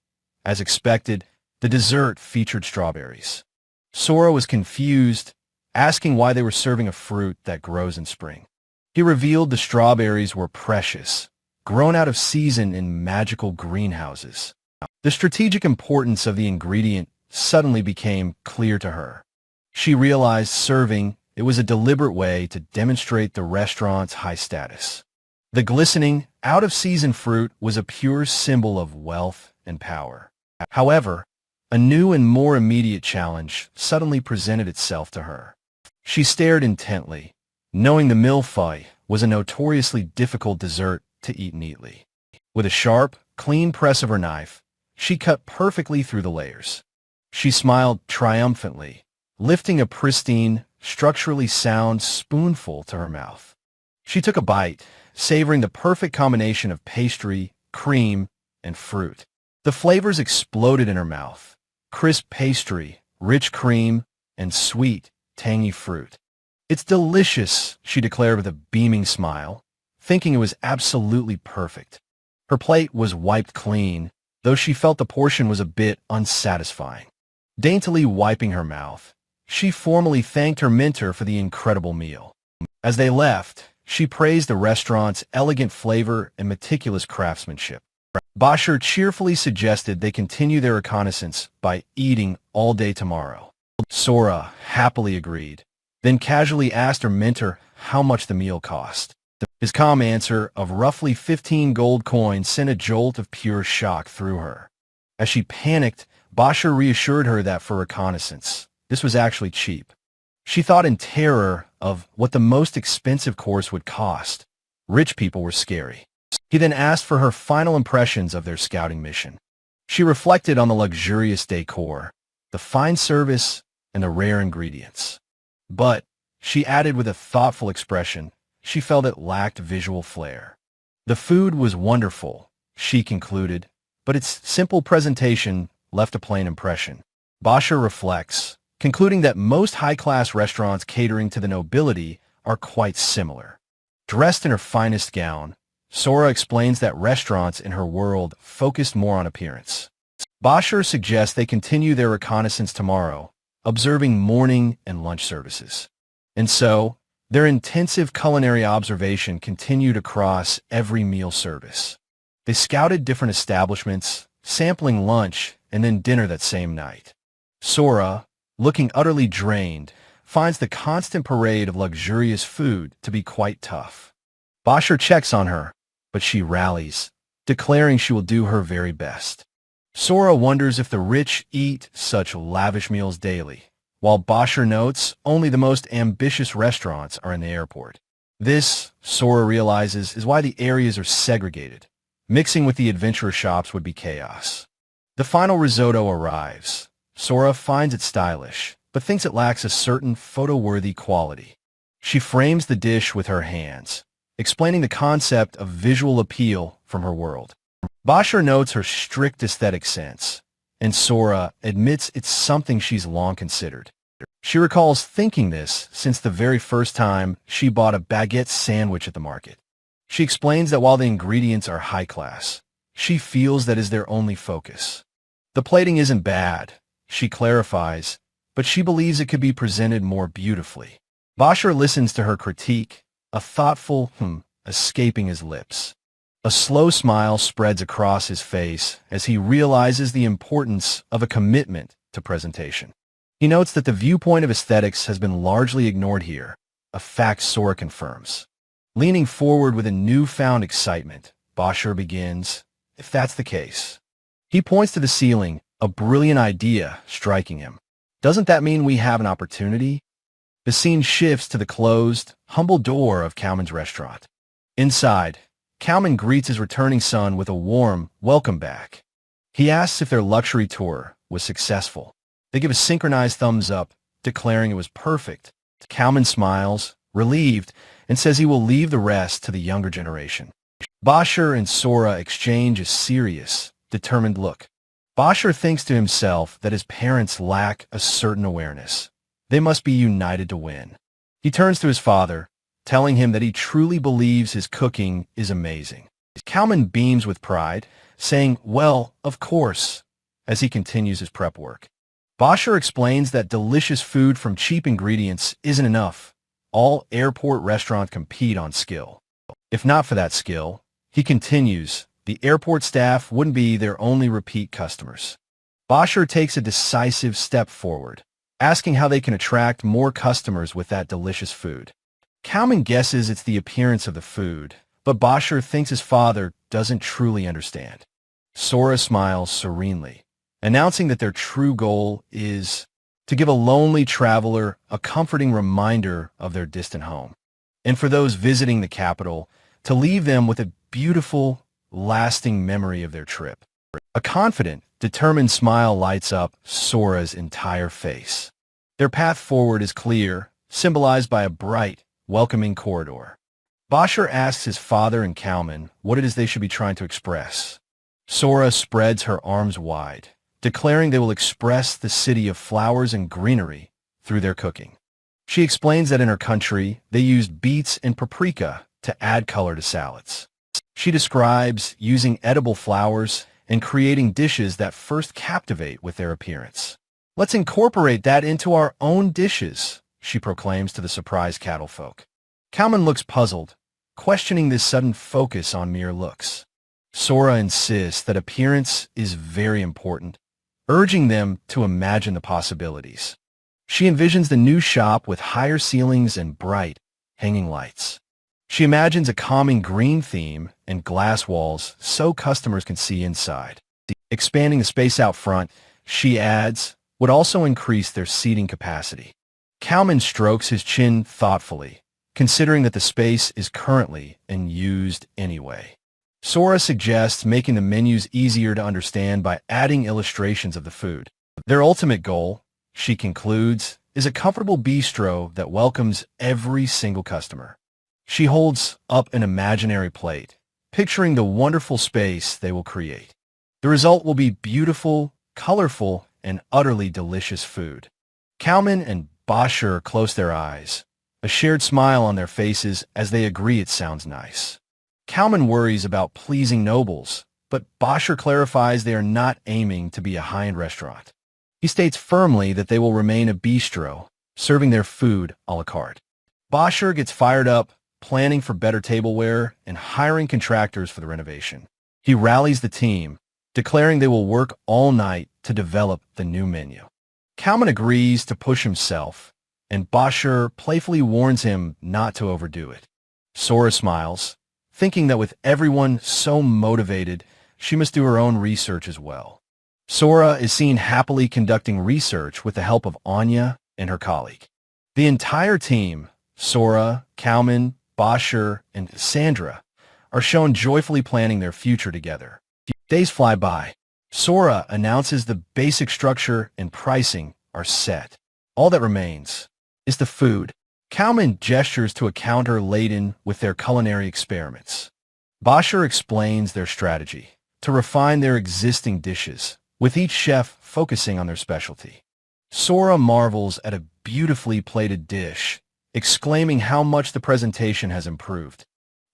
as expected, the dessert featured strawberries. Sora was confused, asking why they were serving a fruit that grows in spring. He revealed the strawberries were precious, grown out of season in magical greenhouses. The strategic importance of the ingredient suddenly became clear to her. She realized serving it was a deliberate way to demonstrate the restaurant's high status. The glistening, out-of-season fruit was a pure symbol of wealth and power. However, a new and more immediate challenge suddenly presented itself to her. She stared intently, knowing the millefeuille was a notoriously difficult dessert to eat neatly. With a sharp, clean press of her knife, she cut perfectly through the layers. She smiled triumphantly, lifting a pristine, structurally sound spoonful to her mouth. She took a bite, savoring the perfect combination of pastry, cream, and fruit. The flavors exploded in her mouth: crisp pastry, rich cream, and sweet, tangy fruit. "It's delicious," she declared with a beaming smile, thinking it was absolutely perfect. Her plate was wiped clean, though she felt the portion was a bit unsatisfying. Daintily wiping her mouth, she formally thanked her mentor for the incredible meal. As they left, she praised the restaurant's elegant flavor and meticulous craftsmanship. Bashir cheerfully suggested they continue their reconnaissance by eating all day tomorrow. Sora happily agreed, then casually asked her mentor how much the meal cost. His calm answer of roughly 15 gold coins sent a jolt of pure shock through her. As she panicked, Bashir reassured her that for reconnaissance, this was actually cheap. She thought in terror of what the most expensive course would cost. Rich people were scary. He then asked for her final impressions of their scouting mission. She reflected on the luxurious decor, the fine service, and the rare ingredients. But, she added with a thoughtful expression, she felt it lacked visual flair. The food was wonderful, she concluded, but its simple presentation left a plain impression. Basher reflects, concluding that most high-class restaurants catering to the nobility are quite similar. Dressed in her finest gown, Sora explains that restaurants in her world focused more on appearance. Basher suggests they continue their reconnaissance tomorrow, observing morning and lunch services. And so, their intensive culinary observation continued across every meal service. They scouted different establishments, sampling lunch and then dinner that same night. Sora, looking utterly drained, finds the constant parade of luxurious food to be quite tough. Basher checks on her, but she rallies, declaring she will do her very best. Sora wonders if the rich eat such lavish meals daily, while Basher notes only the most ambitious restaurants are in the airport. This, Sora realizes, is why the areas are segregated. Mixing with the adventurer shops would be chaos. The final risotto arrives. Sora finds it stylish, but thinks it lacks a certain photo-worthy quality. She frames the dish with her hands, explaining the concept of visual appeal from her world. Basher notes her strict aesthetic sense, and Sora admits it's something she's long considered. She recalls thinking this since the very first time she bought a baguette sandwich at the market. She explains that while the ingredients are high class, she feels that is their only focus. The plating isn't bad, she clarifies, but she believes it could be presented more beautifully. Basher listens to her critique, a thoughtful escaping his lips. A slow smile spreads across his face as he realizes the importance of a commitment to presentation. He notes that the viewpoint of aesthetics has been largely ignored here, a fact Sora confirms. Leaning forward with a newfound excitement, Basher begins, if that's the case. He points to the ceiling, a brilliant idea striking him. Doesn't that mean we have an opportunity? The scene shifts to the closed, humble door of Cowman's restaurant. Inside, Cowman greets his returning son with a warm welcome back. He asks if their luxury tour was successful. They give a synchronized thumbs up, declaring it was perfect. Cowman smiles, relieved, and says he will leave the rest to the younger generation. Basher and Sora exchange a serious, determined look. Basher thinks to himself that his parents lack a certain awareness. They must be united to win. He turns to his father, telling him that he truly believes his cooking is amazing. Cowman beams with pride, saying, well, of course, as he continues his prep work. Basher explains that delicious food from cheap ingredients isn't enough. All airport restaurants compete on skill. If not for that skill, he continues, the airport staff wouldn't be their only repeat customers. Basher takes a decisive step forward, asking how they can attract more customers with that delicious food. Cowman guesses it's the appearance of the food, but Basher thinks his father doesn't truly understand. Sora smiles serenely, announcing that their true goal is to give a lonely traveler a comforting reminder of their distant home, and for those visiting the capital, to leave them with a beautiful, lasting memory of their trip. A confident, determined smile lights up Sora's entire face. Their path forward is clear, symbolized by a bright, welcoming corridor. Basher asks his father and Cowman what it is they should be trying to express. Sora spreads her arms wide, declaring they will express the city of flowers and greenery through their cooking. She explains that in her country, they used beets and paprika to add color to salads. She describes using edible flowers and creating dishes that first captivate with their appearance. Let's incorporate that into our own dishes, she proclaims to the surprised cattle folk. Cowman looks puzzled, questioning this sudden focus on mere looks. Sora insists that appearance is very important, urging them to imagine the possibilities. She envisions the new shop with higher ceilings and bright, hanging lights. She imagines a calming green theme and glass walls so customers can see inside. Expanding the space out front, she adds, would also increase their seating capacity. Cowman strokes his chin thoughtfully, considering that the space is currently unused anyway. Sora suggests making the menus easier to understand by adding illustrations of the food. Their ultimate goal, she concludes, is a comfortable bistro that welcomes every single customer. She holds up an imaginary plate, picturing the wonderful space they will create. The result will be beautiful, colorful, and utterly delicious food. Kalman and Bashir close their eyes, a shared smile on their faces as they agree it sounds nice. Kalman worries about pleasing nobles, but Bashir clarifies they are not aiming to be a high-end restaurant. He states firmly that they will remain a bistro, serving their food a la carte. Bashir gets fired up, planning for better tableware and hiring contractors for the renovation. He rallies the team, declaring they will work all night to develop the new menu. Kalman agrees to push himself, and Bashir playfully warns him not to overdo it. Sora smiles, thinking that with everyone so motivated, she must do her own research as well. Sora is seen happily conducting research with the help of Anya and her colleague. The entire team, Sora, Kalman, Bashir, and Sandra, are shown joyfully planning their future together. Days fly by. Sora announces the basic structure and pricing are set. All that remains is the food. Kalman gestures to a counter laden with their culinary experiments. Bashir explains their strategy to refine their existing dishes, with each chef focusing on their specialty. Sora marvels at a beautifully plated dish, exclaiming how much the presentation has improved.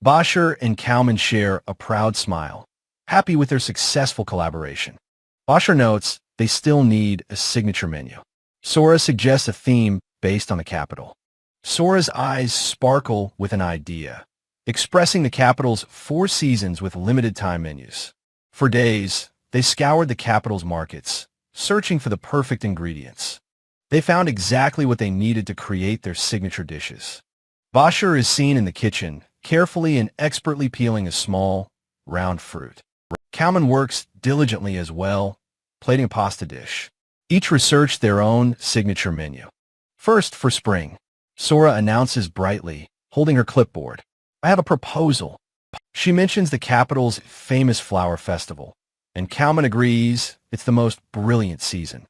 Bashir and Kalman share a proud smile, happy with their successful collaboration. Bashir notes they still need a signature menu. Sora suggests a theme based on the capital. Sora's eyes sparkle with an idea, expressing the capital's 4 seasons with limited-time menus. For days, they scoured the capital's markets, searching for the perfect ingredients. They found exactly what they needed to create their signature dishes. Bashir is seen in the kitchen, carefully and expertly peeling a small, round fruit. Kalman works diligently as well, plating a pasta dish. Each researched their own signature menu. First, for spring, Sora announces brightly, holding her clipboard, "I have a proposal." She mentions the capital's famous flower festival, and Kalman agrees it's the most brilliant season.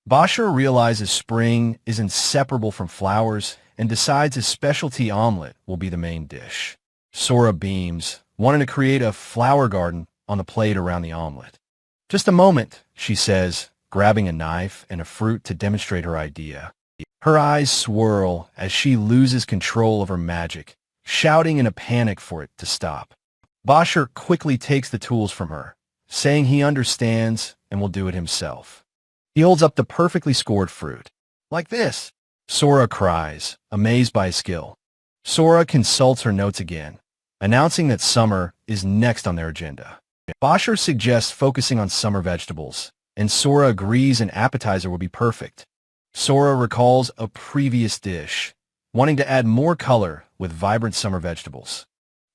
Bashir realizes spring is inseparable from flowers and decides his specialty omelet will be the main dish. Sora beams, wanting to create a flower garden on the plate around the omelet. "Just a moment," she says, grabbing a knife and a fruit to demonstrate her idea. Her eyes swirl as she loses control of her magic, shouting in a panic for it to stop. Bashir quickly takes the tools from her, saying he understands and will do it himself. He holds up the perfectly scored fruit. "Like this," Sora cries, amazed by his skill. Sora consults her notes again, announcing that summer is next on their agenda. Bashir suggests focusing on summer vegetables, and Sora agrees an appetizer will be perfect. Sora recalls a previous dish, wanting to add more color with vibrant summer vegetables.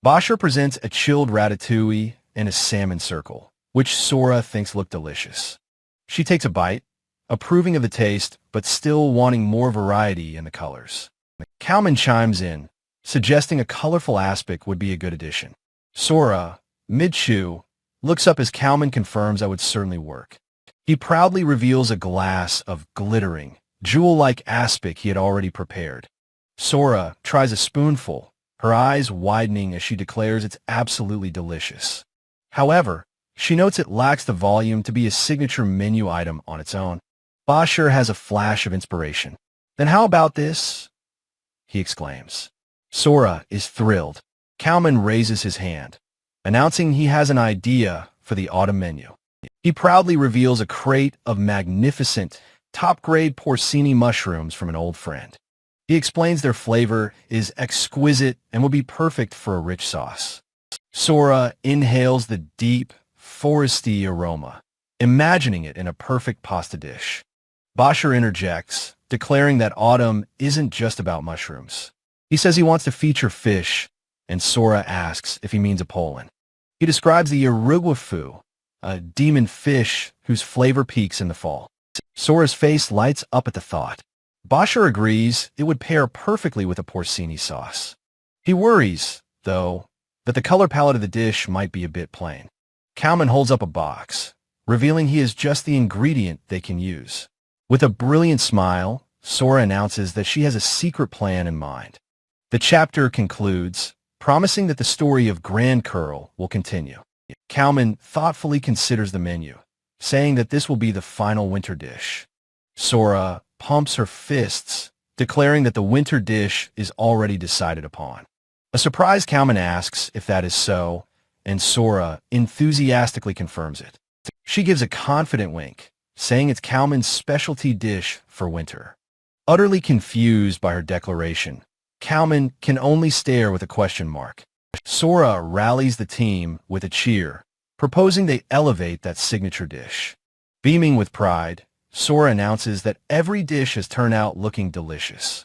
Bashir presents a chilled ratatouille and a salmon circle, which Sora thinks look delicious. She takes a bite, approving of the taste, but still wanting more variety in the colors. Kalman chimes in, suggesting a colorful aspic would be a good addition. Sora, mid-chew, looks up as Kalman confirms that would certainly work. He proudly reveals a glass of glittering, jewel-like aspic he had already prepared. Sora tries a spoonful, her eyes widening as she declares it's absolutely delicious. However, she notes it lacks the volume to be a signature menu item on its own. Bashir has a flash of inspiration. "Then how about this?" he exclaims. Sora is thrilled. Kalman raises his hand, announcing he has an idea for the autumn menu. He proudly reveals a crate of magnificent, top-grade porcini mushrooms from an old friend. He explains their flavor is exquisite and will be perfect for a rich sauce. Sora inhales the deep, foresty aroma, imagining it in a perfect pasta dish. Bashir interjects, declaring that autumn isn't just about mushrooms. He says he wants to feature fish, and Sora asks if he means a pollen. He describes the Iriguafu, a demon fish whose flavor peaks in the fall. Sora's face lights up at the thought. Bashir agrees it would pair perfectly with a porcini sauce. He worries, though, that the color palette of the dish might be a bit plain. Kalman holds up a box, revealing he has just the ingredient they can use. With a brilliant smile, Sora announces that she has a secret plan in mind. The chapter concludes, promising that the story of Grand Curl will continue. Kalman thoughtfully considers the menu, saying that this will be the final winter dish. Sora pumps her fists, declaring that the winter dish is already decided upon. A surprised Kalman asks if that is so, and Sora enthusiastically confirms it. She gives a confident wink, saying it's Kalman's specialty dish for winter. Utterly confused by her declaration, Kalman can only stare with a question mark. Sora rallies the team with a cheer, proposing they elevate that signature dish. Beaming with pride, Sora announces that every dish has turned out looking delicious.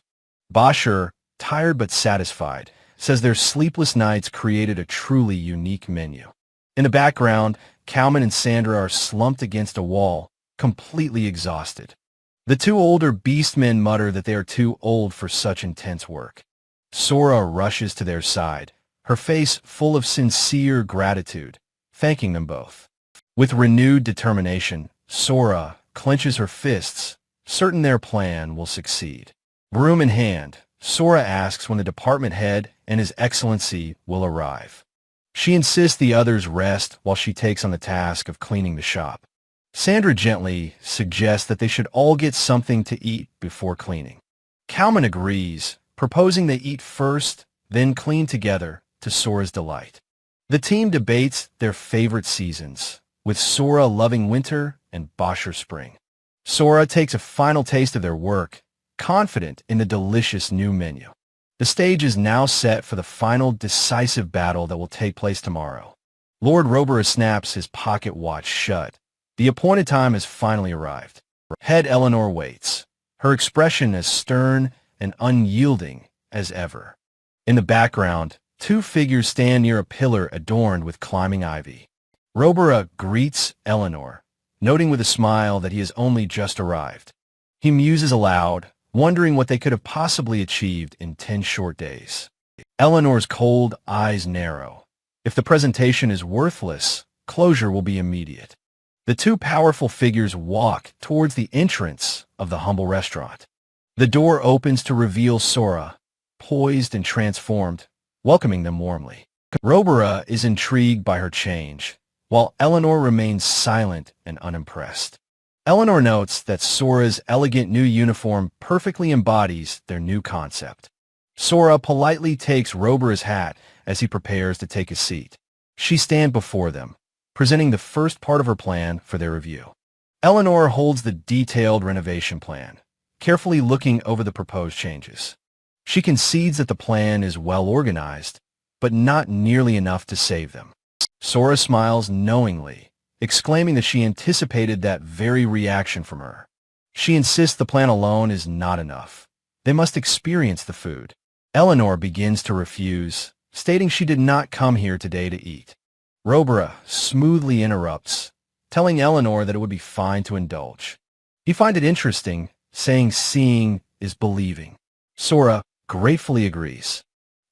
Bashir, tired but satisfied, says their sleepless nights created a truly unique menu. In the background, Kalman and Sandra are slumped against a wall, completely exhausted. The two older beastmen mutter that they are too old for such intense work. Sora rushes to their side, her face full of sincere gratitude, thanking them both. With renewed determination, Sora clenches her fists, certain their plan will succeed. Broom in hand, Sora asks when the department head and His Excellency will arrive. She insists the others rest while she takes on the task of cleaning the shop. Sandra gently suggests that they should all get something to eat before cleaning. Kalman agrees, proposing they eat first, then clean together, to Sora's delight. The team debates their favorite seasons, with Sora loving winter and Bashir spring. Sora takes a final taste of their work, confident in the delicious new menu. The stage is now set for the final decisive battle that will take place tomorrow. Lord Robera snaps his pocket watch shut. The appointed time has finally arrived. Head Eleanor waits, her expression as stern and unyielding as ever. In the background, two figures stand near a pillar adorned with climbing ivy. Robera greets Eleanor, noting with a smile that he has only just arrived. He muses aloud, wondering what they could have possibly achieved in 10 short days. Eleanor's cold eyes narrow. If the presentation is worthless, closure will be immediate. The two powerful figures walk towards the entrance of the humble restaurant. The door opens to reveal Sora, poised and transformed, welcoming them warmly. Robera is intrigued by her change, while Eleanor remains silent and unimpressed. Eleanor notes that Sora's elegant new uniform perfectly embodies their new concept. Sora politely takes Robera's hat as he prepares to take a seat. She stands before them, presenting the first part of her plan for their review. Eleanor holds the detailed renovation plan, carefully looking over the proposed changes. She concedes that the plan is well organized, but not nearly enough to save them. Sora smiles knowingly, exclaiming that she anticipated that very reaction from her. She insists the plan alone is not enough. They must experience the food. Eleanor begins to refuse, stating she did not come here today to eat. Robera smoothly interrupts, telling Eleanor that it would be fine to indulge. He finds it interesting, saying seeing is believing. Sora gratefully agrees.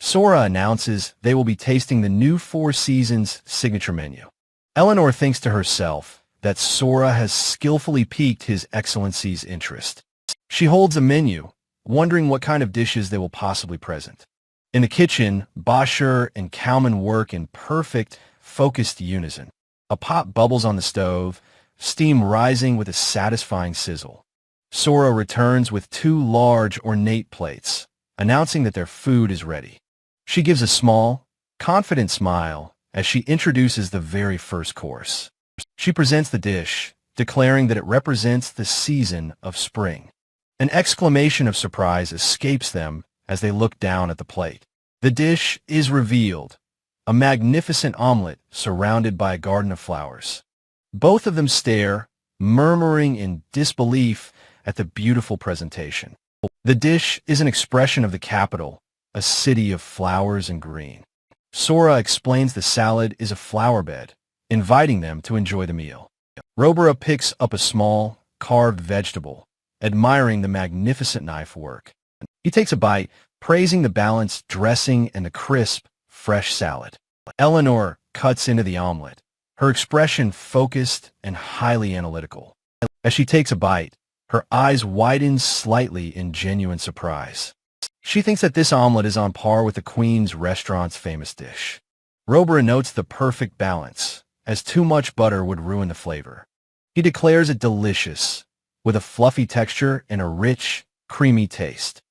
Sora announces they will be tasting the new Four Seasons signature menu. Eleanor thinks to herself that Sora has skillfully piqued His Excellency's interest. She holds a menu, wondering what kind of dishes they will possibly present. In the kitchen, Bashir and Kalman work in perfect, focused unison. A pot bubbles on the stove, steam rising with a satisfying sizzle. Sora returns with two large, ornate plates, announcing that their food is ready. She gives a small, confident smile as she introduces the very first course. She presents the dish, declaring that it represents the season of spring. An exclamation of surprise escapes them as they look down at the plate. The dish is revealed, a magnificent omelet surrounded by a garden of flowers. Both of them stare, murmuring in disbelief at the beautiful presentation. The dish is an expression of the capital, a city of flowers and green. Sora explains the salad is a flower bed, inviting them to enjoy the meal. Robera picks up a small, carved vegetable, admiring the magnificent knife work. He takes a bite, praising the balanced dressing and the crisp, fresh salad. Eleanor cuts into the omelet, her expression focused and highly analytical. As she takes a bite, Her eyes widen slightly in genuine surprise. She thinks that this omelet is on par with the Queen's restaurant's famous dish. Robera notes the perfect balance, as too much butter would ruin the flavor. He declares it delicious, with a fluffy texture and a rich, creamy taste.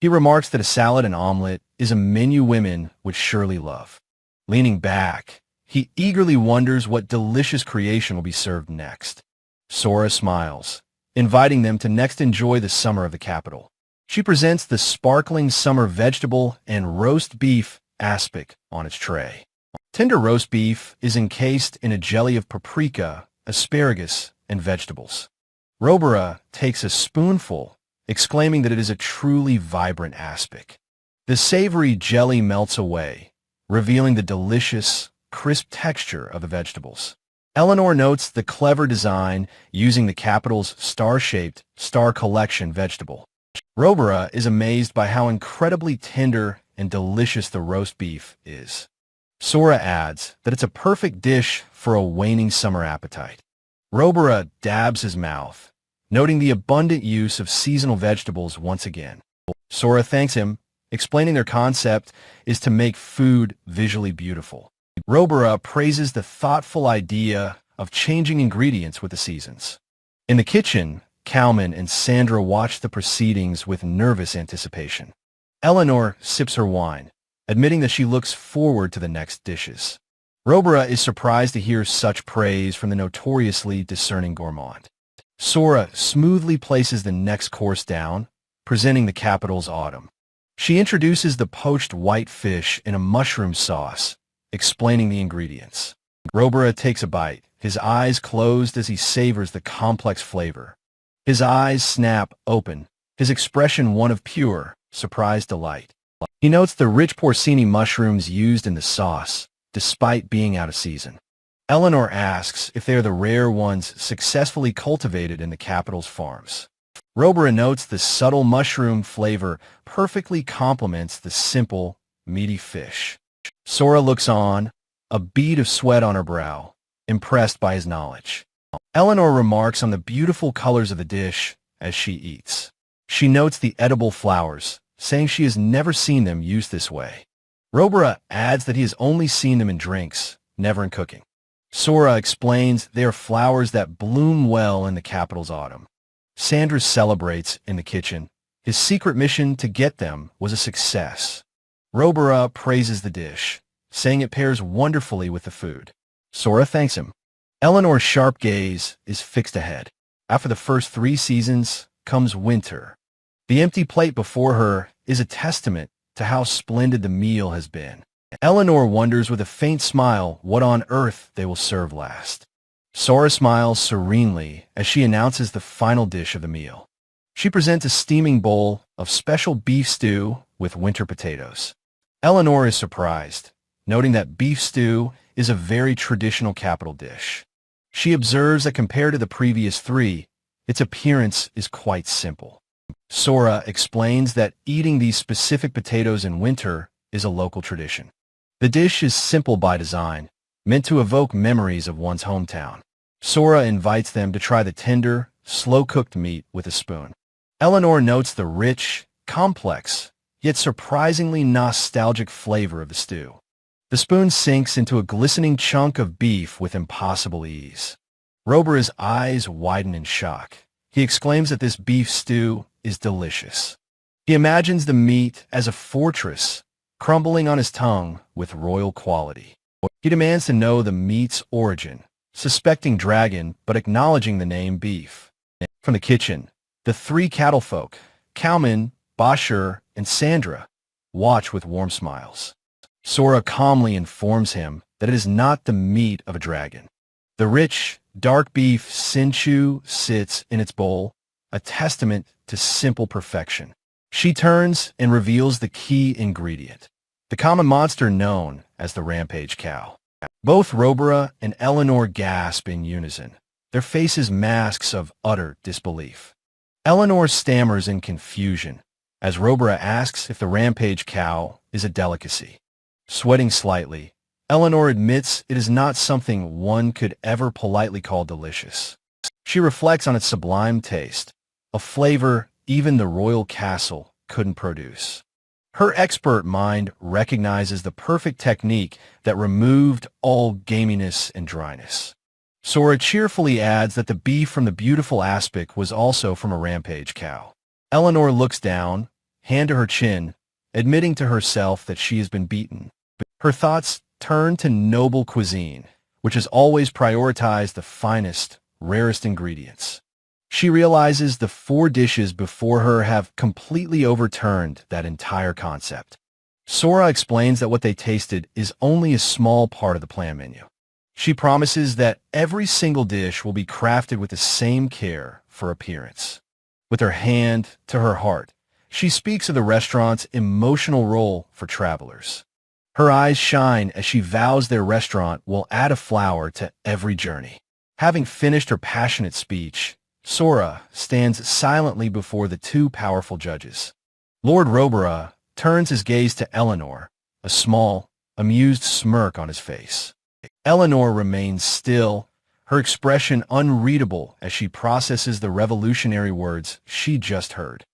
He remarks that a salad and omelet is a menu women would surely love. Leaning back, he eagerly wonders what delicious creation will be served next. Sora smiles, inviting them to next enjoy the summer of the capital. She presents the sparkling summer vegetable and roast beef aspic on its tray. Tender roast beef is encased in a jelly of paprika, asparagus, and vegetables. Robera takes a spoonful, exclaiming that it is a truly vibrant aspic. The savory jelly melts away, revealing the delicious, crisp texture of the vegetables. Eleanor notes the clever design using the capital's star-shaped Star Collection vegetable. Robera is amazed by how incredibly tender and delicious the roast beef is. Sora adds that it's a perfect dish for a waning summer appetite. Robera dabs his mouth, noting the abundant use of seasonal vegetables once again. Sora thanks him, explaining their concept is to make food visually beautiful. Robera praises the thoughtful idea of changing ingredients with the seasons. In the kitchen, Cowman and Sandra watch the proceedings with nervous anticipation. Eleanor sips her wine, admitting that she looks forward to the next dishes. Robera is surprised to hear such praise from the notoriously discerning gourmand. Sora smoothly places the next course down, presenting the capital's autumn. She introduces the poached white fish in a mushroom sauce, explaining the ingredients. Robera takes a bite, his eyes closed as he savors the complex flavor. His eyes snap open, his expression one of pure, surprised delight. He notes the rich porcini mushrooms used in the sauce, despite being out of season. Eleanor asks if they are the rare ones successfully cultivated in the capital's farms. Robera notes the subtle mushroom flavor perfectly complements the simple, meaty fish. Sora looks on, a bead of sweat on her brow, impressed by his knowledge. Eleanor remarks on the beautiful colors of the dish as she eats. She notes the edible flowers, saying she has never seen them used this way. Robera adds that he has only seen them in drinks, never in cooking. Sora explains they are flowers that bloom well in the capital's autumn. Sandra celebrates in the kitchen. His secret mission to get them was a success. Robera praises the dish, saying it pairs wonderfully with the food. Sora thanks him. Eleanor's sharp gaze is fixed ahead. After the first 3 seasons comes winter. The empty plate before her is a testament to how splendid the meal has been. Eleanor wonders with a faint smile what on earth they will serve last. Sora smiles serenely as she announces the final dish of the meal. She presents a steaming bowl of special beef stew with winter potatoes. Eleanor is surprised, noting that beef stew is a very traditional capital dish. She observes that compared to the previous 3, its appearance is quite simple. Sora explains that eating these specific potatoes in winter is a local tradition. The dish is simple by design, meant to evoke memories of one's hometown. Sora invites them to try the tender, slow-cooked meat with a spoon. Eleanor notes the rich, complex, yet surprisingly nostalgic flavor of the stew. The spoon sinks into a glistening chunk of beef with impossible ease. Robera's eyes widen in shock. He exclaims that this beef stew is delicious. He imagines the meat as a fortress, crumbling on his tongue with royal quality. He demands to know the meat's origin, suspecting dragon but acknowledging the name beef. From the kitchen, the 3 cattlefolk, Cowman, Bashir, and Sandra, watch with warm smiles. Sora calmly informs him that it is not the meat of a dragon. The rich, dark beef Sinchu sits in its bowl, a testament to simple perfection. She turns and reveals the key ingredient, the common monster known as the rampage cow. Both Robera and Eleanor gasp in unison, their faces masks of utter disbelief. Eleanor stammers in confusion as Robera asks if the rampage cow is a delicacy. Sweating slightly, Eleanor admits it is not something one could ever politely call delicious. She reflects on its sublime taste, a flavor even the royal castle couldn't produce. Her expert mind recognizes the perfect technique that removed all gaminess and dryness. Sora cheerfully adds that the beef from the beautiful aspic was also from a rampage cow. Eleanor looks down, hand to her chin, admitting to herself that she has been beaten. Her thoughts turn to noble cuisine, which has always prioritized the finest, rarest ingredients. She realizes the 4 dishes before her have completely overturned that entire concept. Sora explains that what they tasted is only a small part of the plan menu. She promises that every single dish will be crafted with the same care for appearance. With her hand to her heart, she speaks of the restaurant's emotional role for travelers. Her eyes shine as she vows their restaurant will add a flower to every journey. Having finished her passionate speech, Sora stands silently before the 2 powerful judges. Lord Robera turns his gaze to Eleanor, a small, amused smirk on his face. Eleanor remains still, her expression unreadable as she processes the revolutionary words she just heard.